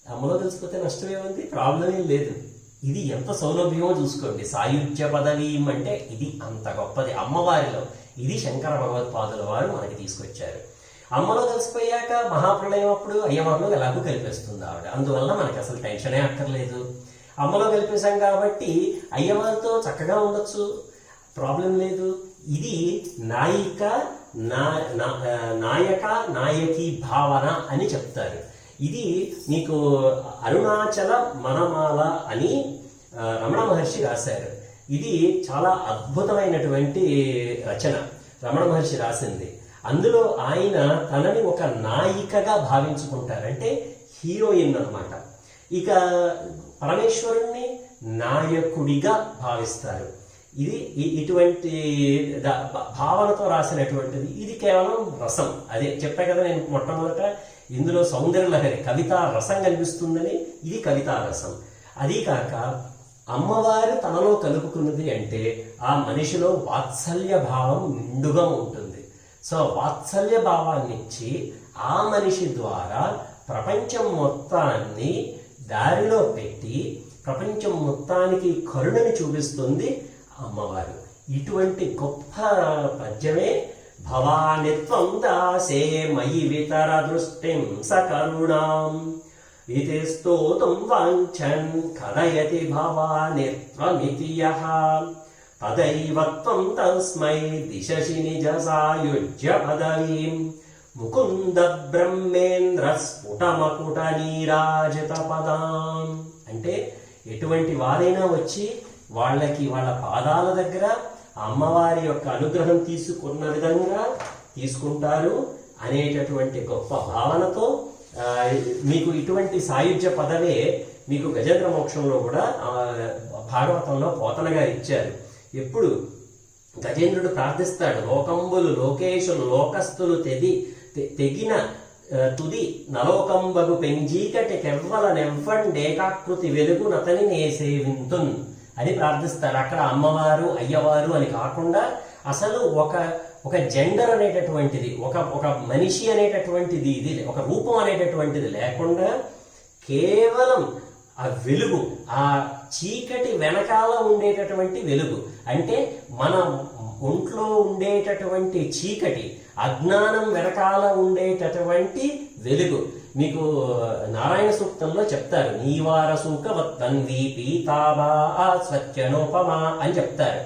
అమ్మలో కలిసిపోతే నష్టమేముంది? ప్రాబ్లం ఏం లేదు. ఇది ఎంత సౌలభ్యమో చూసుకోండి. సాయుధ్య పదవి అంటే ఇది అంత గొప్పది అమ్మవారిలో. ఇది శంకర భగవత్పాదుల వారు మనకి తీసుకొచ్చారు. అమ్మలో కలిసిపోయాక మహాప్రళయం అప్పుడు అయ్యవారిలో ఎలాగో కలిపేస్తుంది ఆవిడ. అందువల్ల మనకి అసలు టెన్షనే అక్కర్లేదు. అమ్మలో కలిపేశాం కాబట్టి అయ్యవారితో చక్కగా ఉండొచ్చు, ప్రాబ్లం లేదు. ఇది నాయిక నాయకి భావన అని చెప్తారు. ఇది మీకు అరుణాచల మనమాల అని రమణ మహర్షి రాశారు. ఇది చాలా అద్భుతమైనటువంటి రచన, రమణ మహర్షి రాసింది. అందులో ఆయన తనని ఒక నాయికగా భావించుకుంటారు, అంటే హీరోయిన్ అన్నమాట. ఇక పరమేశ్వరుణ్ణి నాయకుడిగా భావిస్తారు. ఇది ఇటువంటి భావనతో రాసినటువంటిది. ఇది కేవలం రసం. అదే చెప్పా కదా నేను మొట్టమొదట, ఇందులో సౌందర్యలహరి కవితా రసం కనిపిస్తుందని. ఇది కవితా రసం. అదీ కాక అమ్మవారు తనలో కలుపుకున్నది అంటే ఆ మనిషిలో వాత్సల్య భావం నిండుగా ఉంటుంది. సో వాత్సల్య భావాన్ని ఇచ్చి ఆ మనిషి ద్వారా ప్రపంచం మొత్తాన్ని దారిలో పెట్టి ప్రపంచం మొత్తానికి కరుణని చూపిస్తుంది అమ్మవారు. ఇటువంటి గొప్ప పద్యమే భవానిత్వం దాసే మయి వితర దృష్టిం సకరుణాం ఇతి స్తోతుం వాంఛన్ కలయతి భవానిత్వమితి యః తదైవ త్వం తస్మై దిశసి నిజ సాయుజ్య పదవీం ముకుంద బ్రహ్మేంద్ర స్ఫుటమకుట నీరాజిత పదాం. అంటే ఎటువంటి వారైనా వచ్చి వాళ్ళ పాదాల దగ్గర అమ్మవారి యొక్క అనుగ్రహం తీసుకున్న విధంగా తీసుకుంటారు అనేటటువంటి గొప్ప భావనతో మీకు ఇటువంటి సాయుధ్య పదవే మీకు గజేంద్ర మోక్షంలో కూడా భాగవతంలో పోతన గారు ఇచ్చారు. ఎప్పుడు గజేంద్రుడు ప్రార్థిస్తాడు, లోకంబులు లోకేశులు లోకస్తులు తెగిన తుది నలోకంబగు పెంజీకటి కెవ్వల నెవ్వండేకాకృతి వెలుగు నతని నే సేవింతున్ అని ప్రార్థిస్తారు. అక్కడ అమ్మవారు అయ్యవారు అని కాకుండా అసలు ఒక జెండర్ అనేటటువంటిది, ఒక మనిషి అనేటటువంటిది, ఇది ఒక రూపం అనేటటువంటిది లేకుండా కేవలం ఆ వెలుగు, ఆ చీకటి వెనకాల ఉండేటటువంటి వెలుగు, అంటే మన ఒంట్లో ఉండేటటువంటి చీకటి, అజ్ఞానం వెనకాల ఉండేటటువంటి వెలుగు. మీకు నారాయణ సూక్తంలో చెప్తారు, నీవార సూకవత్తన్వి పీతాబా స్వచ్ఛనోపమా అని చెప్తారు.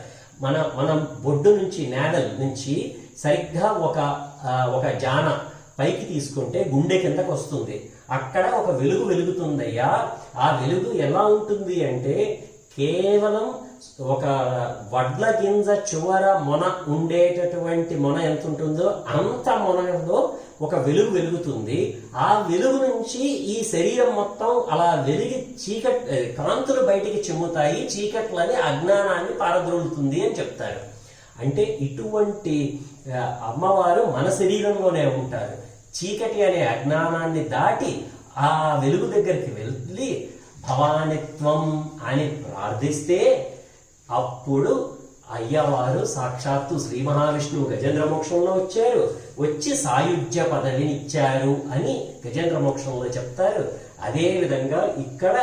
మనం బొడ్డు నుంచి, నేడల్ నుంచి సరిగ్గా ఒక జాన పైకి తీసుకుంటే గుండె కిందకు వస్తుంది. అక్కడ ఒక వెలుగు వెలుగుతుందయ్యా. ఆ వెలుగు ఎలా ఉంటుంది అంటే కేవలం ఒక వడ్ల గింజ చివర మొన ఉండేటటువంటి మొన ఎంత ఉంటుందో అంత మొనలో ఒక వెలుగు వెలుగుతుంది. ఆ వెలుగు నుంచి ఈ శరీరం మొత్తం అలా వెలిగి కాంతులు బయటికి చిమ్ముతాయి, చీకట్లని అజ్ఞానాన్ని పారద్రోలుతుంది అని చెప్తారు. అంటే ఇటువంటి అమ్మవారు మన శరీరంలోనే ఉంటారు. చీకటి అనే అజ్ఞానాన్ని దాటి ఆ వెలుగు దగ్గరికి వెళ్ళి భవానిత్వం అని ప్రార్థిస్తే అప్పుడు అయ్యవారు సాక్షాత్తు శ్రీ మహావిష్ణువు గజేంద్ర మోక్షంలో వచ్చారు, వచ్చి సాయుధ్య పదవిని ఇచ్చారు అని గజేంద్ర మోక్షంలో చెప్తారు. అదే విధంగా ఇక్కడ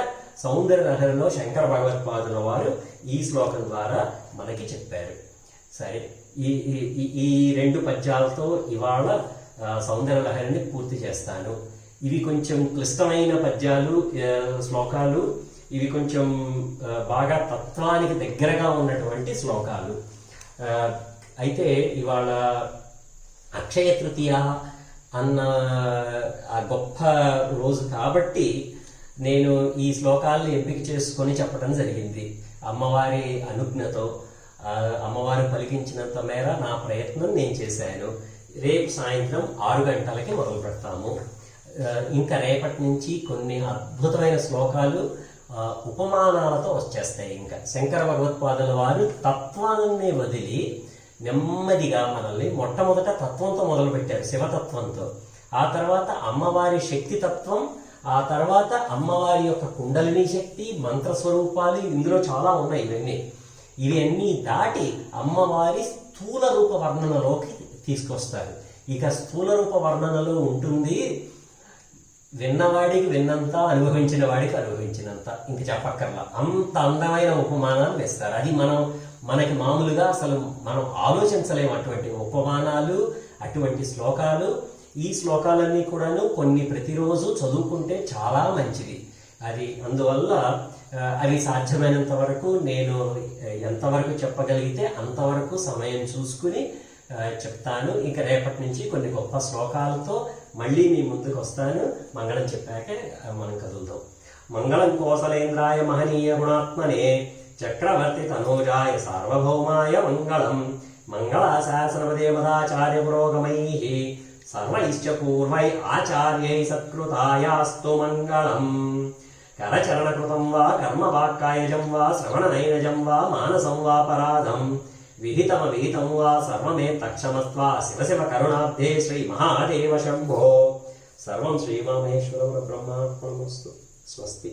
సౌందర్యలహరిలో శంకర భగవత్పాదుల వారు ఈ శ్లోకం ద్వారా మనకి చెప్పారు. సరే, ఈ 2 పద్యాలతో ఇవాళ సౌందర్యలహరిని పూర్తి చేస్తాను. ఇవి కొంచెం క్లిష్టమైన పద్యాలు, శ్లోకాలు. ఇవి కొంచెం బాగా తత్వానికి దగ్గరగా ఉన్నటువంటి శ్లోకాలు. అయితే ఇవాళ అక్షయ తృతీయ అన్న ఆ గొప్ప రోజు కాబట్టి నేను ఈ శ్లోకాలను ఎంపిక చేసుకొని చెప్పడం జరిగింది. అమ్మవారి అనుజ్ఞతో, అమ్మవారు పలికించినంత మేర నా ప్రయత్నం నేను చేశాను. రేపు సాయంత్రం 6 గంటలకి మొదలు పెడతాము. ఇంకా రేపటి నుంచి కొన్ని అద్భుతమైన శ్లోకాలు ఉపమానాలతో వచ్చేస్తాయి. ఇంకా శంకర భగవత్పాదుల వారు తత్వాన్ని వదిలి నెమ్మదిగా మనల్ని మొట్టమొదట తత్వంతో మొదలు పెట్టారు, శివతత్వంతో. ఆ తర్వాత అమ్మవారి శక్తి తత్వం, ఆ తర్వాత అమ్మవారి యొక్క కుండలిని శక్తి, మంత్రస్వరూపాలు, ఇందులో చాలా ఉన్నాయి. ఇవన్నీ దాటి అమ్మవారి స్థూల రూప వర్ణనలోకి తీసుకొస్తారు. ఇక స్థూల రూప వర్ణనలో ఉంటుంది, విన్నవాడికి విన్నంత, అనుభవించిన వాడికి అనుభవించినంత, ఇంక చెప్పక్కర్లా, అంత అందమైన ఉపమానాలు వేస్తారు. అది మనకి మామూలుగా అసలు మనం ఆలోచించలేము అటువంటి ఉపమానాలు, అటువంటి శ్లోకాలు. ఈ శ్లోకాలన్నీ కూడాను కొన్ని ప్రతిరోజు చదువుకుంటే చాలా మంచిది. అది అందువల్ల అవి సాధ్యమైనంత వరకు నేను ఎంతవరకు చెప్పగలిగితే అంతవరకు సమయం చూసుకుని చెప్తాను. ఇంకా రేపటి నుంచి కొన్ని గొప్ప శ్లోకాలతో మళ్ళీ మీ ముందుకు వస్తాను. మంగళం చెప్పాక మనం కదులుతాం. మంగళం కోసలేంద్రాయ మహనీయ గుణాత్మనే చక్రవర్తి తనూజాయ సార్వభౌమాయ మంగళం. మంగళాశాసనపదేవదాచార్య పురోగమైః సర్వైశ్చ పూర్వై ఆచార్యై సత్కృతాయాస్తు మంగళం. కరచరణకృతం వా కర్మవాక్కాయజం వా శ్రవణనైనజం వా మానసం వా పరాధం విహితం వా సర్వమే తక్షమస్వా శివ శివ కరుణాబ్ధే శ్రీ మహాదేవ శంభో. సర్వం శ్రీమహేశ్వర బ్రహ్మాత్మనమస్తు. స్వస్తి.